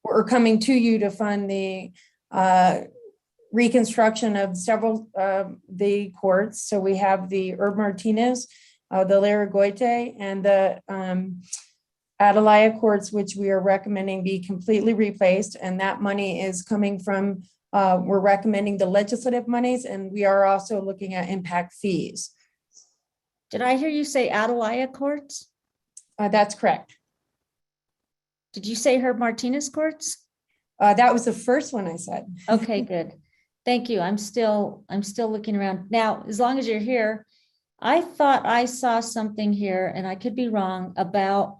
or coming to you to fund the reconstruction of several of the courts. So we have the Herb Martinez, the Laragoite, and the Atalaya courts, which we are recommending be completely replaced. And that money is coming from we're recommending the legislative monies, and we are also looking at impact fees. Did I hear you say Atalaya courts? That's correct. Did you say Herb Martinez courts? That was the first one I said. Okay, good. Thank you. I'm still looking around. Now, as long as you're here, I thought I saw something here, and I could be wrong, about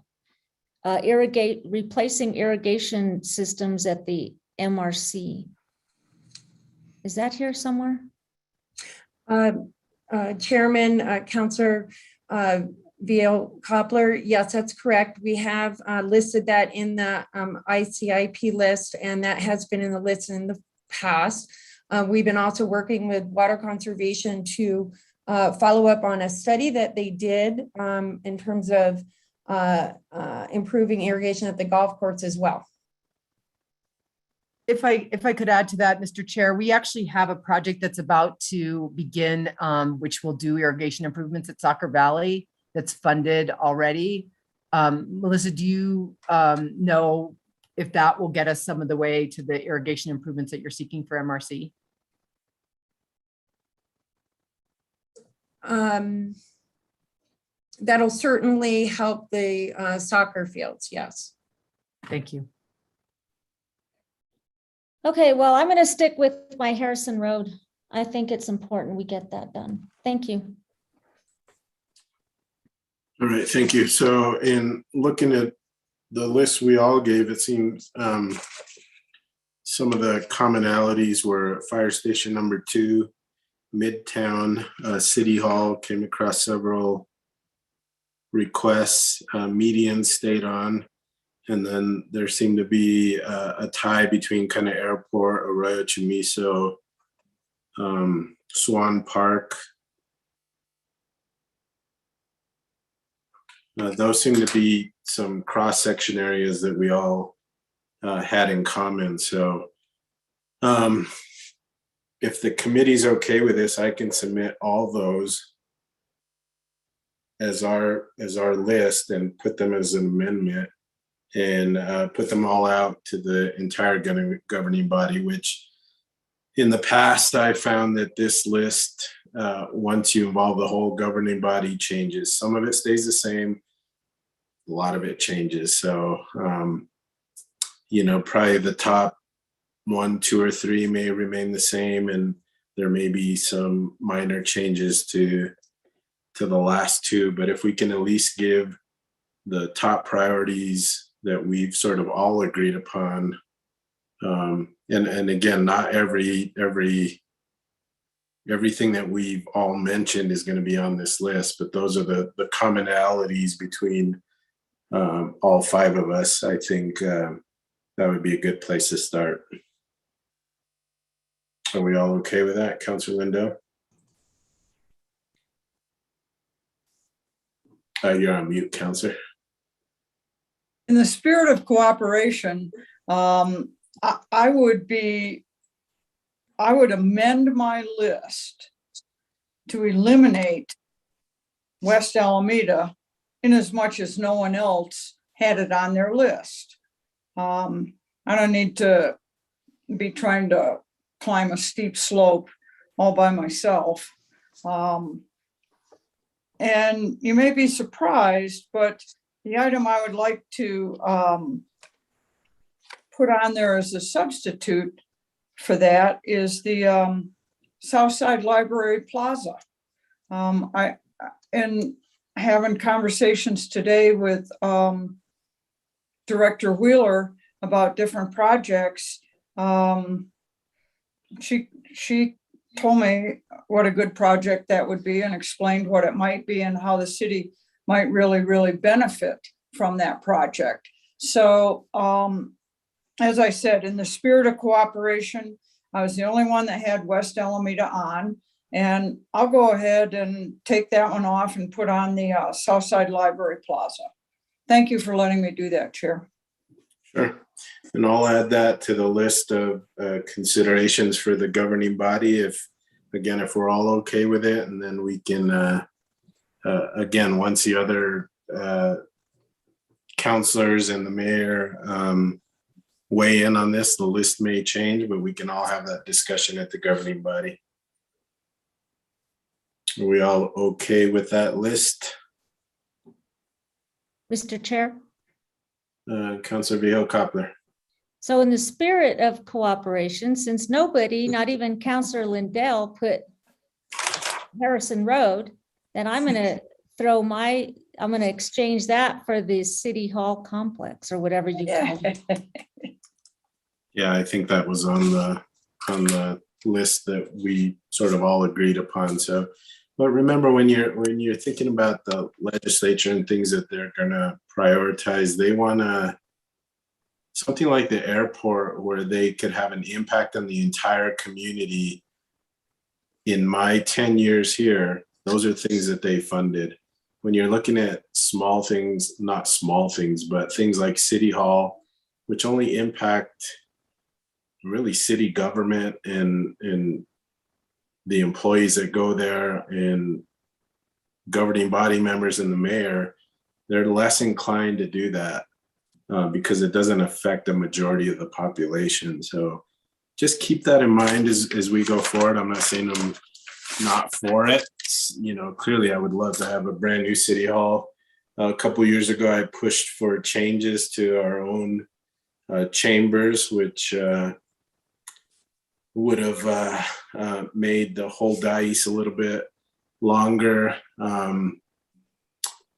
replacing irrigation systems at the MRC. Is that here somewhere? Chairman, Councilor Villal-Coppler, yes, that's correct. We have listed that in the ICIP list, and that has been in the list in the past. We've been also working with Water Conservation to follow up on a study that they did in terms of improving irrigation at the golf course as well. If I could add to that, Mr. Chair, we actually have a project that's about to begin, which will do irrigation improvements at Soccer Valley that's funded already. Melissa, do you know if that will get us some of the way to the irrigation improvements that you're seeking for MRC? That'll certainly help the soccer fields, yes. Thank you. Okay, well, I'm going to stick with my Harrison Road. I think it's important we get that done. Thank you. All right, thank you. So in looking at the list we all gave, it seems some of the commonalities were fire station number 2, Midtown, City Hall, came across several requests, median stayed on. And then there seemed to be a tie between kind of airport, Arroyo, Chamiso, Swan Park. Those seem to be some cross-section areas that we all had in common. So if the committee's okay with this, I can submit all those as our list and put them as an amendment and put them all out to the entire governing body, which in the past I found that this list, once you involve the whole governing body, changes. Some of it stays the same, a lot of it changes. So, you know, probably the top 1, 2, or 3 may remain the same, and there may be some minor changes to the last 2. But if we can at least give the top priorities that we've sort of all agreed upon, and again, not everything that we've all mentioned is going to be on this list, but those are the commonalities between all 5 of us. I think that would be a good place to start. Are we all okay with that, Councilor Lindo? You're on mute, Councilor. In the spirit of cooperation, I would amend my list to eliminate West Alameda in as much as no one else had it on their list. I don't need to be trying to climb a steep slope all by myself. And you may be surprised, but the item I would like to put on there as a substitute for that is the Southside Library Plaza. And having conversations today with Director Wheeler about different projects, she told me what a good project that would be and explained what it might be and how the city might really benefit from that project. So as I said, in the spirit of cooperation, I was the only one that had West Alameda on, and I'll go ahead and take that one off and put on the Southside Library Plaza. Thank you for letting me do that, Chair. Sure. And I'll add that to the list of considerations for the governing body if we're all okay with it, and then we can, again, once the other councilors and the mayor weigh in on this, the list may change, but we can all have that discussion at the governing body. Are we all okay with that list? Mr. Chair. Councilor Vihel-Coppler. So in the spirit of cooperation, since nobody, not even Councilor Lindell, put Harrison Road, then I'm going to I'm going to exchange that for the City Hall complex or whatever you call it. Yeah, I think that was on the list that we sort of all agreed upon. So, but remember when you're thinking about the legislature and things that they're going to prioritize, they want to something like the airport where they could have an impact on the entire community. In my 10 years here, those are things that they funded. When you're looking at small things, not small things, but things like City Hall, which only impact really city government and the employees that go there and governing body members and the mayor, they're less inclined to do that because it doesn't affect the majority of the population. So just keep that in mind as we go forward. I'm not saying I'm not for it, clearly I would love to have a brand new city hall. A couple years ago, I pushed for changes to our own chambers, which would have made the whole dais a little bit longer,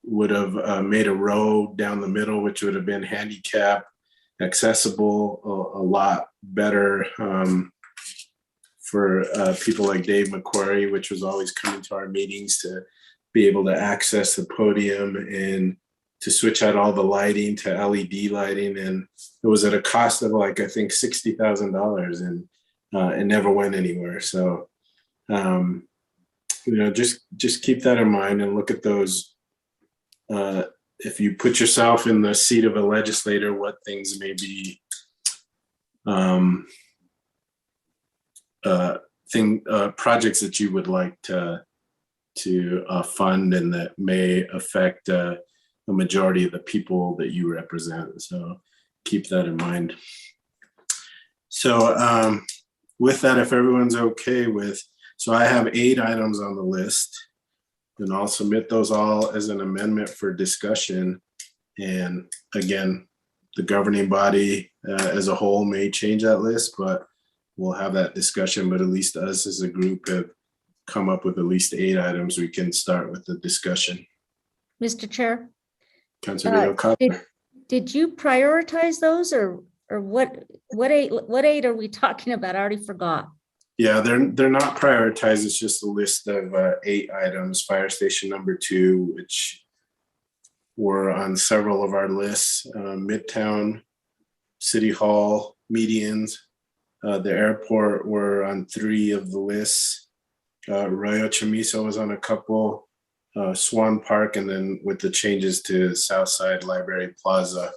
would have made a row down the middle, which would have been handicap accessible, a lot better for people like Dave McQuarrie, which was always coming to our meetings, to be able to access the podium and to switch out all the lighting to LED lighting. And it was at a cost of I think $60,000, and it never went anywhere. So, just keep that in mind and look at those. If you put yourself in the seat of a legislator, what things may be projects that you would like to fund and that may affect the majority of the people that you represent. So keep that in mind. So with that, if everyone's okay with, so I have 8 items on the list, and I'll submit those all as an amendment for discussion. And again, the governing body as a whole may change that list, but we'll have that discussion. But at least us as a group have come up with at least 8 items. We can start with the discussion. Mr. Chair, Councilor Copper. did you prioritize those, or what 8 are we talking about? I already forgot. Yeah, they're not prioritized. It's just a list of 8 items. Fire station number 2, which were on several of our lists. Midtown, City Hall, medians. The airport were on 3 of the lists. Arroyo Chamiso was on a couple. Swan Park, and then with the changes to Southside Library Plaza,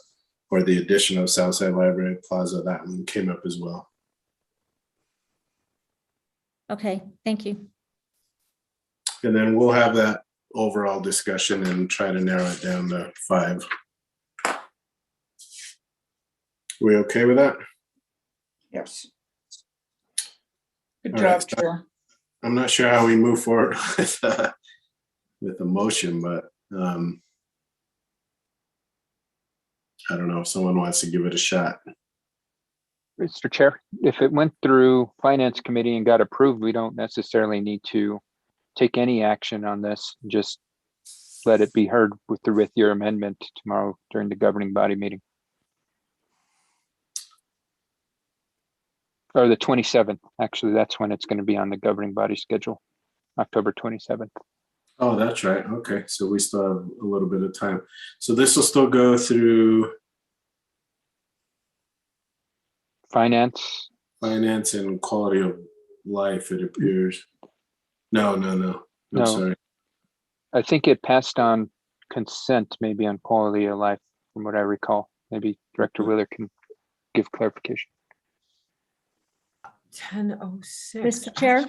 or the addition of Southside Library Plaza, that one came up as well. Okay, thank you. And then we'll have that overall discussion and try to narrow it down to 5. We okay with that? Yes. Good All job, right. Chair. I'm not sure how we move forward with a motion, but I don't know if someone wants to give it a shot. Mr. Chair, if it went through Finance Committee and got approved, we don't necessarily need to take any action on this. Just let it be heard with your amendment tomorrow during the governing body meeting. Or the 27th, actually, that's when it's going to be on the governing body schedule, October 27th. Oh, that's right. Okay, so we still have a little bit of time. So this will still go through Finance. and quality of life, it appears. No. I'm sorry. I think it passed on consent, maybe on quality of life, from what I recall. Maybe Director Wheeler can give clarification. 10:06. Mr. Chair?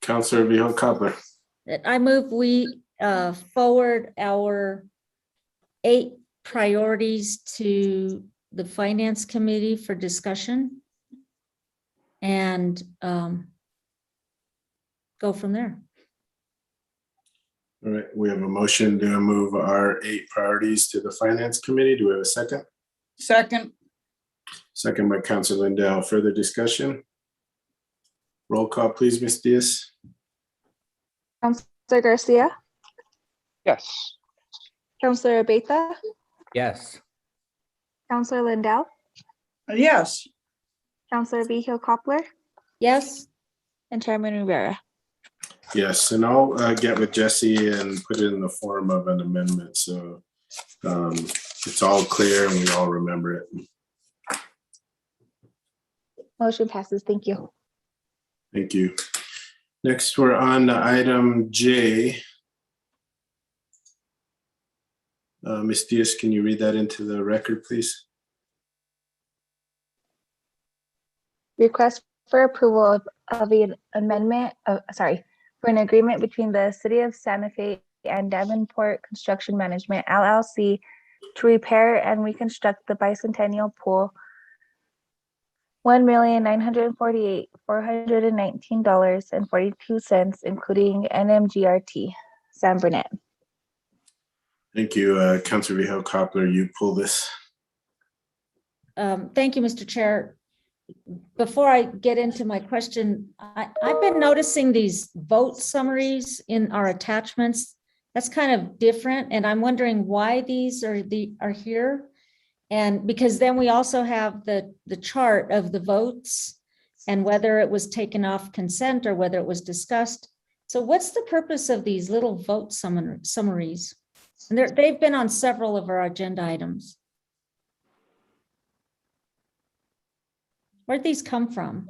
Councilor Vihel Coppler. I move we forward our 8 priorities to the Finance Committee for discussion and go from there. All right, we have a motion to move our 8 priorities to the Finance Committee. Do we have a second? Second. Second by Councilor Lindell. Further discussion? Roll call, please, Ms. Diaz. Councilor Garcia, Yes. Councilor Abeta, Yes. Councilor Lindell, Yes. Councilor Vihil Coppler, Yes, and Chairman Rivera. Yes, and I'll get with Jesse and put it in the form of an amendment, so it's all clear and we all remember it. Motion passes. Thank you. Thank you. Next, we're on to item J. Ms. Diaz, can you read that into the record, please? Request for approval of an amendment for an agreement between the City of Santa Fe and Davenport Construction Management LLC to repair and reconstruct the Bicentennial Pool $1,948,419.42, including NMGRT. San Bernat. Thank you, Councilor Viejo Coppler. You pull this. Thank you, Mr. Chair. Before I get into my question, I've been noticing these vote summaries in our attachments. That's kind of different, and I'm wondering why these are here. And because then we also have the chart of the votes and whether it was taken off consent or whether it was discussed. So what's the purpose of these little vote summaries? And they've been on several of our agenda items. Where'd these come from?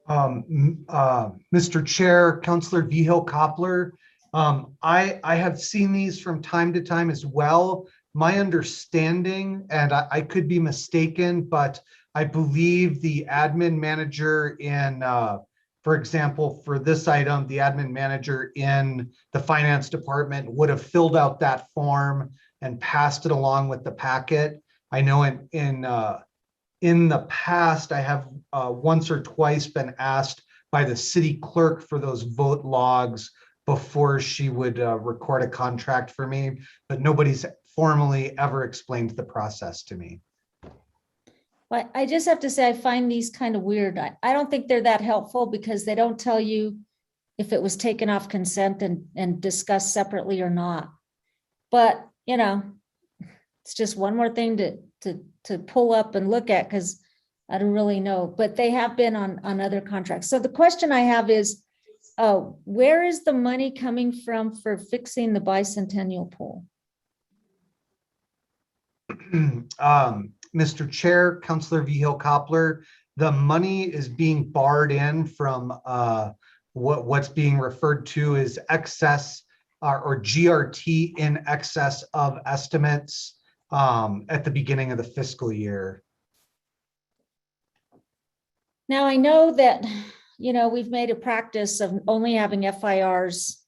Mr. Chair, Councilor Vihil Coppler, I have seen these from time to time as well. My understanding, and I could be mistaken, but I believe the admin manager in, for example, for this item, the admin manager in the finance department would have filled out that form and passed it along with the packet. I know in the past, I have once or twice been asked by the city clerk for those vote logs before she would record a contract for me, but nobody's formally ever explained the process to me. Well, I just have to say, I find these kind of weird. I don't think they're that helpful because they don't tell you if it was taken off consent and discussed separately or not. But, you know, it's just one more thing to pull up and look at because I don't really know, but they have been on other contracts. So the question I have is, where is the money coming from for fixing the Bicentennial pool? Mr. Chair, Councilor Vihil Coppler, the money is being barred in from what's being referred to as excess or GRT in excess of estimates at the beginning of the fiscal year. Now, I know that, you know, we've made a practice of only having FIRs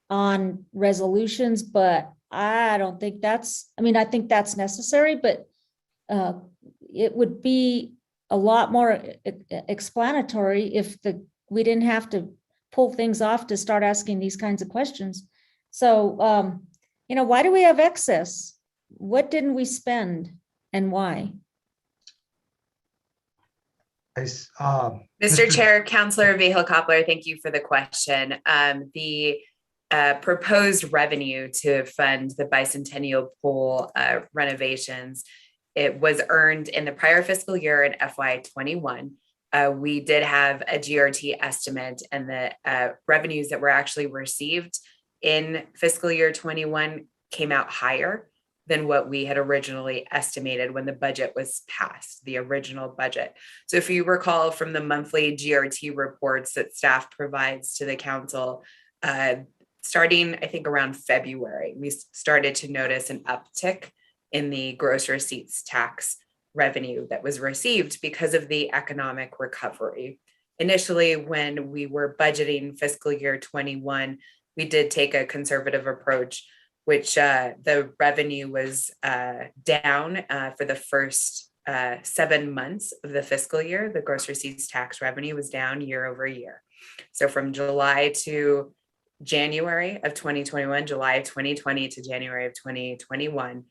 on resolutions, but I don't think that's, I mean, I think that's necessary, but it would be a lot more explanatory if we didn't have to pull things off to start asking these kinds of questions. So, you know, why do we have excess? What didn't we spend and why? Mr. Chair, Councilor Vihil Coppler, thank you for the question. The proposed revenue to fund the Bicentennial pool renovations, it was earned in the prior fiscal year in FY21. We did have a GRT estimate, and the revenues that were actually received in fiscal year 21 came out higher than what we had originally estimated when the budget was passed, the original budget. So if you recall from the monthly GRT reports that staff provides to the council, starting, I think, around February, we started to notice an uptick in the gross receipts tax revenue that was received because of the economic recovery. Initially, when we were budgeting fiscal year 21, we did take a conservative approach, which the revenue was down for the first 7 months of the fiscal year. The gross receipts tax revenue was down year over year. So from July to January of 2021, July of 2020 to January of 2021,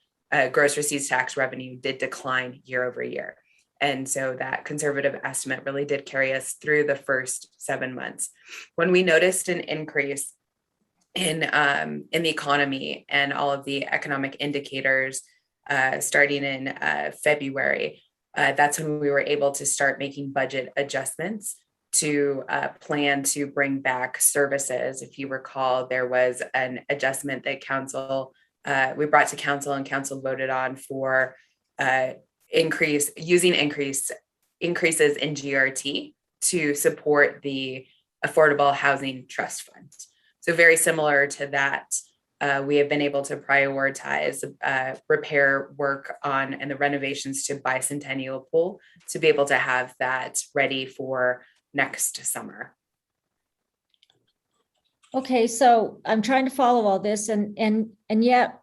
gross receipts tax revenue did decline year over year. And so that conservative estimate really did carry us through the first 7 months. When we noticed an increase in the economy and all of the economic indicators starting in February, that's when we were able to start making budget adjustments to plan to bring back services. If you recall, there was an adjustment that council, we brought to council and council voted on for increases in GRT to support the Affordable Housing Trust Fund. So very similar to that, we have been able to prioritize repair work on and the renovations to Bicentennial pool to be able to have that ready for next summer. Okay, so I'm trying to follow all this, and yet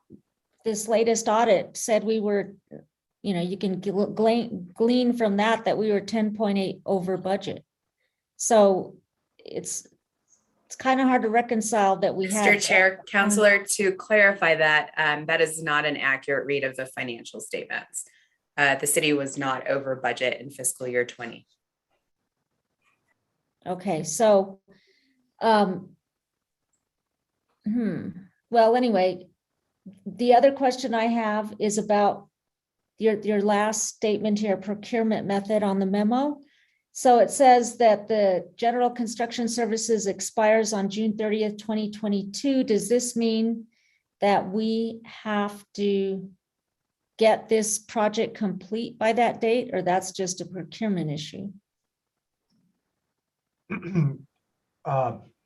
this latest audit said we were you can glean from that we were 10.8 over budget. So it's kind of hard to reconcile that we had. Mr. Chair, Counselor, to clarify that, that is not an accurate read of the financial statements. The city was not over budget in fiscal year 20. Okay, so, well, anyway, the other question I have is about your last statement here, procurement method on the memo. So it says that the general construction services expires on June 30th, 2022. Does this mean that we have to get this project complete by that date, or that's just a procurement issue?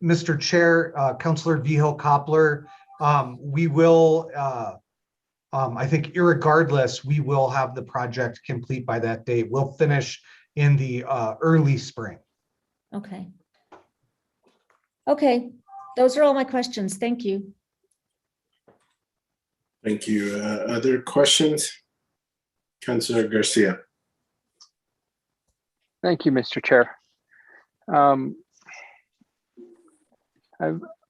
Mr. Chair, Councilor Vihil Coppler, we will, I think irregardless, we will have the project complete by that date. We'll finish in the early spring. Okay. Okay, those are all my questions. Thank you. Thank you. Other questions? Councilor Garcia. Thank you, Mr. Chair.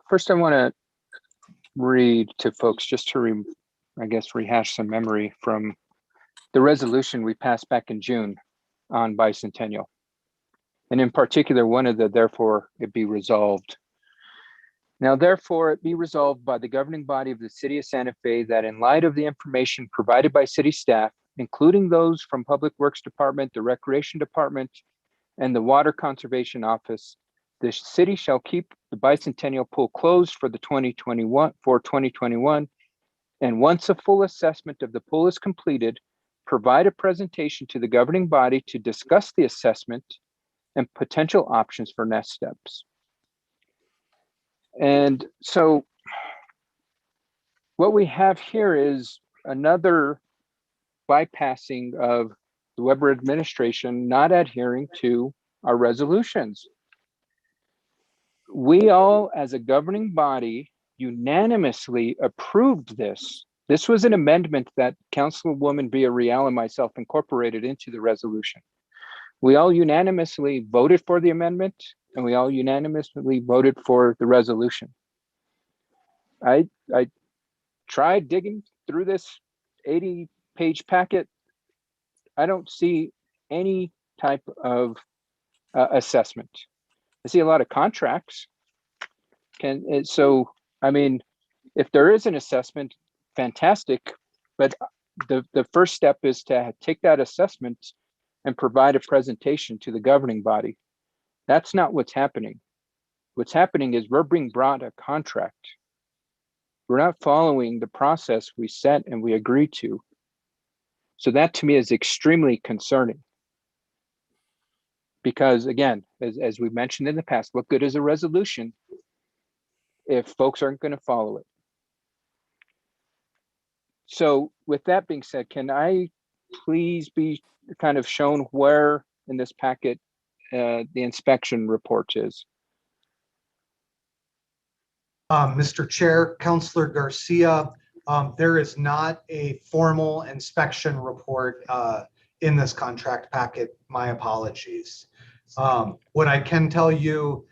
First, I want to read to folks just to, rehash some memory from the resolution we passed back in June on Bicentennial. And in particular, one of the therefore it be resolved. Now, therefore, it be resolved by the governing body of the city of Santa Fe that in light of the information provided by city staff, including those from Public Works Department, the Recreation Department, and the Water Conservation Office, the city shall keep the Bicentennial pool closed for 2021. And once a full assessment of the pool is completed, provide a presentation to the governing body to discuss the assessment and potential options for next steps. And so what we have here is another bypassing of the Weber administration not adhering to our resolutions. We all, as a governing body, unanimously approved this. This was an amendment that Councilwoman Villarreal and myself incorporated into the resolution. We all unanimously voted for the amendment, and we all unanimously voted for the resolution. I tried digging through this 80-page packet. I don't see any type of assessment. I see a lot of contracts. So, I mean, if there is an assessment, fantastic. But the first step is to take that assessment and provide a presentation to the governing body. That's not what's happening. What's happening is we're being brought a contract. We're not following the process we set and we agreed to. So that to me is extremely concerning. Because again, as we mentioned in the past, what good is a resolution if folks aren't going to follow it? So with that being said, can I please be kind of shown where in this packet the inspection report is? Mr. Chair, Councilor Garcia, there is not a formal inspection report in this contract packet. My apologies. What I can tell you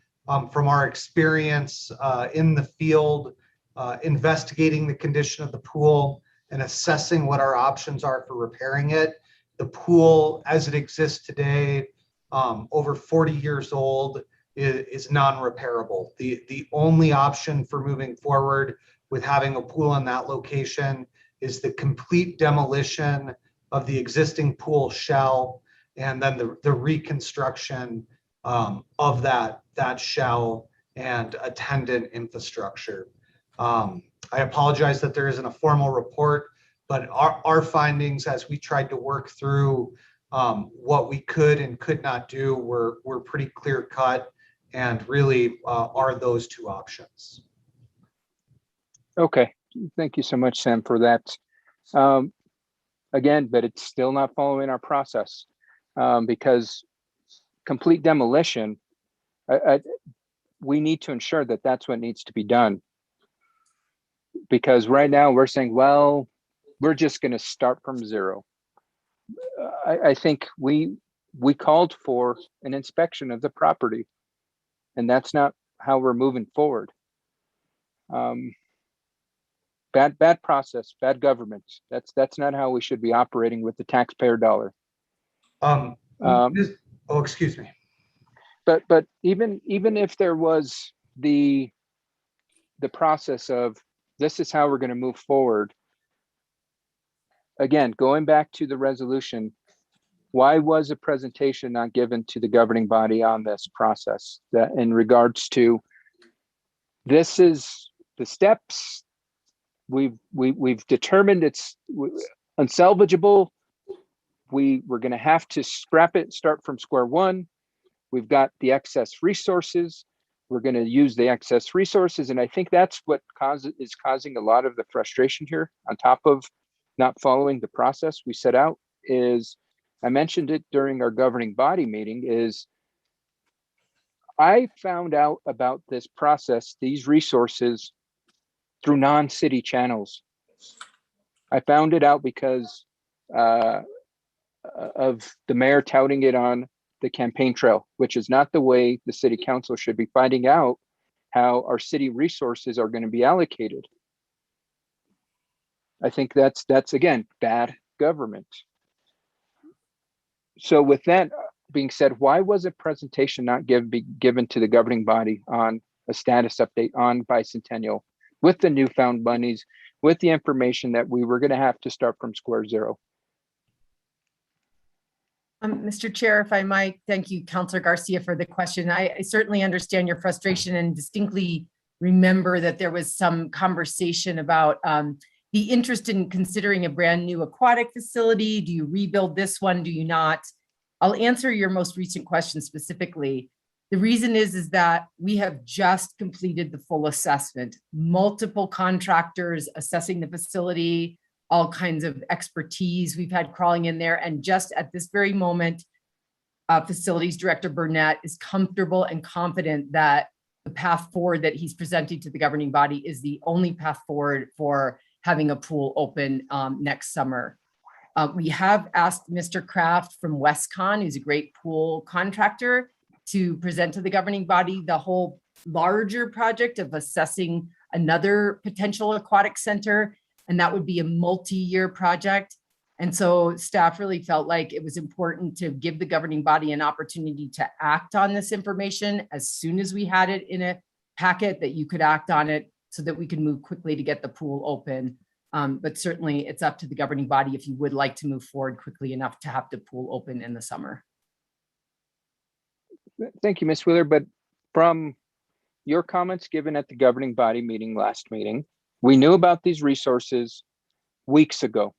from our experience in the field, investigating the condition of the pool and assessing what our options are for repairing it, the pool as it exists today, over 40 years old, is non-repairable. The only option for moving forward with having a pool in that location is the complete demolition of the existing pool shell and then the reconstruction of that shell and attendant infrastructure. I apologize that there isn't a formal report, but our findings as we tried to work through what we could and could not do were pretty clear cut and really are those two options. Okay, thank you so much, Sam, for that. Again, but it's still not following our process because complete demolition, we need to ensure that that's what needs to be done. Because right now we're saying, well, we're just going to start from zero. I think we called for an inspection of the property, and that's not how we're moving forward. Bad process, bad government. That's not how we should be operating with the taxpayer dollar. Oh, excuse me. But even if there was the process of this is how we're going to move forward. Again, going back to the resolution, why was a presentation not given to the governing body on this process that in regards to this is the steps we've determined it's unsalvageable. We're going to have to scrap it, start from square one. We've got the excess resources. We're going to use the excess resources. And I think that's what is causing a lot of the frustration here, on top of not following the process we set out. Is I mentioned it during our governing body meeting, is I found out about this process, these resources, through non-city channels. I found it out because of the mayor touting it on the campaign trail, which is not the way the city council should be finding out how our city resources are going to be allocated. I think that's again, bad government. So with that being said, why was a presentation not given to the governing body on a status update on Bicentennial with the newfound monies, with the information that we were going to have to start from square zero? Mr. Chair, if I might, thank you, Councilor Garcia, for the question. I certainly understand your frustration and distinctly remember that there was some conversation about the interest in considering a brand new aquatic facility. Do you rebuild this one? Do you not? I'll answer your most recent question specifically. The reason is that we have just completed the full assessment, multiple contractors assessing the facility, all kinds of expertise we've had crawling in there. And just at this very moment, Facilities Director Burnett is comfortable and confident that the path forward that he's presenting to the governing body is the only path forward for having a pool open next summer. We have asked Mr. Kraft from Westcon, who's a great pool contractor, to present to the governing body the whole larger project of assessing another potential aquatic center. And that would be a multi-year project. And so staff really felt like it was important to give the governing body an opportunity to act on this information as soon as we had it in a packet, that you could act on it so that we could move quickly to get the pool open. But certainly it's up to the governing body if you would like to move forward quickly enough to have the pool open in the summer. Thank you, Ms. Wheeler. But from your comments given at the governing body meeting last meeting, we knew about these resources weeks ago,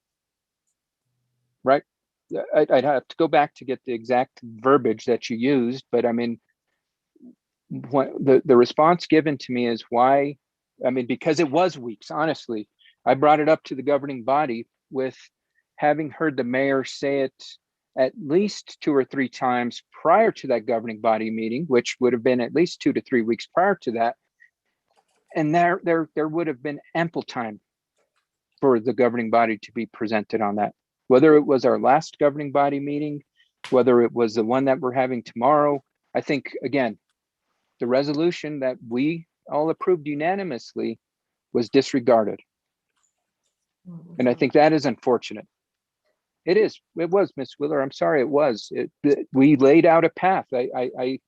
right? I'd have to go back to get the exact verbiage that you used, but I mean, the response given to me is why, I mean, because it was weeks, honestly. I brought it up to the governing body with having heard the mayor say it at least 2 or 3 times prior to that governing body meeting, which would have been at least 2 to 3 weeks prior to that. And there would have been ample time for the governing body to be presented on that. Whether it was our last governing body meeting, whether it was the one that we're having tomorrow, I think, again, the resolution that we all approved unanimously was disregarded. And I think that is unfortunate. It was, Ms. Wheeler, I'm sorry, it was. We laid out a path. I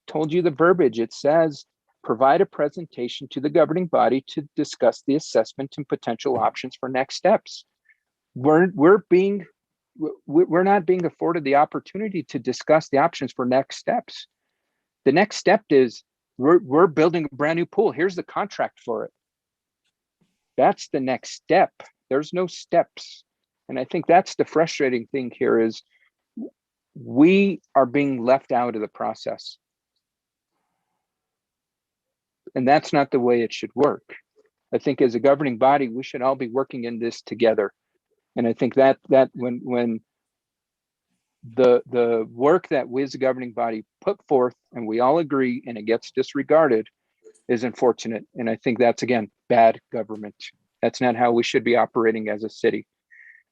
told you the verbiage. It says, provide a presentation to the governing body to discuss the assessment and potential options for next steps. We're not being afforded the opportunity to discuss the options for next steps. The next step is we're building a brand new pool. Here's the contract for it. That's the next step. There's no steps. And I think that's the frustrating thing here is we are being left out of the process. And that's not the way it should work. I think as a governing body, we should all be working in this together. And I think that when the work that we as a governing body put forth and we all agree and it gets disregarded is unfortunate. And I think that's, again, bad government. That's not how we should be operating as a city.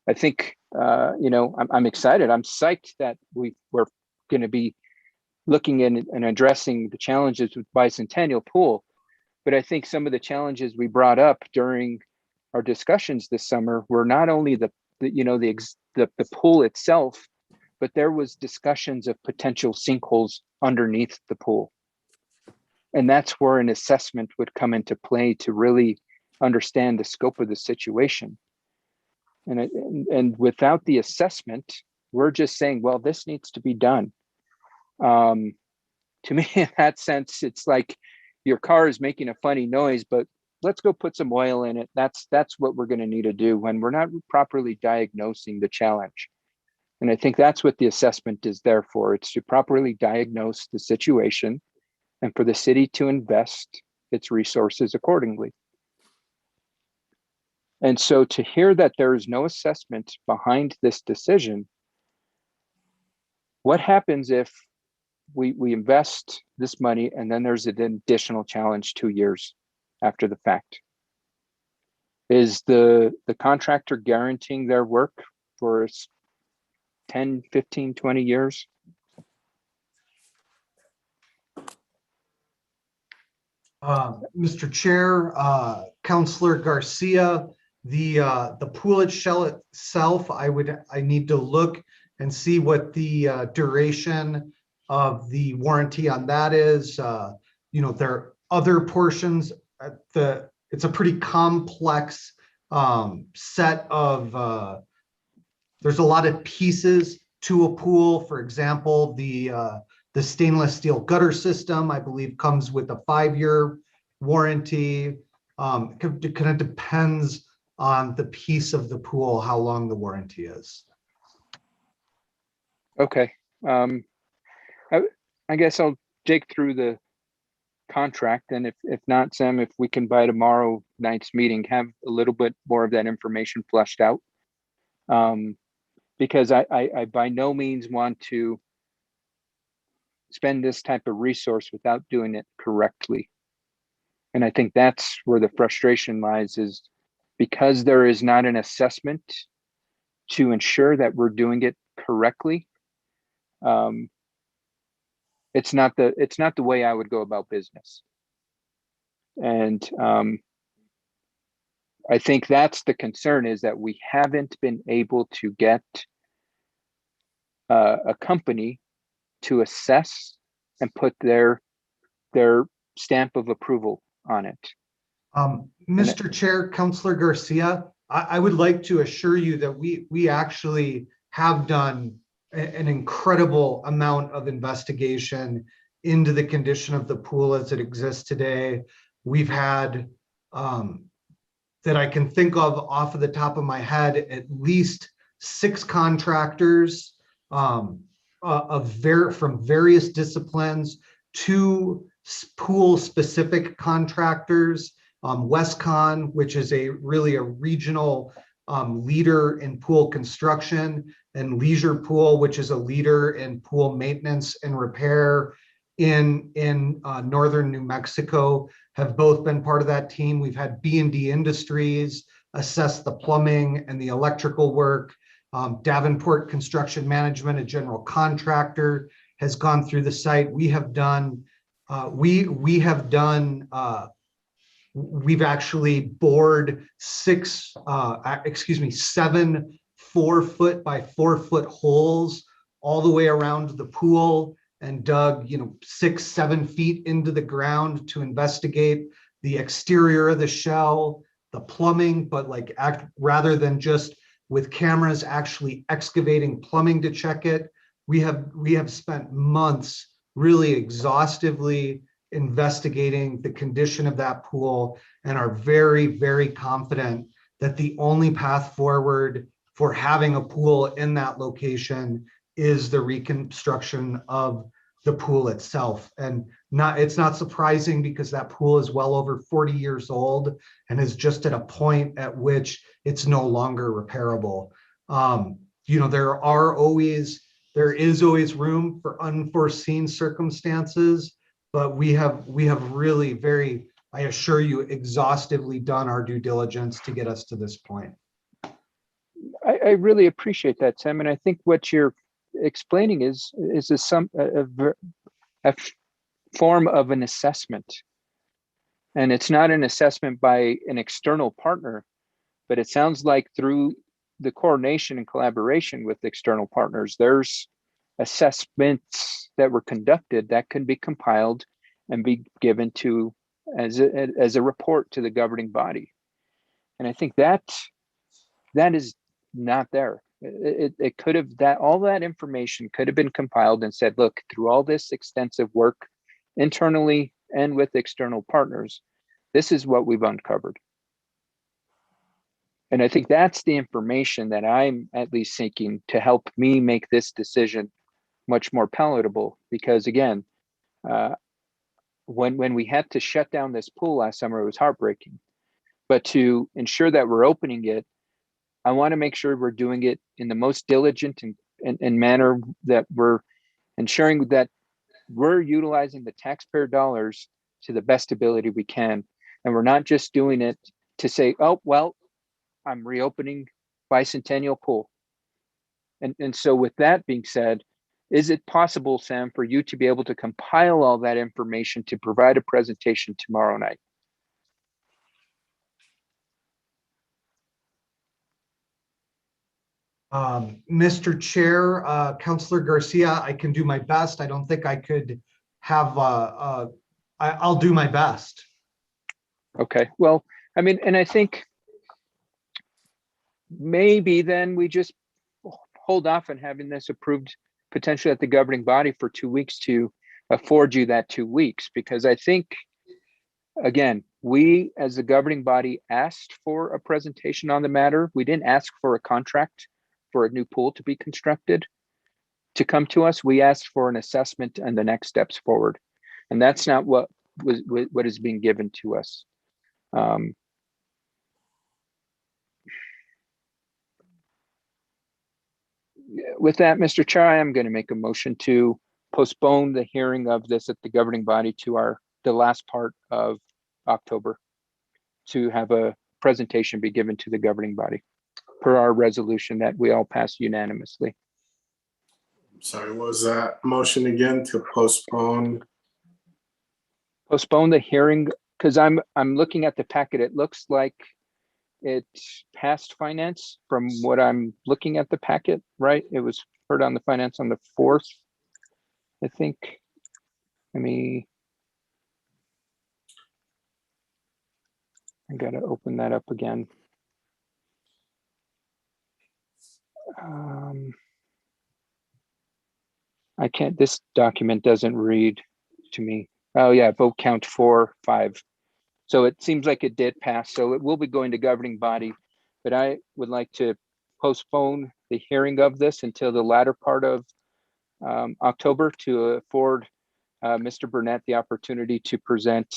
I think, I'm excited. I'm psyched that we're going to be looking in and addressing the challenges with Bicentennial Pool. But I think some of the challenges we brought up during our discussions this summer were not only the pool itself, but there was discussions of potential sinkholes underneath the pool. And that's where an assessment would come into play to really understand the scope of the situation. And without the assessment, we're just saying, well, this needs to be done. To me, in that sense, it's like your car is making a funny noise, but let's go put some oil in it. That's what we're going to need to do when we're not properly diagnosing the challenge. And I think that's what the assessment is there for. It's to properly diagnose the situation and for the city to invest its resources accordingly. And so to hear that there is no assessment behind this decision, what happens if we invest this money and then there's an additional challenge 2 years after the fact? Is the contractor guaranteeing their work for 10, 15, 20 years? Mr. Chair, Councilor Garcia, the pool itself, I need to look and see what the duration of the warranty on that is. There are other portions. It's a pretty complex set of. There's a lot of pieces to a pool. For example, the stainless steel gutter system, I believe, comes with a 5-year warranty. It kind of depends on the piece of the pool, how long the warranty is. Okay. I guess I'll dig through the contract, and if not, Sam, if we can by tomorrow night's meeting have a little bit more of that information fleshed out, because I by no means want to spend this type of resource without doing it correctly. And I think that's where the frustration lies, is because there is not an assessment to ensure that we're doing it correctly. It's not the way I would go about business. And I think that's the concern, is that we haven't been able to get a company to assess and put their stamp of approval on it. Mr. Chair, Councilor Garcia, I would like to assure you that we actually have done an incredible amount of investigation into the condition of the pool as it exists today. We've had, that I can think of off of the top of my head, at least 6 contractors from various disciplines, 2 pool specific contractors, Westcon, which is really a regional leader in pool construction, and Leisure Pool, which is a leader in pool maintenance and repair in northern New Mexico, have both been part of that team. We've had B&D Industries assess the plumbing and the electrical work. Davenport Construction Management, a general contractor, has gone through the site. We've actually bored 7 4-foot by 4-foot holes all the way around the pool, and dug 6-7 feet into the ground to investigate the exterior of the shell, the plumbing, but rather than just with cameras actually excavating plumbing to check it, we have spent months really exhaustively investigating the condition of that pool, and are very, very confident that the only path forward for having a pool in that location is the reconstruction of the pool itself. And it's not surprising, because that pool is well over 40 years old and is just at a point at which it's no longer repairable. There is always room for unforeseen circumstances, but we have really I assure you, exhaustively done our due diligence to get us to this point. I really appreciate that, Sam. And I think what you're explaining is a form of an assessment. And it's not an assessment by an external partner, but it sounds like through the coordination and collaboration with external partners, there's assessments that were conducted that can be compiled and be given to as a report to the governing body. And I think that is not there. It could have, that all that information could have been compiled and said, look, through all this extensive work internally and with external partners, this is what we've uncovered. And I think that's the information that I'm at least seeking to help me make this decision much more palatable. Because again, when we had to shut down this pool last summer, it was heartbreaking. But to ensure that we're opening it, I want to make sure we're doing it in the most diligent and manner that we're ensuring that we're utilizing the taxpayer dollars to the best ability we can. And we're not just doing it to say, oh, well, I'm reopening Bicentennial Pool. And so with that being said, is it possible, Sam, for you to be able to compile all that information to provide a presentation tomorrow night? Mr. Chair, Councilor Garcia, I can do my best. I don't think I could have, I'll do my best. Okay, well, I mean, and I think maybe then we just hold off on having this approved potentially at the governing body for 2 weeks to afford you that 2 weeks, because I think, again, we as the governing body asked for a presentation on the matter. We didn't ask for a contract for a new pool to be constructed to come to us. We asked for an assessment and the next steps forward. And that's not what is being given to us. With that, Mr. Chair, I am going to make a motion to postpone the hearing of this at the governing body to the last part of October, to have a presentation be given to the governing body per our resolution that we all passed unanimously. Sorry, what was that motion again, to postpone? Postpone the hearing, because I'm looking at the packet. It looks like it passed finance from what I'm looking at the packet, right? It was heard on the finance on the 4th, I think. I gotta open that up again. I can't, this document doesn't read to me. Oh yeah, vote count 4-5. So it seems like it did pass. So it will be going to governing body, but I would like to postpone the hearing of this until the latter part of October to afford Mr. Burnett the opportunity to present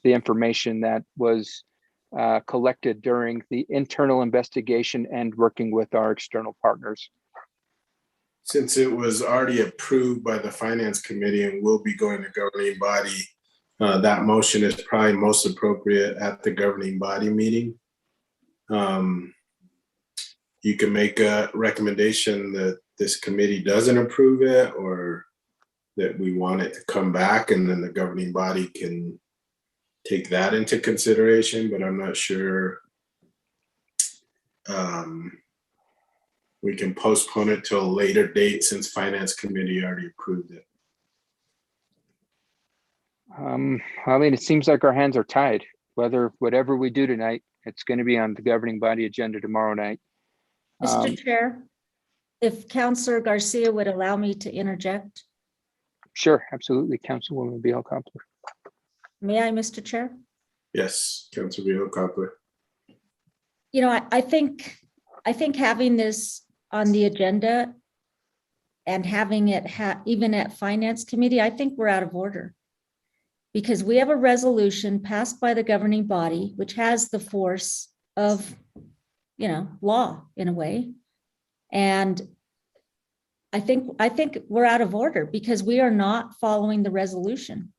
the information that was collected during the internal investigation and working with our external partners. Since it was already approved by the finance committee and will be going to governing body, that motion is probably most appropriate at the governing body meeting. You can make a recommendation that this committee doesn't approve it, or that we want it to come back, and then the governing body can take that into consideration, but I'm not sure. We can postpone it till a later date since finance committee already approved it. I mean, it seems like our hands are tied. Whatever we do tonight, it's going to be on the governing body agenda tomorrow night. Mr. Chair, if Councilor Garcia would allow me to interject. Sure, absolutely, Councilwoman Beal-Coppler. May I, Mr. Chair? Yes, Councilor Beal-Coppler. You know, I think having this on the agenda and having it even at Finance Committee, I think we're out of order. Because we have a resolution passed by the governing body, which has the force of, law in a way. And I think we're out of order because we are not following the resolution.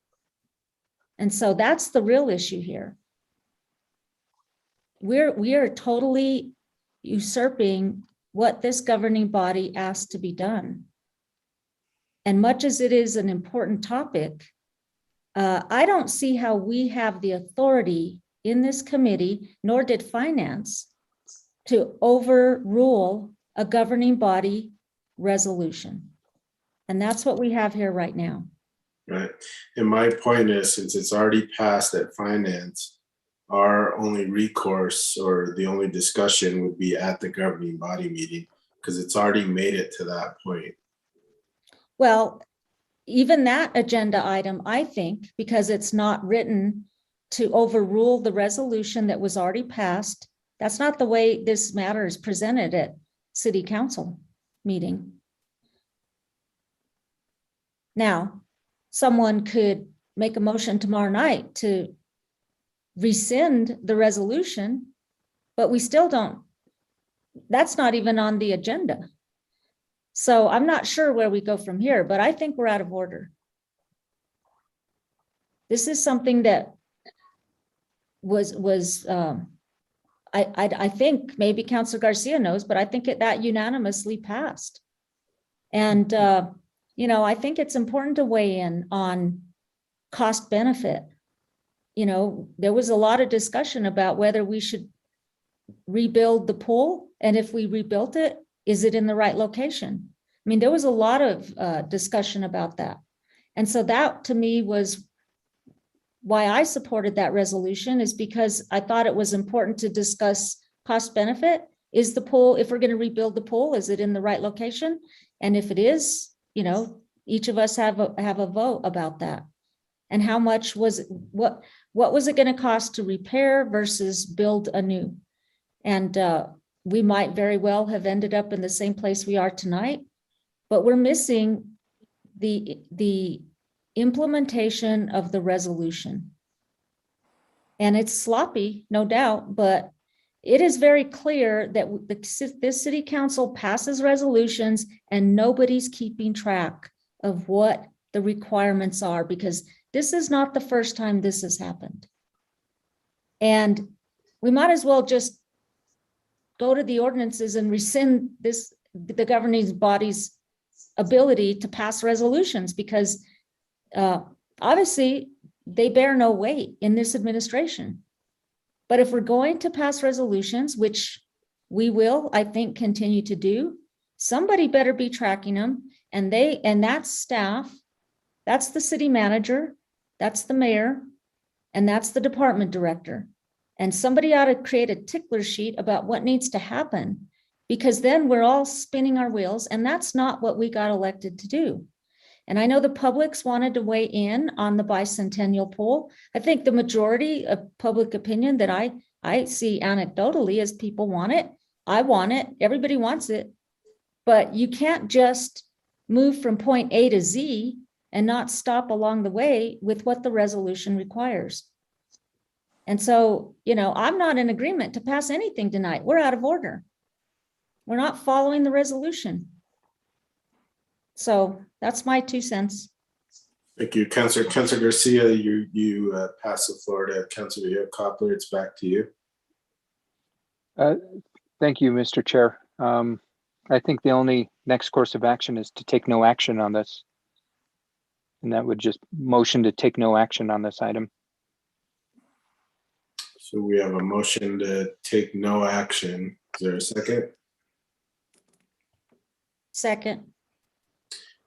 And so that's the real issue here. We are totally usurping what this governing body asked to be done. And much as it is an important topic, I don't see how we have the authority in this committee, nor did finance, to overrule a governing body resolution. And that's what we have here right now. Right. And my point is, since it's already passed at finance, our only recourse or the only discussion would be at the governing body meeting, because it's already made it to that point. Well, even that agenda item, I think, because it's not written to overrule the resolution that was already passed, that's not the way this matter is presented at city council meeting. Now, someone could make a motion tomorrow night to rescind the resolution, but we still don't, that's not even on the agenda. So I'm not sure where we go from here, but I think we're out of order. This is something that I think maybe Councilor Garcia knows, but I think that unanimously passed. And, I think it's important to weigh in on cost benefit. There was a lot of discussion about whether we should rebuild the pool, and if we rebuilt it, is it in the right location? I mean, there was a lot of discussion about that. And so that to me was why I supported that resolution, is because I thought it was important to discuss cost benefit. Is the pool, if we're going to rebuild the pool, is it in the right location? And if it is, each of us have a vote about that. And how much was it, what was it going to cost to repair versus build anew? And we might very well have ended up in the same place we are tonight, but we're missing the implementation of the resolution. And it's sloppy, no doubt, but it is very clear that this city council passes resolutions and nobody's keeping track of what the requirements are, because this is not the first time this has happened. And we might as well just go to the ordinances and rescind the governing body's ability to pass resolutions, because obviously they bear no weight in this administration. But if we're going to pass resolutions, which we will, I think, continue to do, somebody better be tracking them. And that's staff, that's the city manager, that's the mayor, and that's the department director. And somebody ought to create a tickler sheet about what needs to happen, because then we're all spinning our wheels, and that's not what we got elected to do. And I know the public's wanted to weigh in on the bicentennial pool. I think the majority of public opinion that I see anecdotally is people want it. I want it. Everybody wants it. But you can't just move from point A to Z and not stop along the way with what the resolution requires. And so, I'm not in agreement to pass anything tonight. We're out of order. We're not following the resolution. So that's my 2 cents. Thank you, Councilor Garcia. You pass the floor to Councilor Koppler. It's back to you. Thank you, Mr. Chair. I think the only next course of action is to take no action on this. And that would just motion to take no action on this item. So we have a motion to take no action. Is there a second? Second.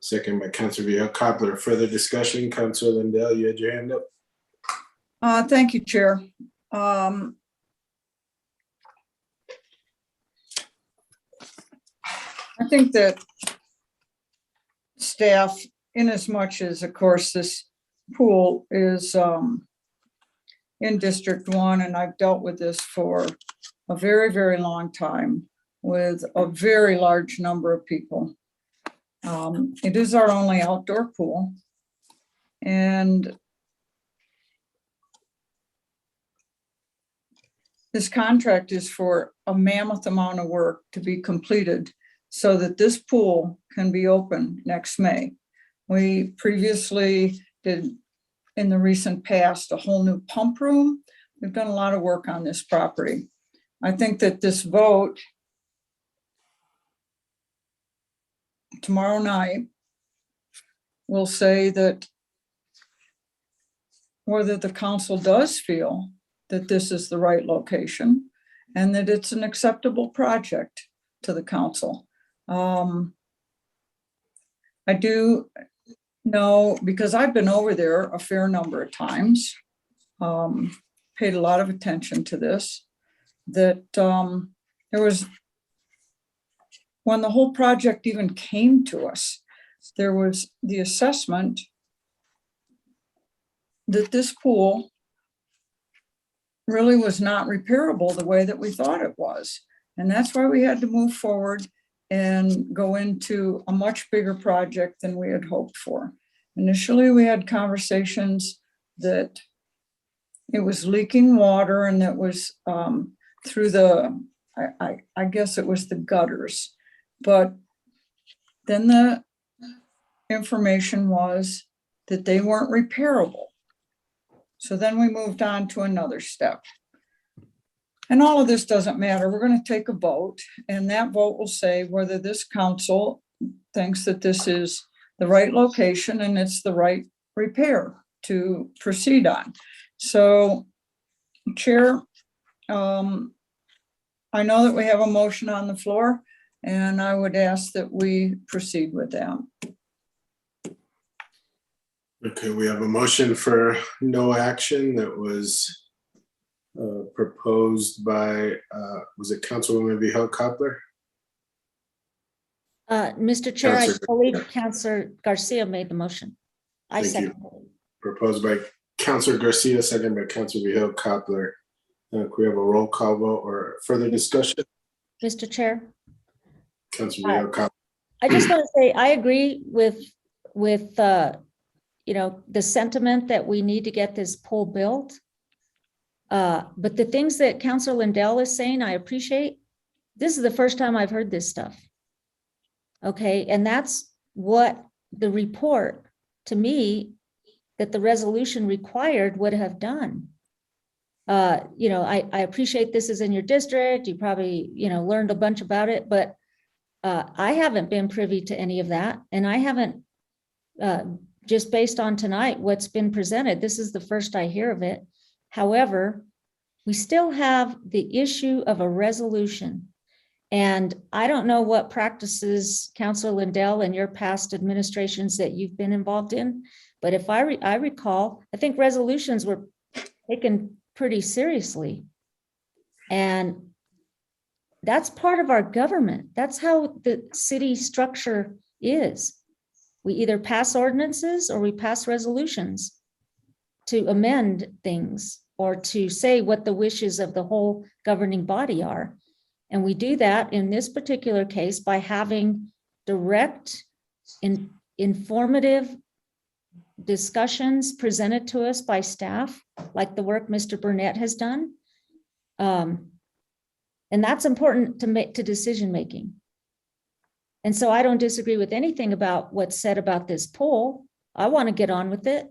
Second by Councilor Koppler. Further discussion? Councilor Lindell, you had your hand up. Thank you, Chair. I think that staff, in as much as, of course, this pool is in District 1, and I've dealt with this for a very, very long time with a very large number of people. It is our only outdoor pool, and this contract is for a mammoth amount of work to be completed so that this pool can be open next May. We previously did, in the recent past, a whole new pump room. We've done a lot of work on this property. I think that this vote tomorrow night will say that whether the council does feel that this is the right location and that it's an acceptable project to the council. I do know, because I've been over there a fair number of times, paid a lot of attention to this, that there was, when the whole project even came to us, there was the assessment that this pool really was not repairable the way that we thought it was. And that's why we had to move forward and go into a much bigger project than we had hoped for. Initially, we had conversations that it was leaking water and that was through the, I guess it was the gutters. But then the information was that they weren't repairable. So then we moved on to another step. And all of this doesn't matter. We're going to take a vote, and that vote will say whether this council thinks that this is the right location and it's the right repair to proceed on. So, Chair, I know that we have a motion on the floor, and I would ask that we proceed with that. Okay, we have a motion for no action that was proposed by, was it Councilwoman Vihel-Coppler? Mr. Chair, I Councilor believe Garcia. Councilor Garcia made the motion. I Thank you. second. Proposed by Councilor Garcia, second by Councilor Vihel-Coppler. Can we have a roll call vote or further discussion? Mr. Chair, Councilor Vihel-Coppler. I just want to say, I agree with you know, the sentiment that we need to get this pool built. But the things that Councilor Lindell is saying, I appreciate. This is the first time I've heard this stuff. Okay, and that's what the report, to me, that the resolution required would have done. You know, I appreciate this is in your district. You probably, you know, learned a bunch about it, but I haven't been privy to any of that. And I haven't, just based on tonight, what's been presented, this is the first I hear of it. However, we still have the issue of a resolution. And I don't know what practices, Councilor Lindell, and your past administrations that you've been involved in, but if I recall, I think resolutions were taken pretty seriously. And that's part of our government. That's how the city structure is. We either pass ordinances or we pass resolutions to amend things or to say what the wishes of the whole governing body are. And we do that in this particular case by having direct, informative discussions presented to us by staff, like the work Mr. Burnett has done. And that's important to decision making. And so I don't disagree with anything about what's said about this poll. I want to get on with it.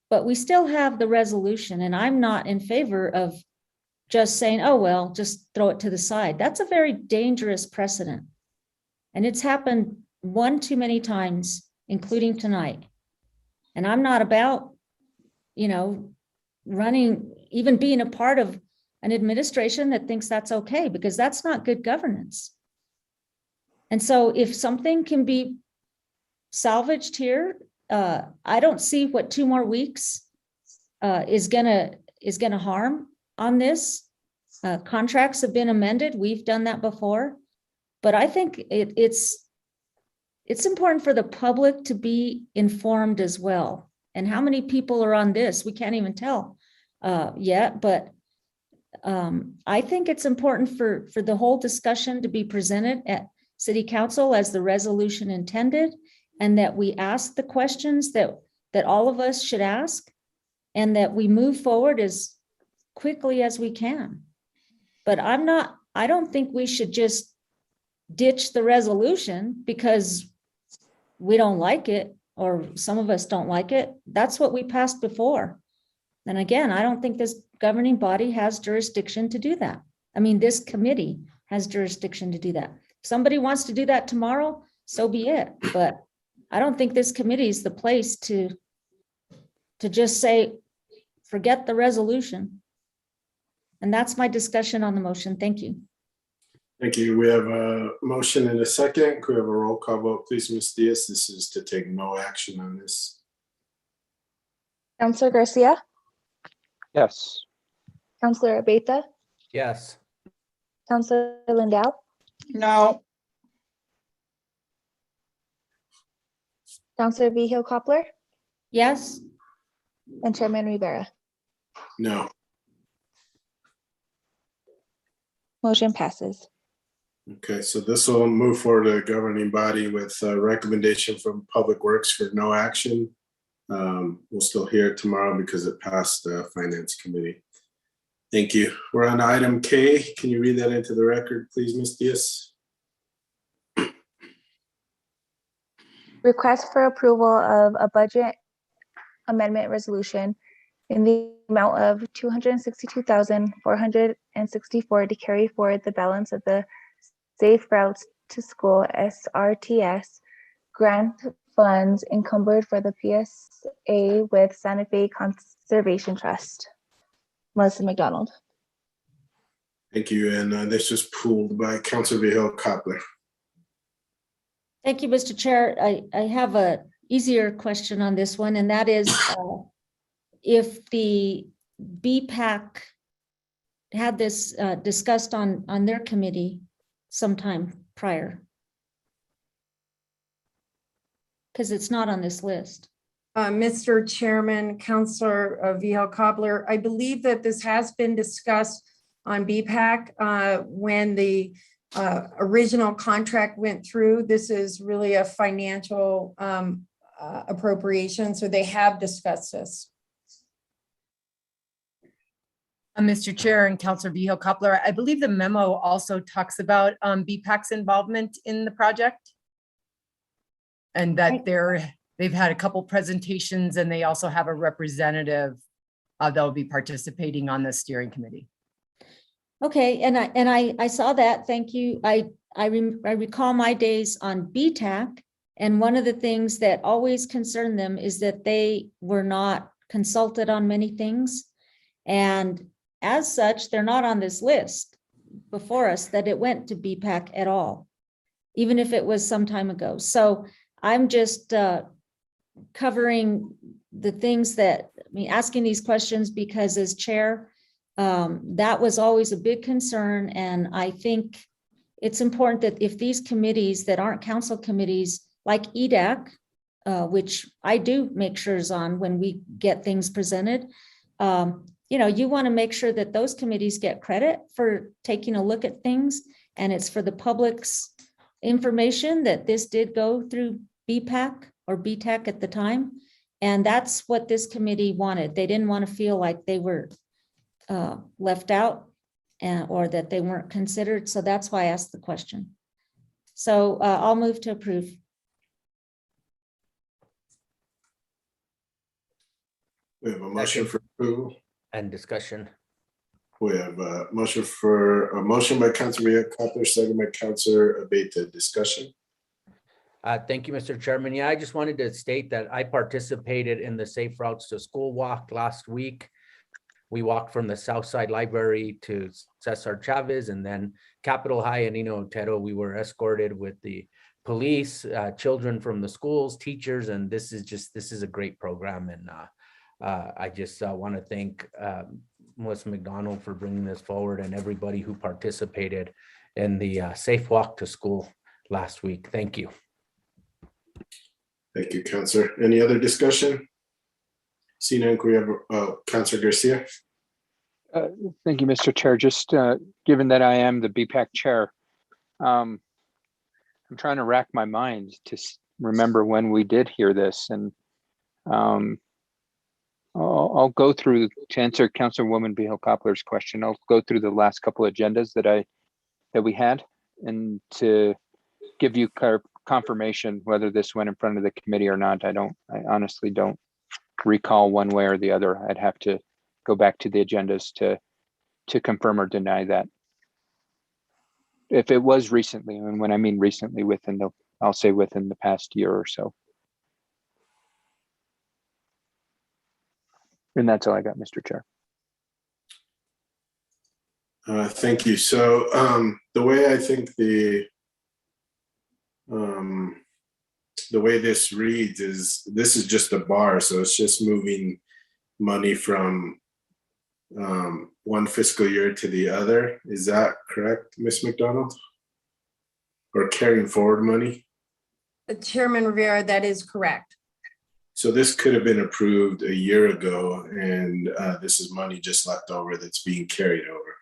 But we still have the resolution, and I'm not in favor of just saying, oh, well, just throw it to the side. That's a very dangerous precedent. And it's happened one too many times, including tonight. And I'm not about, you know, running, even being a part of an administration that thinks that's okay, because that's not good governance. And so if something can be salvaged here, I don't see what 2 more weeks is gonna harm on this. Contracts have been amended. We've done that before, but I think it's important for the public to be informed as well. And how many people are on this? We can't even tell yet, but I think it's important for the whole discussion to be presented at City Council as the resolution intended, and that we ask the questions that all of us should ask, and that we move forward as quickly as we can. But I don't think we should just ditch the resolution because we don't like it, or some of us don't like it. That's what we passed before. And again, I don't think this governing body has jurisdiction to do that. I mean, this committee has jurisdiction to do that. If somebody wants to do that tomorrow, so be it. But I don't think this committee is the place to just say, forget the resolution. And that's my discussion on the motion. Thank you. Thank you. We have a motion and a second. Could we have a roll call vote, please, Ms. Diaz? This is to take no action on this. Counselor Garcia, Yes. Counselor Abeyta, Yes. Counselor Lindell, No, Counselor Vihil Coppler, Yes, and Chairman Rivera. No. Motion passes. Okay, so this will move forward to the governing body with a recommendation from Public Works for no action. We'll still hear it tomorrow because it passed the Finance Committee. Thank you. We're on item K. Can you read that into the record, please, Ms. Diaz? Request for approval of a budget amendment resolution in the amount of $262,464 to carry forward the balance of the Safe Routes to School SRTS grant funds encumbered for the PSA with Santa Fe Conservation Trust. Melissa McDonald. Thank you. And this was pulled by Councilor Vihil Coppler. thank you, Mr. Chair. I have a easier question on this one, and that is if the BPAC had this discussed on their committee sometime prior. Because it's not on this list. Mr. Chairman, Counselor Vihel Cobbler, I believe that this has been discussed on BPAC when the original contract went through. This is really a financial appropriation, so they have discussed this. Mr. Chair and Councilor Vihil Coppler, I believe the memo also talks about BPAC's involvement in the project. And that they've had a couple presentations and they also have a representative that will be participating on the steering committee. Okay, and I saw that. Thank you. I recall my days on BTAC, and one of the things that always concerned them is that they were not consulted on many things, and as such, they're not on this list before us that it went to BPAC at all, even if it was some time ago. So I'm just covering the things that, asking these questions because as chair, that was always a big concern. And I think it's important that if these committees that aren't council committees like EDAC, which I do make sure is on when we get things presented, you want to make sure that those committees get credit for taking a look at things, and it's for the public's information that this did go through BPAC or BTAC at the time. And that's what this committee wanted. They didn't want to feel like they were left out or that they weren't considered. So that's why I asked the question. So I'll move to approve. We have a motion for approval. And discussion. We have a motion by Councilor Coppler, second by Councilor Abeyta. Discussion. Thank you, Mr. Chairman. Yeah, I just wanted to state that I participated in the Safe Routes to School walk last week. We walked from the Southside Library to Cesar Chavez and then Capitol High and Nino Otero. We were escorted with the police, children from the schools, teachers, and this is a great program. And I just want to thank Melissa McDonald for bringing this forward and everybody who participated in the Safe Walk to School last week. Thank you. Thank you, Councilor. Any other discussion? Seeing none, we have Councilor Garcia. Thank you, Mr. Chair. Just given that I am the BPAC chair, I'm trying to rack my mind to remember when we did hear this, and I'll go through to answer Councilwoman Vihil Coppler's question. I'll go through the last couple of agendas that we had, and to give you confirmation whether this went in front of the committee or not. I honestly don't recall one way or the other. I'd have to go back to the agendas to confirm or deny that. If it was recently, and when I mean recently, within the I'll say within the past year or so. And that's all I got, Mr. Chair. Thank you. So the way I think the way this reads is this is just a bar, so it's just moving money from one fiscal year to the other. Is that correct, Ms. McDonald? Or carrying forward money? Chairman Rivera, that is correct. So this could have been approved a year ago, and this is money just left over that's being carried over.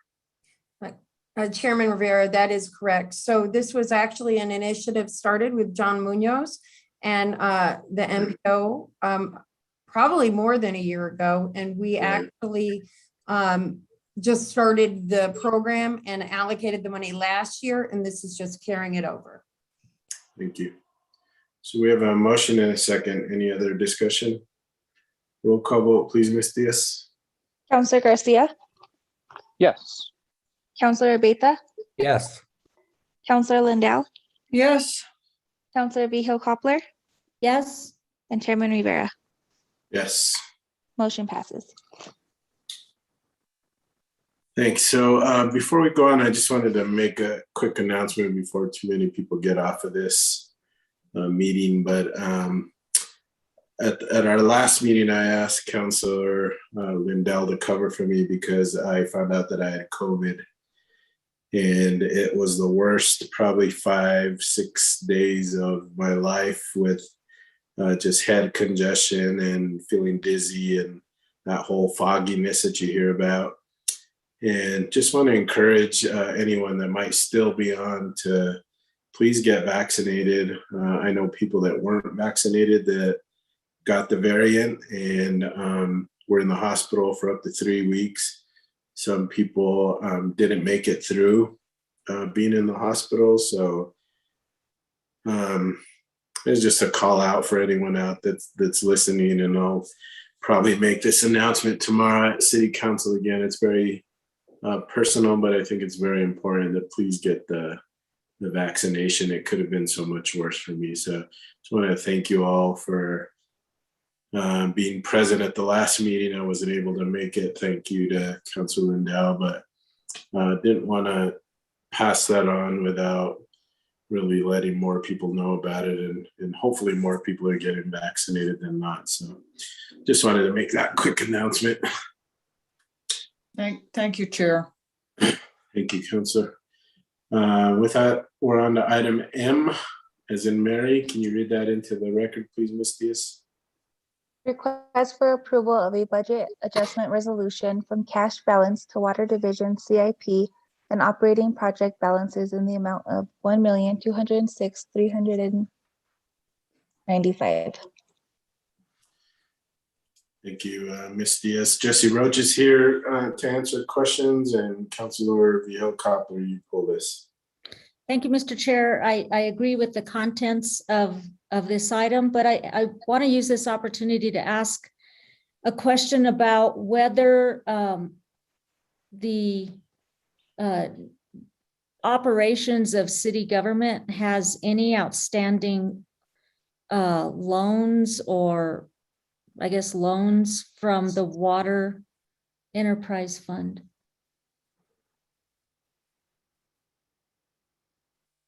Chairman Rivera, that is correct. So this was actually an initiative started with John Munoz and the MPO probably more than a year ago. And we actually just started the program and allocated the money last year, and this is just carrying it over. Thank you. So we have a motion and a second. Any other discussion? Roll call vote, please, Ms. Diaz. Counselor Garcia, Yes. Counselor Beta, Yes. Counselor Lindell, Yes, Counselor Vihil Coppler, Yes, and Chairman Rivera. Yes. Motion passes. Thanks. So before we go on, I just wanted to make a quick announcement before too many people get off of this meeting. But at our last meeting, I asked Counselor Lindell to cover for me because I found out that I had COVID. And it was the worst, probably 5-6 days of my life with just head congestion and feeling dizzy and that whole fogginess that you hear about. And just want to encourage anyone that might still be on to please get vaccinated. I know people that weren't vaccinated that got the variant and were in the hospital for up to 3 weeks. Some people didn't make it through being in the hospital. So it's just a call out for anyone out that's listening, and I'll probably make this announcement tomorrow at City Council again. It's very personal, but I think it's very important that please get the vaccination. It could have been so much worse for me. So just want to thank you all for being present at the last meeting. I wasn't able to make it. Thank you to Councilor Lindell, but didn't want to pass that on without really letting more people know about it, and hopefully more people are getting vaccinated than not. So just wanted to make that quick announcement. thank you, Chair. Thank you, Councilor. With that, we're on to item M, as in Mary. Can you read that into the record, please, Ms. Diaz? Request for approval of a budget adjustment resolution from cash balance to Water Division CIP and operating project balances in the amount of $1,206,395. Thank you, Ms. Diaz. Jesse Roach is here to answer questions, and Councilor Vihil Coppler, you pull this. thank you, Mr. Chair. I agree with the contents of this item, but I want to use this opportunity to ask a question about whether the operations of city government has any outstanding loans, or I guess loans from the Water Enterprise Fund.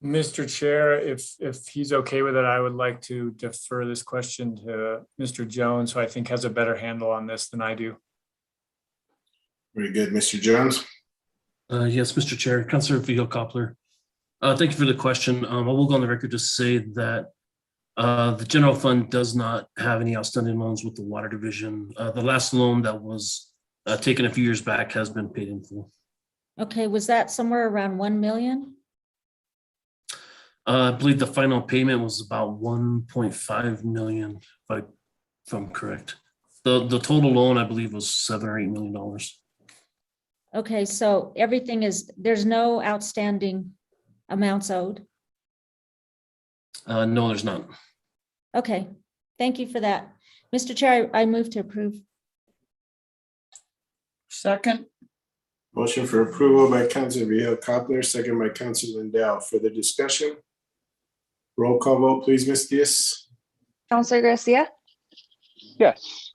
Mr. Chair, if he's okay with it, I would like to defer this question to Mr. Jones, who I think has a better handle on this than I do. Very good, Mr. Jones. Yes, Mr. Chair, Councilor Vihil Coppler. Thank you for the question. I will go on the record to say that the general fund does not have any outstanding loans with the Water Division. The last loan that was taken a few years back has been paid in full. Okay, was that somewhere around 1 million? I believe the final payment was about 1.5 million, if I'm correct. The total loan, I believe, was $7 or $8 million. Okay, so everything is, there's no outstanding amounts owed? No, there's not. Okay, thank you for that. Mr. Chair, I move to approve. Second, Motion for approval by Councilor Vihil Coppler, second by Councilor Lindell. Further discussion? Roll call vote, please, Ms. Diaz. Counselor Garcia, Yes.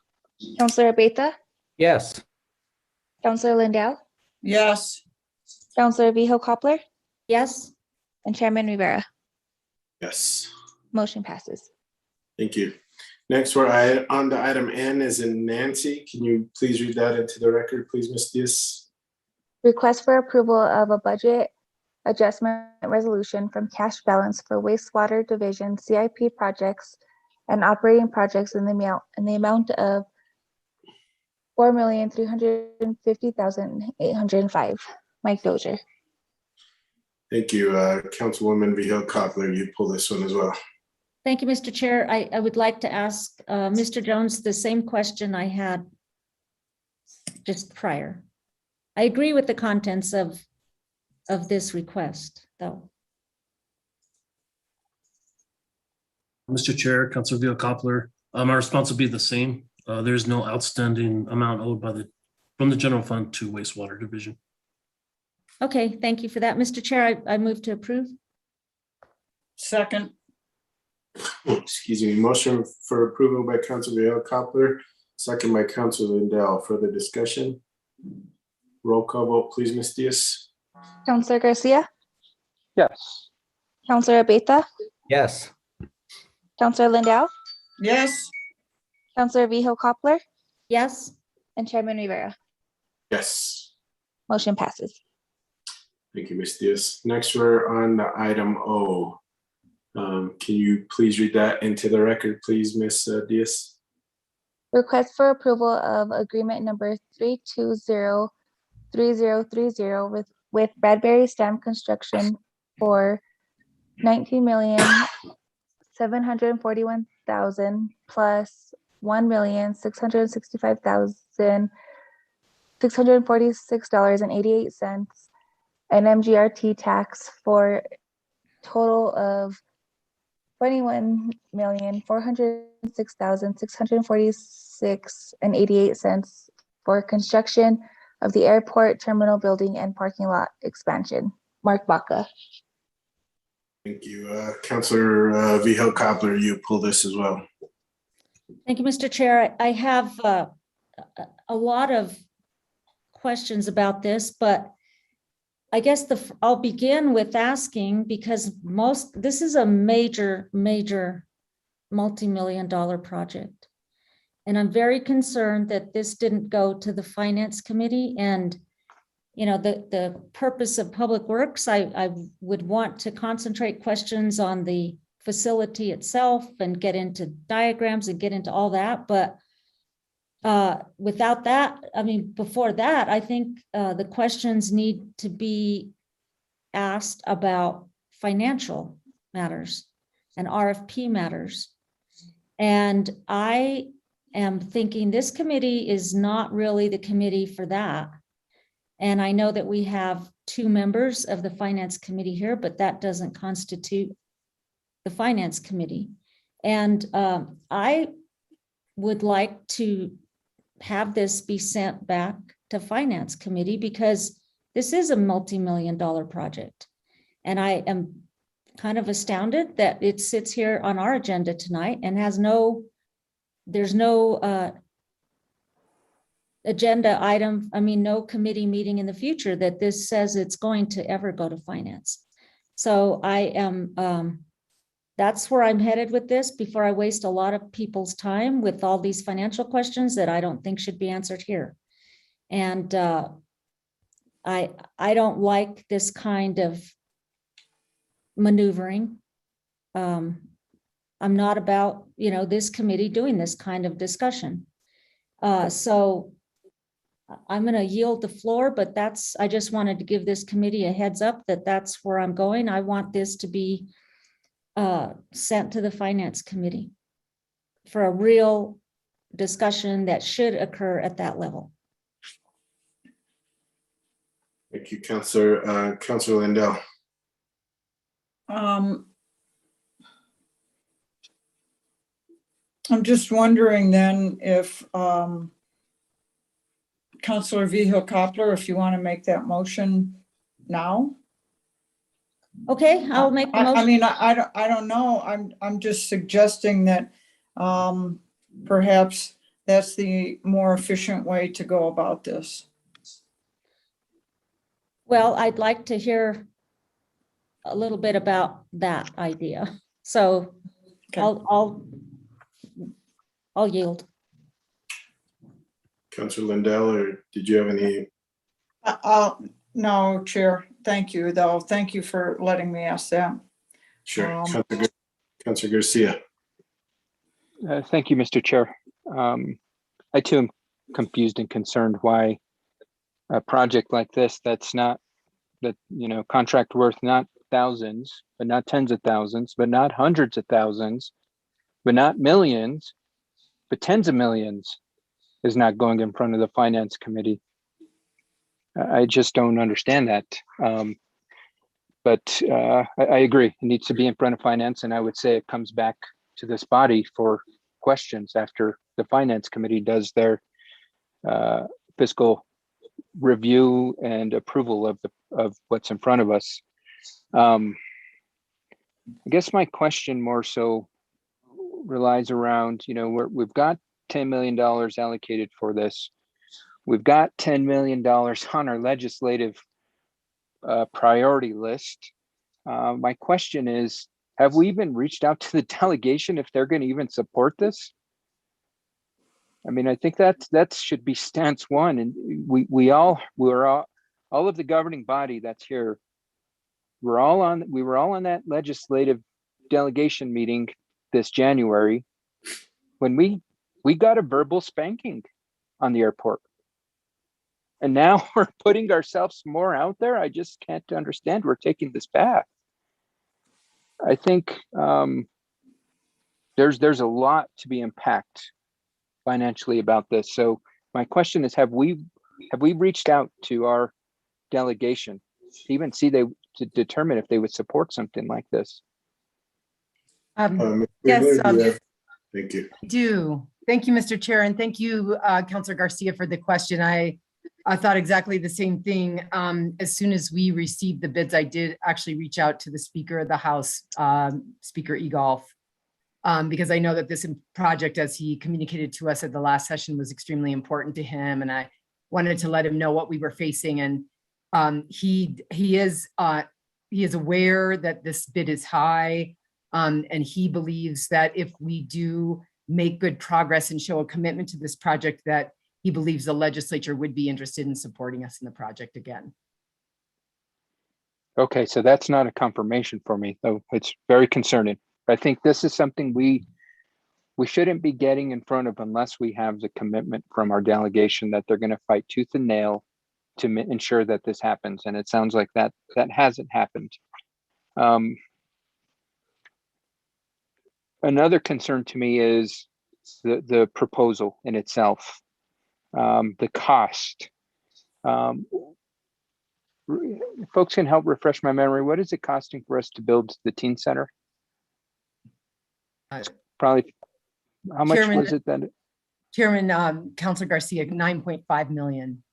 Counselor Abeta, Yes. Counselor Lindell, Yes. Counselor Vijo Coppler, Yes, and Chairman Rivera. Yes. Motion passes. Thank you. Next, we're on to item N as in Nancy. Can you please read that into the record, please, Ms. Diaz? Request for approval of a budget adjustment resolution from cash balance for wastewater division CIP projects and operating projects in the amount of $4,350,805. Mike Dozier. Thank you. Councilwoman Vihil Coppler, you pull this one as well. thank you, Mr. Chair. I would like to ask Mr. Jones the same question I had just prior. I agree with the contents of this request, though. Mr. Chair, Councilor Vio Coppler, my response will be the same. There's no outstanding amount owed from the general fund to wastewater division. Okay, thank you for that. Mr. Chair, I move to approve. Second. Excuse me. Motion for approval by Councilor Vihil Coppler, second by Councilor Lindell. Further discussion? Roll call vote, please, Ms. Diaz. Counselor Garcia, Yes. Counselor Abeta, Yes. Counselor Lindell, Yes. Counselor Vijo Coppler, Yes, and Chairman Rivera. Yes. Motion passes. Thank you, Ms. Diaz. Next, we're on to item O. Can you please read that into the record, please, Ms. Diaz? Request for approval of agreement number 3203030 with Bradbury Stamp Construction for $19,741,000 plus $1,665,646.88 and MGRT tax for total of $21,406,646.88 for construction of the airport terminal building and parking lot expansion. Mark Baca. Thank you. Councilor Vihil Coppler, you pull this as well. thank you, Mr. Chair. I have a lot of questions about this, but I guess I'll begin with asking, because this is a major multi-million-dollar project. And I'm very concerned that this didn't go to the Finance Committee. And, you know, the purpose of Public Works, I would want to concentrate questions on the facility itself and get into diagrams and get into all that. But without that, I mean, before that, I think the questions need to be asked about financial matters and RFP matters. And I am thinking this committee is not really the committee for that. And I know that we have 2 members of the Finance Committee here, but that doesn't constitute the Finance Committee. And I would like to have this be sent back to Finance Committee, because this is a multi-million-dollar project. And I am kind of astounded that it sits here on our agenda tonight and there's no agenda item, no committee meeting in the future that this says it's going to ever go to Finance. So I am, that's where I'm headed with this, before I waste a lot of people's time with all these financial questions that I don't think should be answered here. And I don't like this kind of maneuvering. I'm not about, this committee doing this kind of discussion. So I'm going to yield the floor, but I just wanted to give this committee a heads up that that's where I'm going. I want this to be sent to the Finance Committee for a real discussion that should occur at that level. Thank you, Councilor. Councilor Lindell. I'm just wondering then if Councilor Vihil Coppler, if you want to make that motion now? Okay, I'll make the I motion. mean, I don't know. I'm just suggesting that perhaps that's the more efficient way to go about this. Well, I'd like to hear a little bit about that idea. So Okay. I'll yield. Councilor Lindell, or did you have any? No, Chair. Thank you, though. Thank you for letting me ask that. Sure. Councilor Garcia. Thank you, Mr. Chair. I too am confused and concerned why a project like this that's not that, contract worth not thousands, but not tens of thousands, but not hundreds of thousands, but not millions, but tens of millions is not going in front of the finance committee. I just don't understand that. But I agree, it needs to be in front of finance, and I would say it comes back to this body for questions after the finance committee does their fiscal review and approval of what's in front of us. I guess my question more so relies around, we've got $10 million allocated for this. We've got $10 million on our legislative priority list. My question is, have we even reached out to the delegation if they're going to even support this? I mean, I think that should be stance one, and we're all of the governing body that's here. We were all on that legislative delegation meeting this January when we got a verbal spanking on the airport. And now we're putting ourselves more out there. I just can't understand we're taking this path. I think there's a lot to be unpacked financially about this. So my question is, have we reached out to our delegation to even to determine if they would support something like this? Yes, Thank you. I do. Thank you, Mr. Chair, and thank you, Councilor Garcia, for the question. I thought exactly the same thing. As soon as we received the bids, I did actually reach out to the Speaker of the House, Speaker Egolf, because I know that this project, as he communicated to us at the last session, was extremely important to him, and I wanted to let him know what we were facing. And he is aware that this bid is high, and he believes that if we do make good progress and show a commitment to this project, that he believes the legislature would be interested in supporting us in the project again. Okay, so that's not a confirmation for me, though. It's very concerning. I think this is something we shouldn't be getting in front of unless we have the commitment from our delegation that they're going to fight tooth and nail to ensure that this happens. And it sounds like that hasn't happened. Another concern to me is the proposal in itself, the cost. Folks can help refresh my memory. What is it costing for us to build the teen center? Probably, how much Chairman, was it then? Chairman, Councilor Garcia, 9.5 million.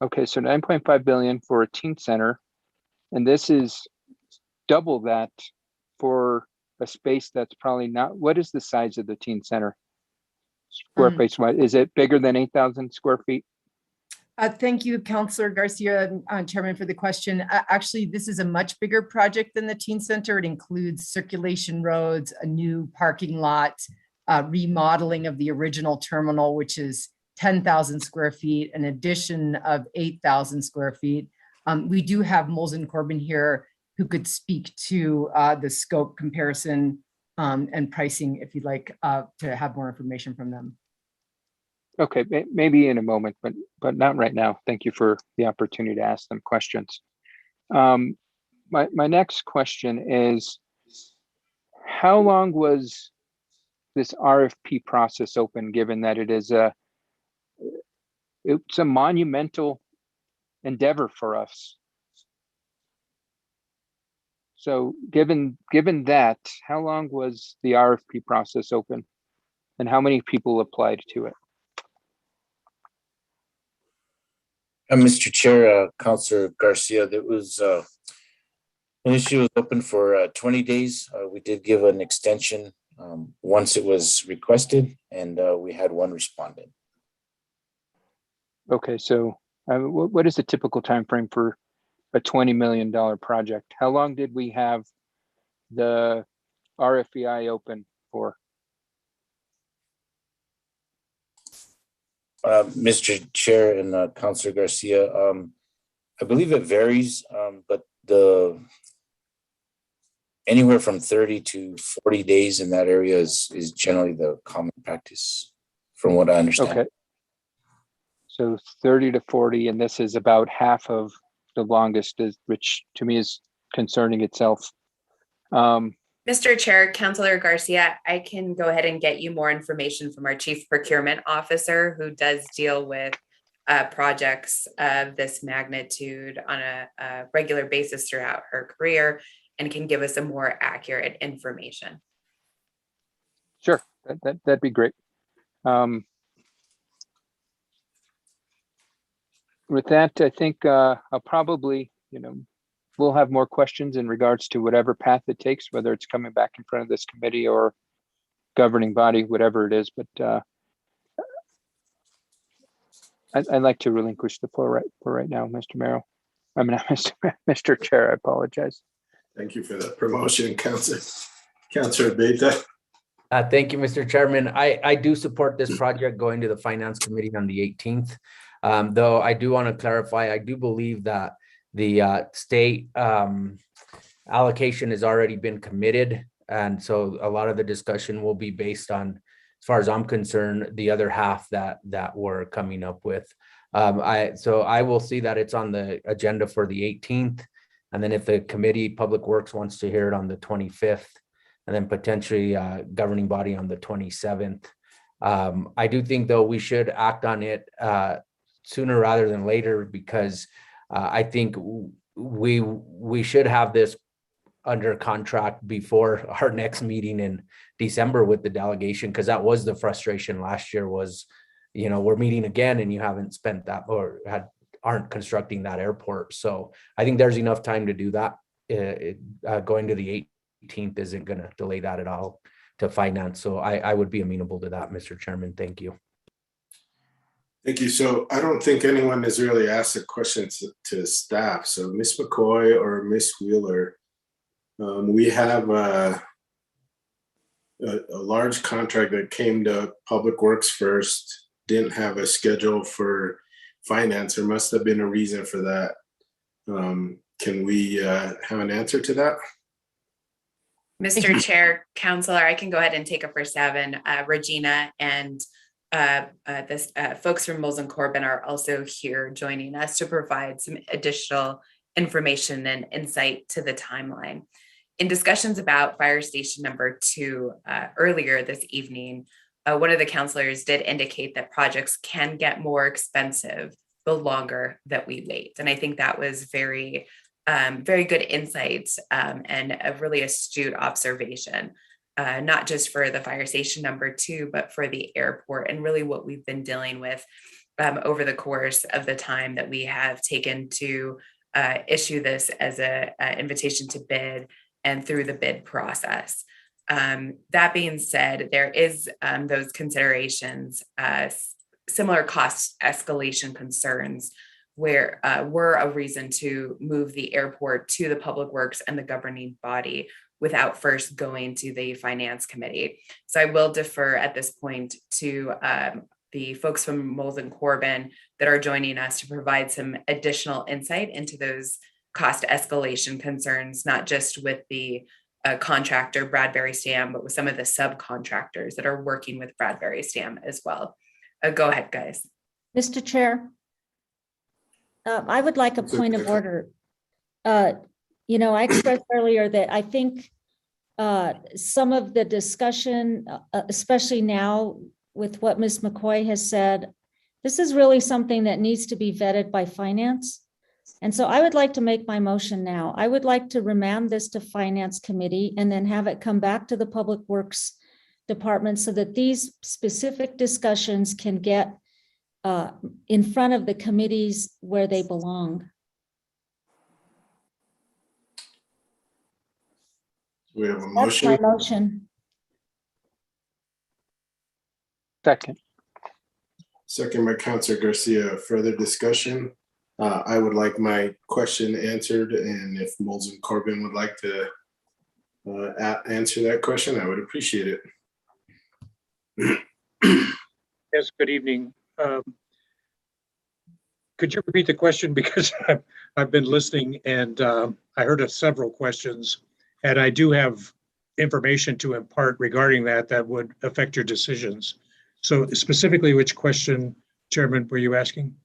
Okay, so 9.5 billion for a teen center. And this is double that for a space that's probably not, what is the size of the teen center? Square face, is it bigger than 8,000 square feet? Thank you, Councilor Garcia, Chairman, for the question. Actually, this is a much bigger project than the teen center. It includes circulation roads, a new parking lot, remodeling of the original terminal, which is 10,000 square feet, an addition of 8,000 square feet. We do have Molson Corbin here who could speak to the scope comparison and pricing if you'd like to have more information from them. Okay, maybe in a moment, but not right now. Thank you for the opportunity to ask them questions. My next question is, how long was this RFP process open, given that it's a monumental endeavor for us? So given that, how long was the RFP process open, and how many people applied to it? Mr. Chair, Councilor Garcia, that was Initially, it was open for 20 days. We did give an extension once it was requested, and we had one respondent. Okay, so what is the typical time frame for a $20 million project? How long did we have the RFEI open for? Mr. Chair and Councilor Garcia, I believe it varies, but anywhere from 30 to 40 days in that area is generally the common practice, from what I understand. Okay. So 30 to 40, and this is about half of the longest, which to me is concerning itself. Mr. Chair, Councilor Garcia, I can go ahead and get you more information from our Chief Procurement Officer, who does deal with projects of this magnitude on a regular basis throughout her career, and can give us a more accurate information. Sure, that'd be great. With that, I think I'll probably, we'll have more questions in regards to whatever path it takes, whether it's coming back in front of this committee or governing body, whatever it is. But I'd like to relinquish the floor right now, Mr. Merrill. I mean, Mr. Chair, I apologize. Thank you for that promotion, Councilor Beta. Thank you, Mr. Chairman. I do support this project going to the Finance Committee on the 18th. Though I do want to clarify, I do believe that the state allocation has already been committed. And so a lot of the discussion will be based on, as far as I'm concerned, the other half that we're coming up with. So I will see that it's on the agenda for the 18th. And then if the committee, Public Works, wants to hear it on the 25th, and then potentially governing body on the 27th. I do think, though, we should act on it sooner rather than later, because I think we should have this under contract before our next meeting in December with the delegation, because that was the frustration last year was, we're meeting again and you haven't spent that or aren't constructing that airport. So I think there's enough time to do that. Going to the 18th isn't going to delay that at all to finance. So I would be amenable to that, Mr. Chairman. Thank you. Thank you. So I don't think anyone has really asked a question to staff. So Ms. McCoy or Ms. Wheeler, we have a large contract that came to Public Works first, didn't have a schedule for finance. There must have been a reason for that. Can we have an answer to that? Mr. Chair, Councilor, I can go ahead and take it for 7. Regina and folks from Moles and Corbin are also here joining us to provide some additional information and insight to the timeline. In discussions about fire station number 2 earlier this evening, one of the councilors did indicate that projects can get more expensive the longer that we wait. And I think that was very good insight and a really astute observation, not just for the fire station number 2, but for the airport, and really what we've been dealing with over the course of the time that we have taken to issue this as an invitation to bid and through the bid process. That being said, there is those considerations, similar cost escalation concerns, where were a reason to move the airport to the Public Works and the governing body without first going to the Finance Committee. So I will defer at this point to the folks from Moles and Corbin that are joining us to provide some additional insight into those cost escalation concerns, not just with the contractor Bradbury Stam, but with some of the subcontractors that are working with Bradbury Stam as well. Go ahead, guys. Mr. Chair, I would like a point of order. I expressed earlier that I think some of the discussion, especially now with what Ms. McCoy has said, this is really something that needs to be vetted by finance. And so I would like to make my motion now. I would like to remand this to Finance Committee and then have it come back to the Public Works Department so that these specific discussions can get in front of the committees where they belong. We have a That's my motion. motion. Second. Second by Counselor Garcia. Further discussion? I would like my question answered, and if Moles and Corbin would like to answer that question, I would appreciate it. Yes, good evening. Could you repeat the question? Because I've been listening and I heard of several questions, and I do have information to impart regarding that would affect your decisions. So specifically, which question, Chairman, were you asking?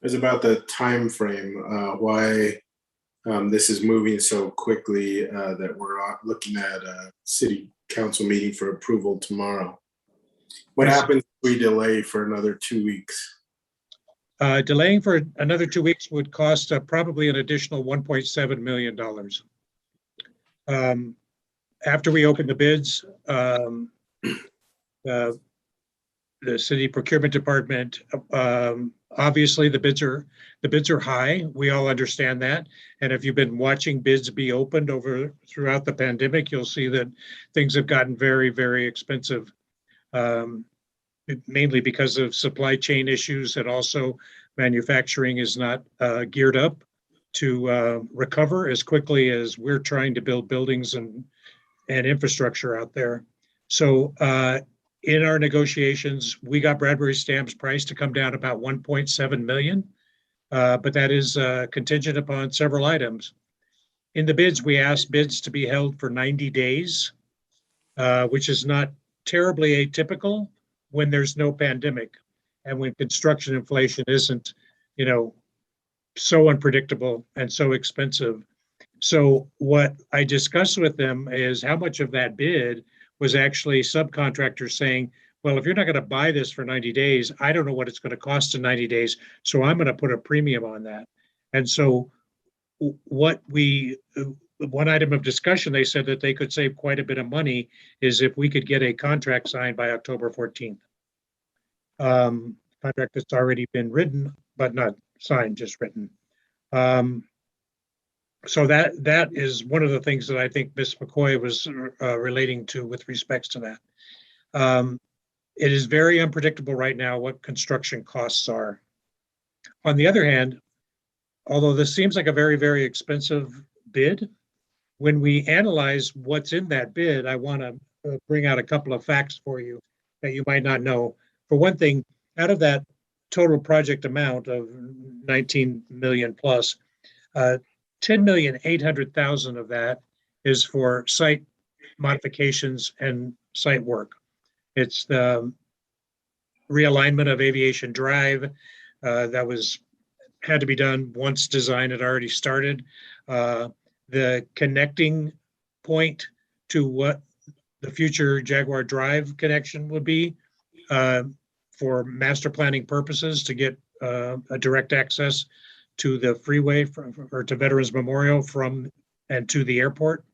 It's about the time frame, why this is moving so quickly that we're looking at a city council meeting for approval tomorrow. What happens if we delay for another 2 weeks? Delaying for another 2 weeks would cost probably an additional $1.7 million. After we open the bids, the city procurement department, obviously the bids are high. We all understand that. And if you've been watching bids be opened throughout the pandemic, you'll see that things have gotten very, very expensive. Mainly because of supply chain issues, and also manufacturing is not geared up to recover as quickly as we're trying to build buildings and infrastructure out there. So in our negotiations, we got Bradbury Stamp's price to come down about 1.7 million, but that is contingent upon several items. In the bids, we asked bids to be held for 90 days, which is not terribly atypical when there's no pandemic and when construction inflation isn't, so unpredictable and so expensive. So what I discussed with them is how much of that bid was actually subcontractors saying, well, if you're not going to buy this for 90 days, I don't know what it's going to cost in 90 days. So I'm going to put a premium on that. And so one item of discussion, they said that they could save quite a bit of money is if we could get a contract signed by October 14th. Contract that's already been written, but not signed, just written. So that is one of the things that I think Ms. McCoy was relating to with respects to that. It is very unpredictable right now what construction costs are. On the other hand, although this seems like a very, very expensive bid, when we analyze what's in that bid, I want to bring out a couple of facts for you that you might not know. For one thing, out of that total project amount of 19 million plus, 10,800,000 of that is for site modifications and site work. It's the realignment of Aviation Drive that had to be done once design had already started. The connecting point to what the future Jaguar Drive connection would be for master planning purposes to get a direct access to the freeway or to Veterans Memorial from and to the airport.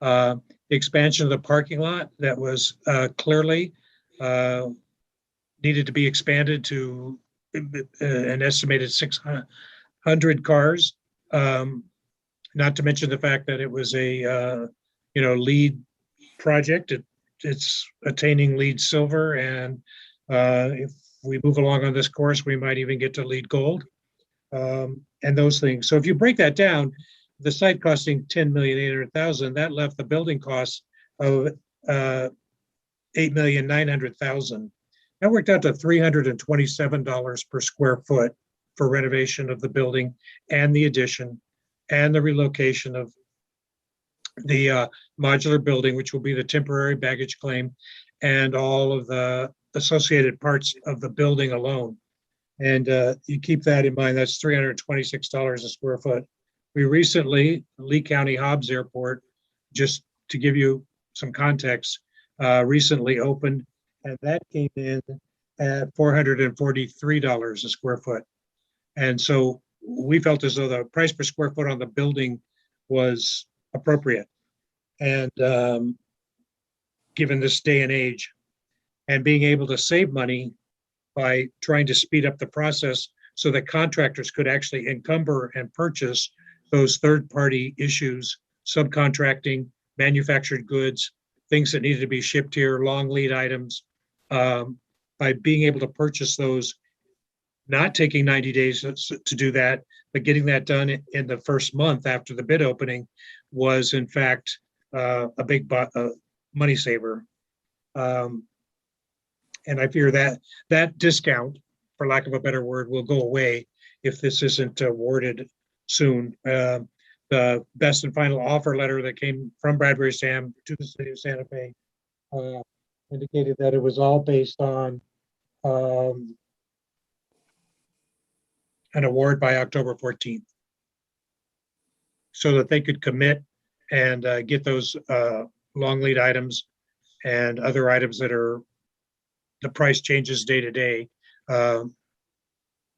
The expansion of the parking lot that was clearly needed to be expanded to an estimated 600 cars. Not to mention the fact that it was a LEED project. It's attaining LEED silver, and if we move along on this course, we might even get to LEED gold, and those things. So if you break that down, the site costing 10,800,000, that left the building costs of 8,900,000. That worked out to $327 per square foot for renovation of the building and the addition and the relocation of the modular building, which will be the temporary baggage claim, and all of the associated parts of the building alone. And you keep that in mind, that's $326 a square foot. We recently, Lee County Hobbs Airport, just to give you some context, recently opened, and that came in at $443 a square foot. And so we felt as though the price per square foot on the building was appropriate. And given this day and age, and being able to save money by trying to speed up the process so that contractors could actually encumber and purchase those third-party issues, subcontracting, manufactured goods, things that needed to be shipped here, long lead items, by being able to purchase those, not taking 90 days to do that, but getting that done in the first month after the bid opening was in fact a big money saver. And I fear that that discount, for lack of a better word, will go away if this isn't awarded soon. The best and final offer letter that came from Bradbury Sam to the city of Santa Fe indicated that it was all based on an award by October 14th, so that they could commit and get those long lead items and other items that are, the price changes day to day,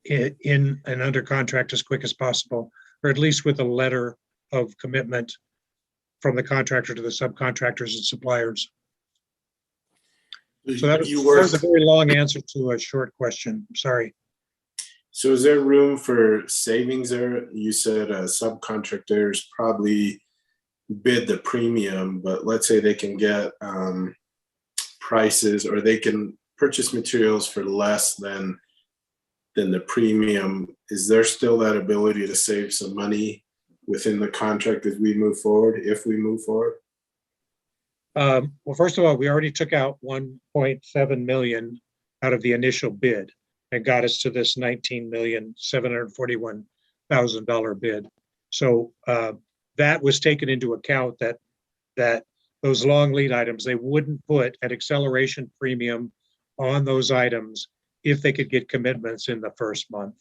in and under contract as quick as possible, or at least with a letter of commitment from the contractor to the subcontractors and suppliers. So that was a very long answer to a short question. Sorry. So is there room for savings there? You said subcontractors probably bid the premium, but let's say they can get prices, or they can purchase materials for less than the premium. Is there still that ability to save some money within the contract as we move forward, if we move forward? Well, first of all, we already took out 1.7 million out of the initial bid and got us to this $19,741,000 bid. So that was taken into account, that those long lead items, they wouldn't put an acceleration premium on those items if they could get commitments in the first month.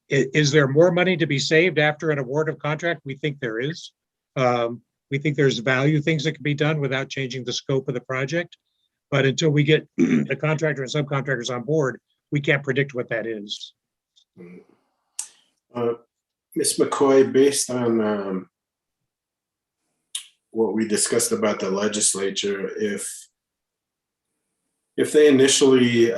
Is there more money to be saved after an award of contract? We think there is. We think there's value things that can be done without changing the scope of the project. But until we get the contractor and subcontractors on board, we can't predict what that is. Ms. McCoy, based on what we discussed about the legislature, if they initially,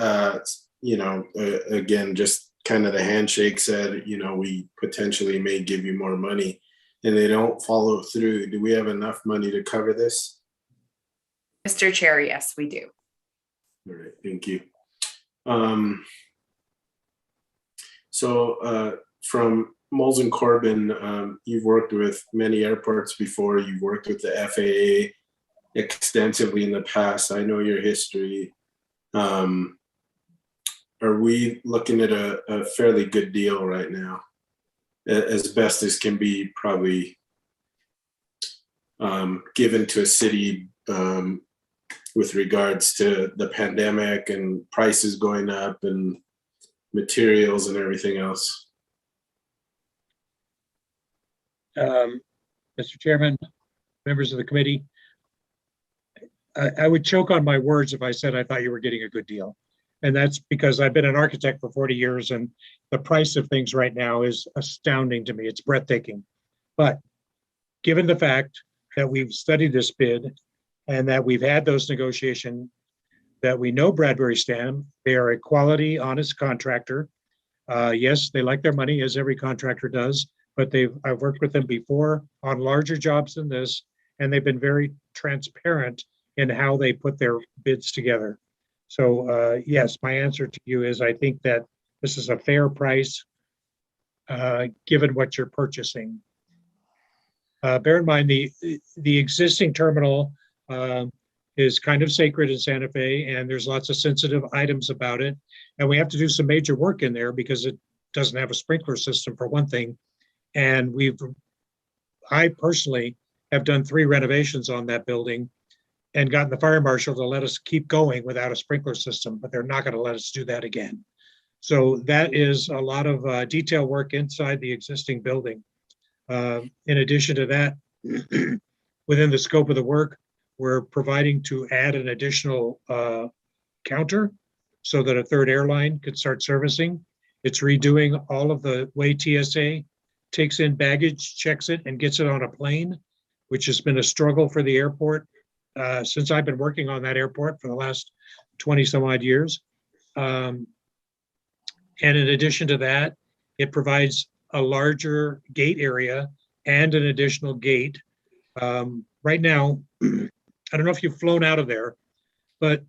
again, just kind of the handshake said, we potentially may give you more money, and they don't follow through, do we have enough money to cover this? Mr. Chair, yes, we do. All right, thank you. From Moles and Corbin, you've worked with many airports before. You've worked with the FAA extensively in the past. I know your history. Are we looking at a fairly good deal right now, as best as can be probably given to a city with regards to the pandemic and prices going up and materials and everything else? Mr. Chairman, members of the committee, I would choke on my words if I said I thought you were getting a good deal. And that's because I've been an architect for 40 years, and the price of things right now is astounding to me. It's breathtaking. But given the fact that we've studied this bid and that we've had those negotiations, that we know Bradbury Stam, they are a quality, honest contractor. Yes, they like their money, as every contractor does, but I've worked with them before on larger jobs than this, and they've been very transparent in how they put their bids together. So yes, my answer to you is I think that this is a fair price given what you're purchasing. Bear in mind, the existing terminal is kind of sacred in Santa Fe, and there's lots of sensitive items about it. And we have to do some major work in there because it doesn't have a sprinkler system, for one thing. And I personally have done 3 renovations on that building and gotten the fire marshal to let us keep going without a sprinkler system, but they're not going to let us do that again. So that is a lot of detail work inside the existing building. In addition to that, within the scope of the work, we're providing to add an additional counter so that a third airline could start servicing. It's redoing all of the way TSA takes in baggage, checks it, and gets it on a plane, which has been a struggle for the airport since I've been working on that airport for the last 20 some odd years. And in addition to that, it provides a larger gate area and an additional gate. Right now, I don't know if you've flown out of there, but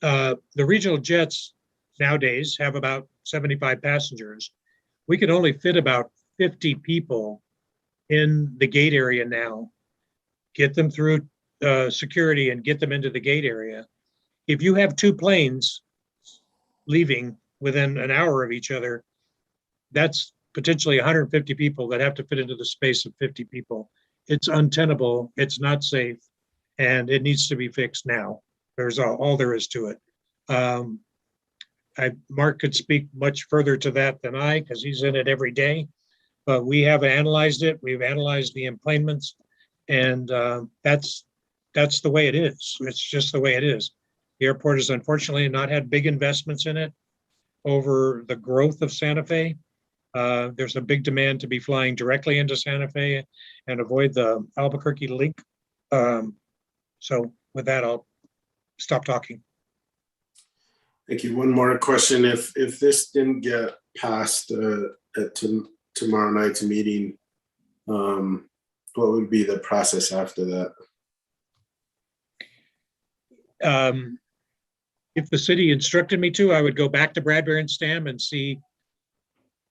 the regional jets nowadays have about 75 passengers. We can only fit about 50 people in the gate area now. Get them through security and get them into the gate area. If you have two planes leaving within an hour of each other, that's potentially 150 people that have to fit into the space of 50 people. It's untenable, it's not safe, and it needs to be fixed now. There's all there is to it. Mark could speak much further to that than I, because he's in it every day, but we have analyzed it. We've analyzed the emplanements, and that's the way it is. It's just the way it is. The airport has unfortunately not had big investments in it over the growth of Santa Fe. There's a big demand to be flying directly into Santa Fe and avoid the Albuquerque link. So with that, I'll stop talking. Thank you. One more question. If this didn't get passed at tomorrow night's meeting, what would be the process after that? If the city instructed me to, I would go back to Bradbury and Stam and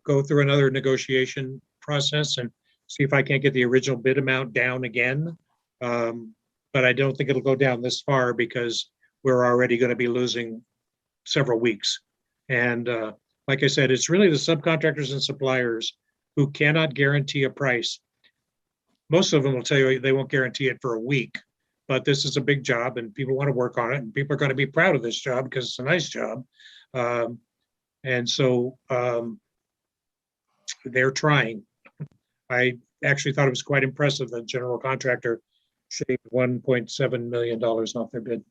go through another negotiation process and see if I can't get the original bid amount down again. But I don't think it'll go down this far because we're already going to be losing several weeks. And like I said, it's really the subcontractors and suppliers who cannot guarantee a price. Most of them will tell you they won't guarantee it for a week, but this is a big job and people want to work on it and people are going to be proud of this job because it's a nice job. And so they're trying. I actually thought it was quite impressive that general contractor shaved $1.7 million off their bid.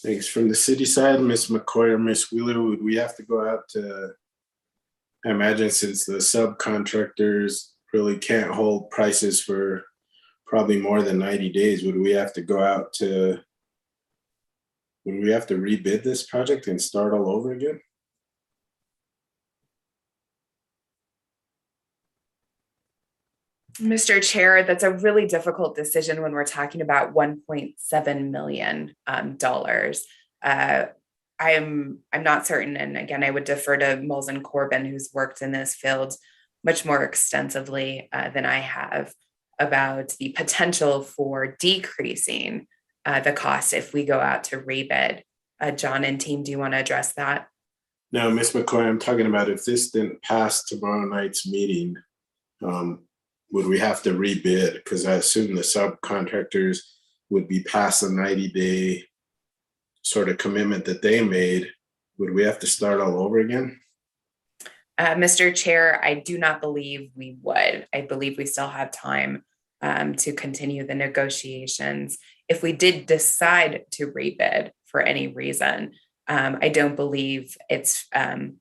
Thanks. From the city side, Ms. McCoy or Ms. Wheeler, would we have to go out to, I imagine since the subcontractors really can't hold prices for probably more than 90 days, would we have to rebid this project and start all over again? Mr. Chair, that's a really difficult decision when we're talking about $1.7 million. I'm not certain, and again, I would defer to Moles and Corbin, who's worked in this field much more extensively than I have, about the potential for decreasing the cost if we go out to rebid. John and team, do you want to address that? No, Ms. McCoy, I'm talking about if this didn't pass tomorrow night's meeting, would we have to rebid? Because I assume the subcontractors would be past the 90-day sort of commitment that they made. Would we have to start all over again? Mr. Chair, I do not believe we would. I believe we still have time to continue the negotiations. If we did decide to rebid for any reason, I don't believe it's the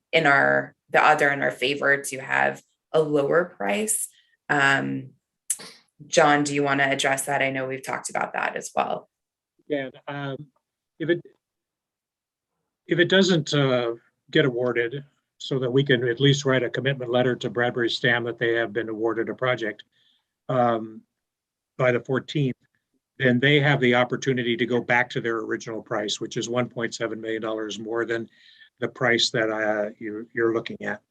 odds are in our favor to have a lower price. John, do you want to address that? I know we've talked about that as well. Yeah, if it doesn't get awarded, so that we can at least write a commitment letter to Bradbury Stam that they have been awarded a project by the 14th, then they have the opportunity to go back to their original price, which is $1.7 million more than the price that you're looking at.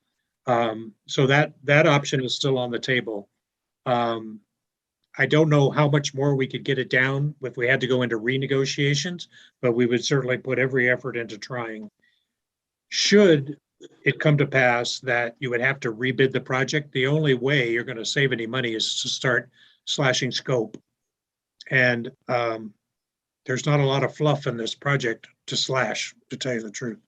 So that option is still on the table. I don't know how much more we could get it down if we had to go into renegotiations, but we would certainly put every effort into trying. Should it come to pass that you would have to rebid the project, the only way you're going to save any money is to start slashing scope. And there's not a lot of fluff in this project to slash, to tell you the truth.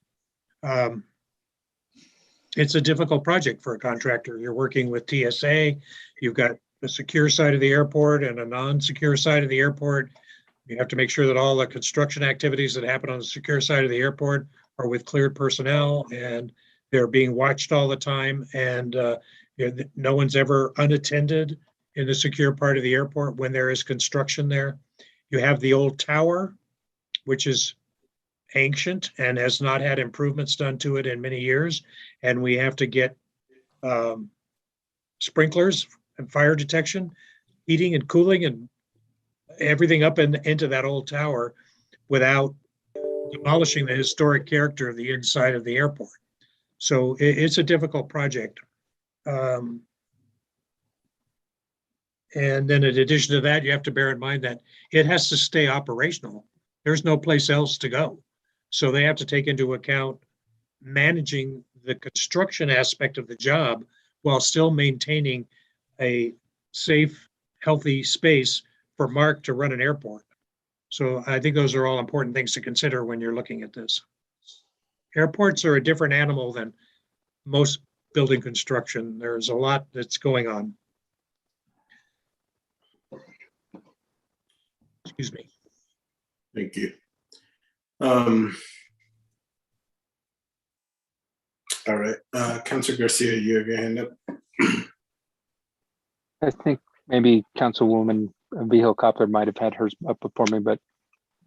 It's a difficult project for a contractor. You're working with TSA, you've got the secure side of the airport and a non-secure side of the airport. You have to make sure that all the construction activities that happen on the secure side of the airport are with cleared personnel and they're being watched all the time. And no one's ever unattended in the secure part of the airport when there is construction there. You have the old tower, which is ancient and has not had improvements done to it in many years. And we have to get sprinklers and fire detection, heating and cooling and everything up and into that old tower without demolishing the historic character of the inside of the airport. So it's a difficult project. And then in addition to that, you have to bear in mind that it has to stay operational. There's no place else to go. So they have to take into account managing the construction aspect of the job while still maintaining a safe, healthy space for Mark to run an airport. So I think those are all important things to consider when you're looking at this. Airports are a different animal than most building construction. There's a lot that's going on. Excuse me. Thank you. All right, Councilor Garcia, you have your hand up. I think maybe Councilwoman Vihil Coppler might have had hers up before me, but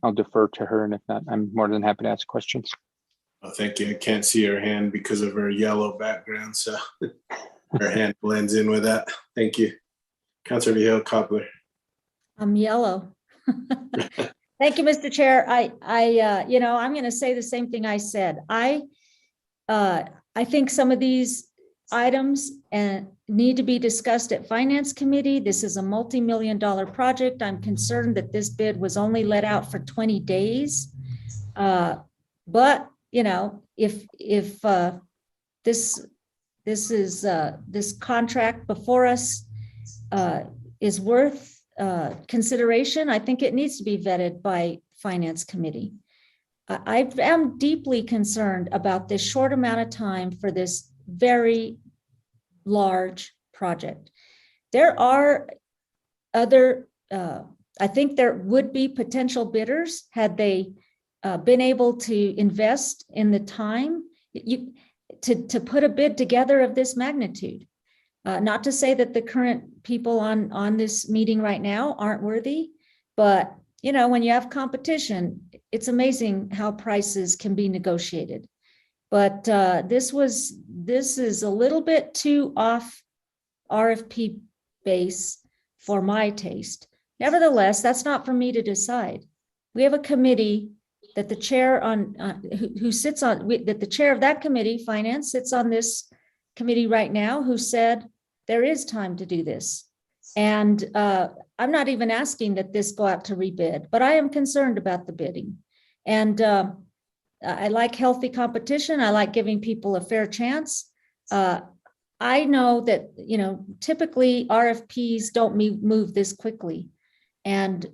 I'll defer to her. And if not, I'm more than happy to ask questions. Oh, thank you. I can't see her hand because of her yellow background, so her hand blends in with that. Thank you. Councilor Vihil Coppler. I'm yellow. Thank you, Mr. Chair. I'm going to say the same thing I said. I think some of these items need to be discussed at Finance Committee. This is a multi-million-dollar project. I'm concerned that this bid was only let out for 20 days. But if this contract before us is worth consideration, I think it needs to be vetted by Finance Committee. I am deeply concerned about this short amount of time for this very large project. There are other, I think there would be potential bidders had they been able to invest in the time to put a bid together of this magnitude. Not to say that the current people on this meeting right now aren't worthy, but when you have competition, it's amazing how prices can be negotiated. But this is a little bit too off RFP base for my taste. Nevertheless, that's not for me to decide. We have a committee that the chair that the chair of that committee, Finance, sits on this committee right now, who said there is time to do this. And I'm not even asking that this go out to rebid, but I am concerned about the bidding. And I like healthy competition. I like giving people a fair chance. I know that, typically RFPs don't move this quickly. And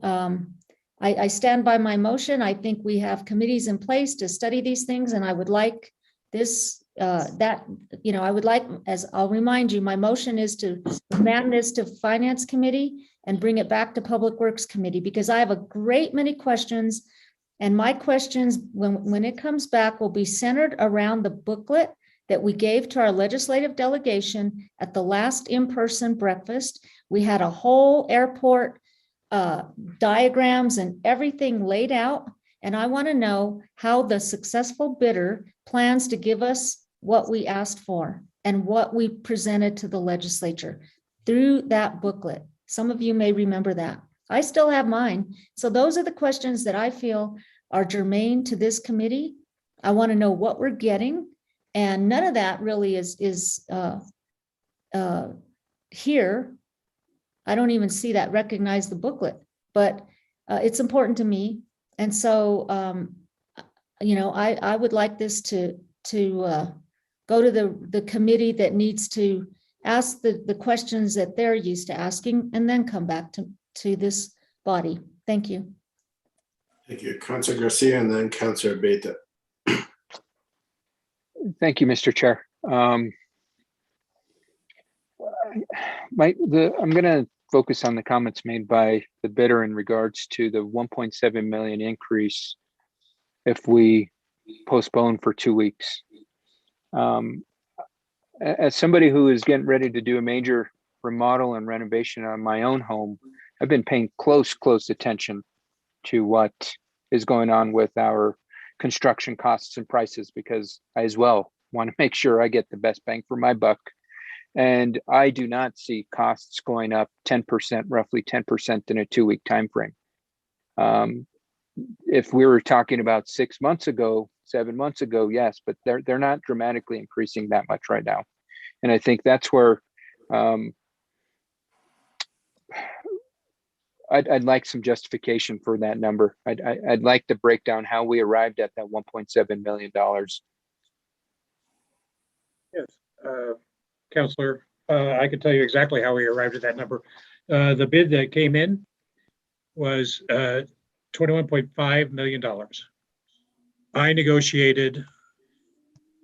I stand by my motion. I think we have committees in place to study these things, and I would like this, I would like, as I'll remind you, my motion is to remand this to Finance Committee and bring it back to Public Works Committee, because I have a great many questions. And my questions, when it comes back, will be centered around the booklet that we gave to our legislative delegation at the last in-person breakfast. We had a whole airport diagrams and everything laid out. And I want to know how the successful bidder plans to give us what we asked for and what we presented to the legislature through that booklet. Some of you may remember that. I still have mine. So those are the questions that I feel are germane to this committee. I want to know what we're getting. And none of that really is here. I don't even see that recognize the booklet, but it's important to me. And so, I would like this to go to the committee that needs to ask the questions that they're used to asking, and then come back to this body. Thank you. Thank you, Councilor Garcia, and then Councilor Beta. Thank you, Mr. Chair. I'm going to focus on the comments made by the bidder in regards to the 1.7 million increase if we postpone for 2 weeks. As somebody who is getting ready to do a major remodel and renovation on my own home, I've been paying close attention to what is going on with our construction costs and prices, because I as well want to make sure I get the best bang for my buck And I do not see costs going up 10%, roughly 10% in a 2-week time frame. If we were talking about 6 months ago, 7 months ago, yes, but they're not dramatically increasing that much right now. And I think that's where I'd like some justification for that number. I'd like to break down how we arrived at that $1.7 million. Yes, Counselor, I can tell you exactly how we arrived at that number. The bid that came in was $21.5 million. I negotiated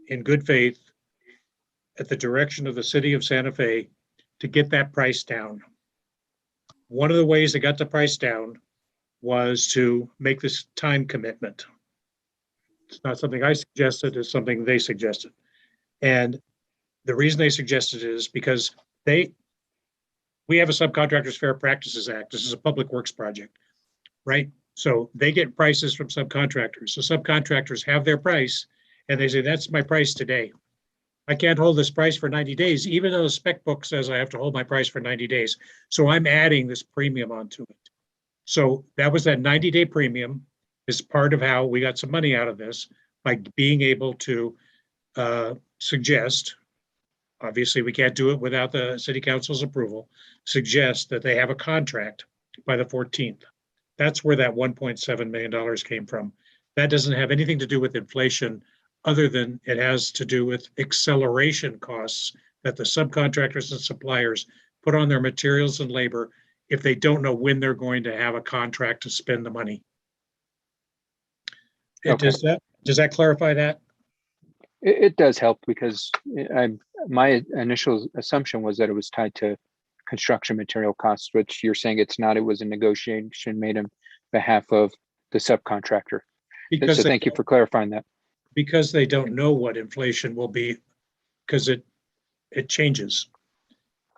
in good faith at the direction of the city of Santa Fe to get that price down. One of the ways they got the price down was to make this time commitment. It's not something I suggested, it's something they suggested. And the reason they suggested it is because we have a Subcontractors Fair Practices Act. This is a public works project, right? So they get prices from subcontractors. So subcontractors have their price and they say, that's my price today. I can't hold this price for 90 days, even though the spec book says I have to hold my price for 90 days. So I'm adding this premium onto it. So that was that 90-day premium is part of how we got some money out of this by being able to suggest, obviously we can't do it without the city council's approval, suggest that they have a contract by the 14th. That's where that $1.7 million came from. That doesn't have anything to do with inflation other than it has to do with acceleration costs that the subcontractors and suppliers put on their materials and labor if they don't know when they're going to have a contract to spend the money. Okay. Does that clarify that? It does help because my initial assumption was that it was tied to construction material costs, which you're saying it's not. It was a negotiation made on behalf of the subcontractor. So thank you for clarifying that. Because they don't know what inflation will be, because it changes.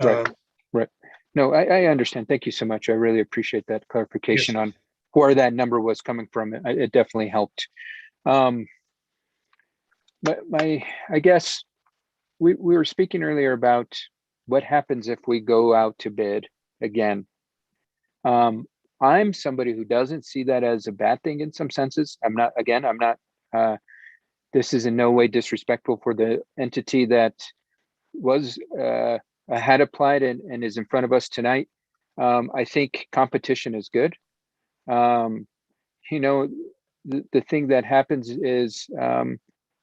Right. Right. No, I understand. Thank you so much. I really appreciate that clarification on where that number was coming from. It definitely helped. But I guess we were speaking earlier about what happens if we go out to bid again. I'm somebody who doesn't see that as a bad thing in some senses. I'm not, this is in no way disrespectful for the entity that was had applied and is in front of us tonight. I think competition is good. The thing that happens is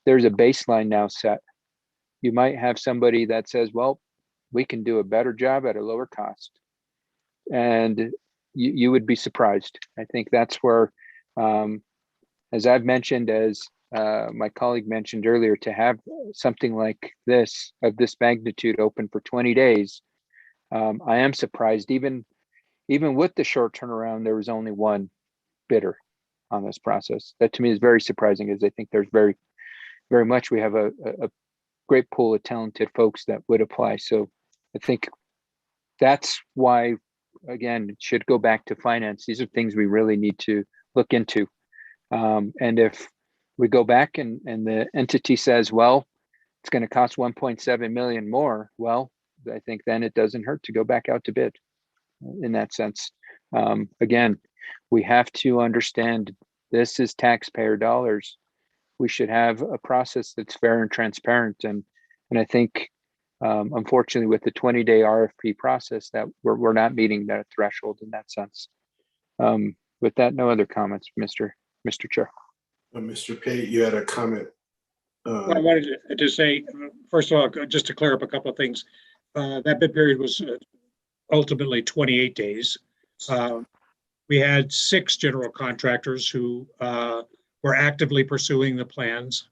there's a baseline now set. You might have somebody that says, well, we can do a better job at a lower cost. And you would be surprised. I think that's where, as I've mentioned, as my colleague mentioned earlier, to have something like this, of this magnitude open for 20 days, I am surprised. Even with the short turnaround, there was only one bidder on this process. That to me is very surprising, as I think there's very much, we have a great pool of talented folks that would apply. So I think that's why, again, it should go back to finance. These are things we really need to look into. And if we go back and the entity says, well, it's going to cost 1.7 million more, well, I think then it doesn't hurt to go back out to bid in that sense. Again, we have to understand this is taxpayer dollars. We should have a process that's fair and transparent. And I think, unfortunately, with the 20-day RFP process, that we're not meeting that threshold in that sense. With that, no other comments, Mr. Chair. Mr. Pate, you had a comment. I wanted to say, first of all, just to clear up a couple of things. That bid period was ultimately 28 days. We had 6 general contractors who were actively pursuing the plans,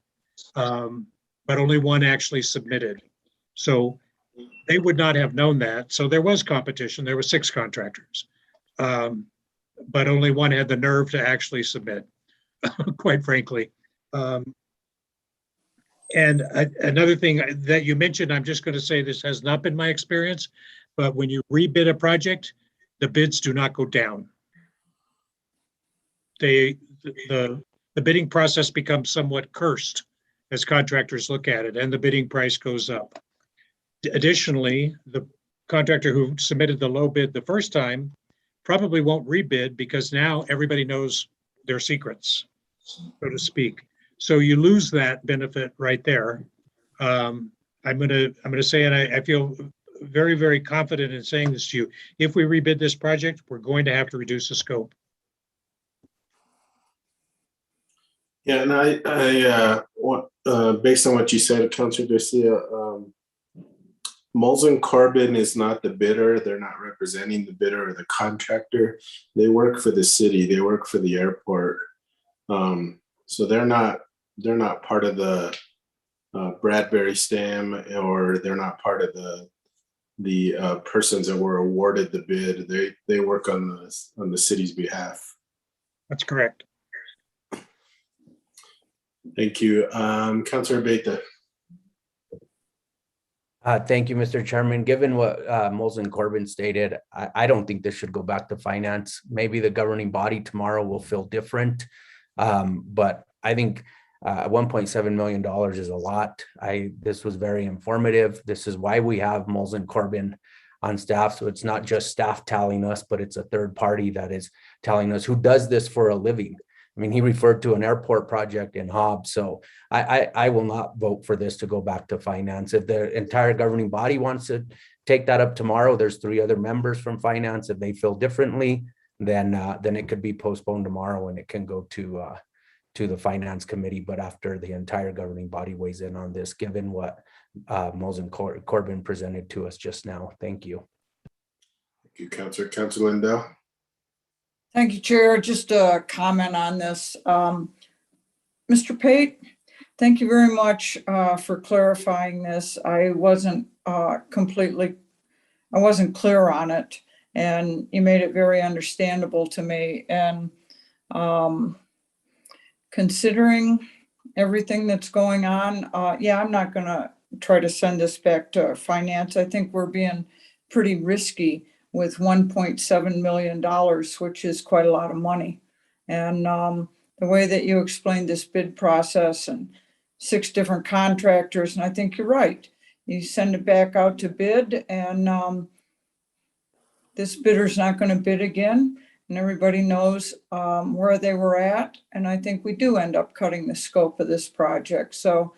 but only one actually submitted. So they would not have known that. So there was competition. There were 6 contractors, but only one had the nerve to actually submit, quite frankly. And another thing that you mentioned, I'm just going to say this has not been my experience, but when you rebid a project, the bids do not go down. The bidding process becomes somewhat cursed as contractors look at it, and the bidding price goes up. Additionally, the contractor who submitted the low bid the first time probably won't rebid because now everybody knows their secrets, so to speak. So you lose that benefit right there. I'm gonna say, and I feel very, very confident in saying this to you. If we rebid this project, we're going to have to reduce the scope. Yeah, and based on what you said, Councilor Garcia, Molson Corbin is not the bidder. They're not representing the bidder or the contractor. They work for the city. They work for the airport. So they're not part of the Bradbury STEM, or they're not part of the persons that were awarded the bid. They work on the city's behalf. That's correct. Thank you. Councilor Beta. Thank you, Mr. Chairman. Given what Molson Corbin stated, I don't think this should go back to finance. Maybe the governing body tomorrow will feel different. But I think $1.7 million is a lot. This was very informative. This is why we have Molson Corbin on staff. So it's not just staff telling us, but it's a third party that is telling us who does this for a living. I mean, he referred to an airport project in Hobbs. So I will not vote for this to go back to finance. If the entire governing body wants to take that up tomorrow, there's 3 other members from finance. If they feel differently, then it could be postponed tomorrow and it can go to the finance committee. But after the entire governing body weighs in on this, given what Molson Corbin presented to us just now. Thank you. Thank you, Councilor. Councilor Lindell. Thank you, Chair. Just a comment on this. Mr. Pate, thank you very much for clarifying this. I wasn't clear on it, and you made it very understandable to me. And considering everything that's going on, yeah, I'm not gonna try to send this back to finance. I think we're being pretty risky with $1.7 million, which is quite a lot of money. And the way that you explained this bid process and 6 different contractors, and I think you're right. You send it back out to bid, and this bidder's not going to bid again, and everybody knows where they were at. And I think we do end up cutting the scope of this project. So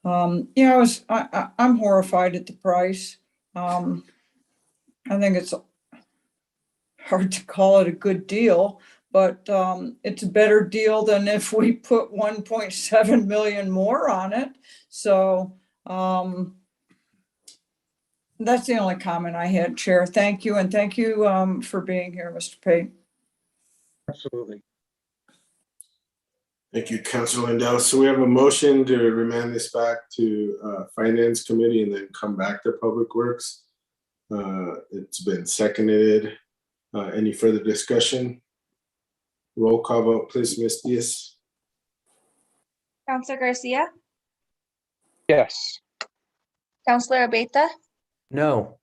yeah, I'm horrified at the price. I think it's hard to call it a good deal, but it's a better deal than if we put 1.7 million more on it. So that's the only comment I had, Chair. Thank you. And thank you for being here, Mr. Pate. Absolutely. Thank you, Councilor Lindell. So we have a motion to remand this back to Finance Committee and then come back to Public Works. It's been seconded. Any further discussion? Roll call vote, please, Ms. Diaz. Councilor Garcia, Yes. Councilor Abeta, No.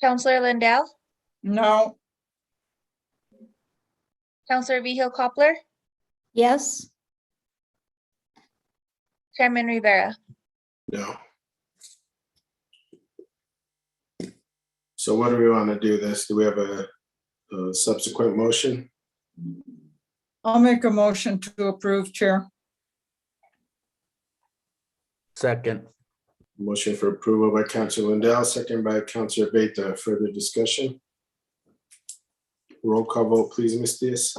Councilor Lindell, No. Councilor Vigil Koppler, Yes. Chairman Rivera. No. So what do we want to do this? Do we have a subsequent motion? I'll make a motion to approve, Chair. Second. Motion for approval by Councilor Lindell, second by Councilor Beta. Further discussion? Roll call vote, please, Ms. Diaz.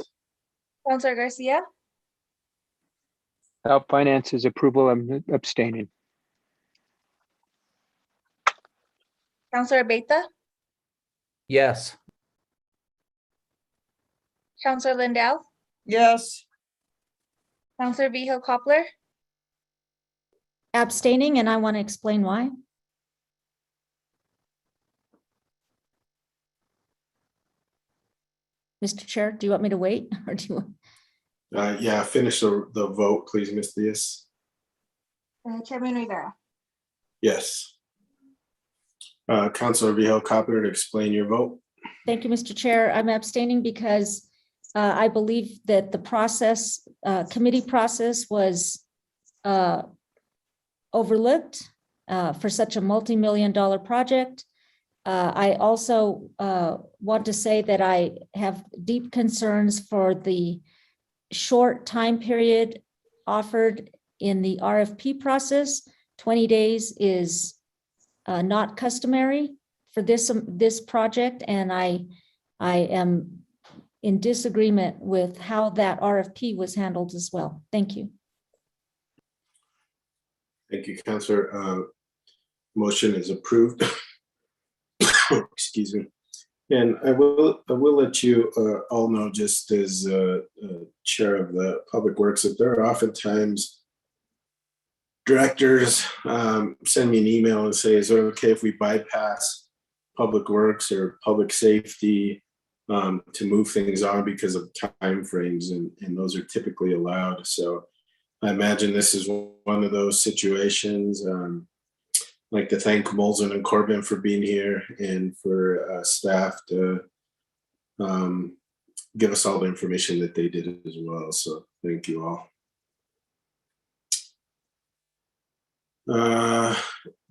Councilor Garcia, Without finance's approval, I'm abstaining. Councilor Abeta, Yes. Councilor Lindell, Yes. Councilor Vigil Koppler, Abstaining, and I want to explain why. Mr. Chair, do you want me to wait or do you want? Yeah, finish the vote, please, Ms. Diaz. Chairman Rivera. Yes. Councilor Vigil Koppler, to explain your vote. Thank you, Mr. Chair. I'm abstaining because I believe that the process, committee process was overlooked for such a multi-million-dollar project. I also want to say that I have deep concerns for the short time period offered in the RFP process. 20 days is not customary for this project, and I am in disagreement with how that RFP was handled as well. Thank you. Thank you, Councillor. Motion is approved. Excuse me. And I will let you all know, just as chair of the Public Works, that there are oftentimes directors send me an email and say, is it okay if we bypass Public Works or Public Safety to move things on because of timeframes, and those are typically allowed. So I imagine this is one of those situations. I'd like to thank Molson and Corbin for being here, and for staff to give us all the information that they did as well. So thank you all.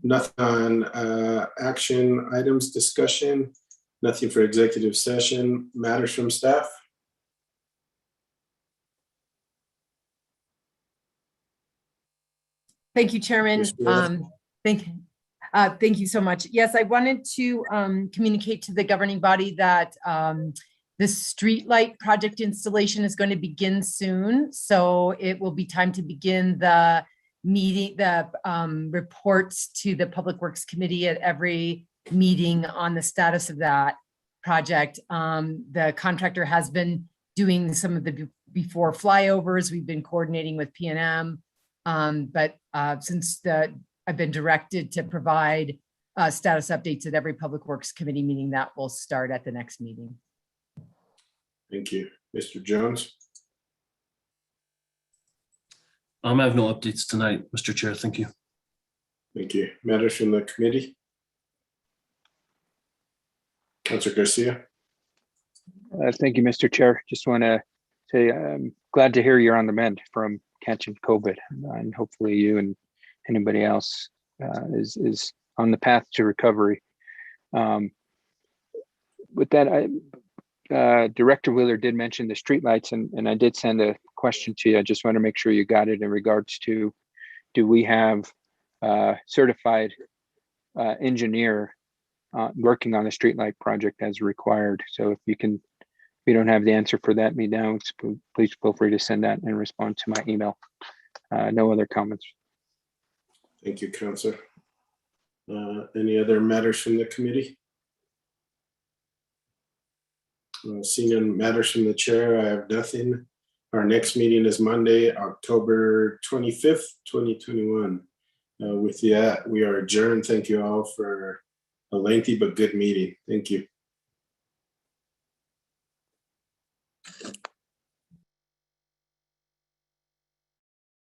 Nothing on action items discussion, nothing for executive session, matters from staff. Thank you, Chairman. Thank you so much. Yes, I wanted to communicate to the governing body that the streetlight project installation is going to begin soon. So it will be time to begin the meeting, the reports to the Public Works Committee at every meeting on the status of that project. The contractor has been doing some of the before flyovers. We've been coordinating with P&M, but since I've been directed to provide status updates at every Public Works Committee meeting, that will start at the next meeting. Thank you. Mr. Jones? I have no updates tonight, Mr. Chair. Thank you. Thank you. Matters from the committee? Councilor Garcia? Thank you, Mr. Chair. Just want to say I'm glad to hear you're on the mend from catching COVID, and hopefully you and anybody else is on the path to recovery. With that, Director Wheeler did mention the streetlights, and I did send a question to you. I just want to make sure you got it in regards to, do we have a certified engineer working on the streetlight project as required? So if you don't have the answer for that, please feel free to send that and respond to my email. No other comments. Thank you, Councilor. Any other matters from the committee? Seeing none matters from the chair, I have nothing. Our next meeting is Monday, October 25th, 2021. With that, we are adjourned. Thank you all for a lengthy but good meeting. Thank you.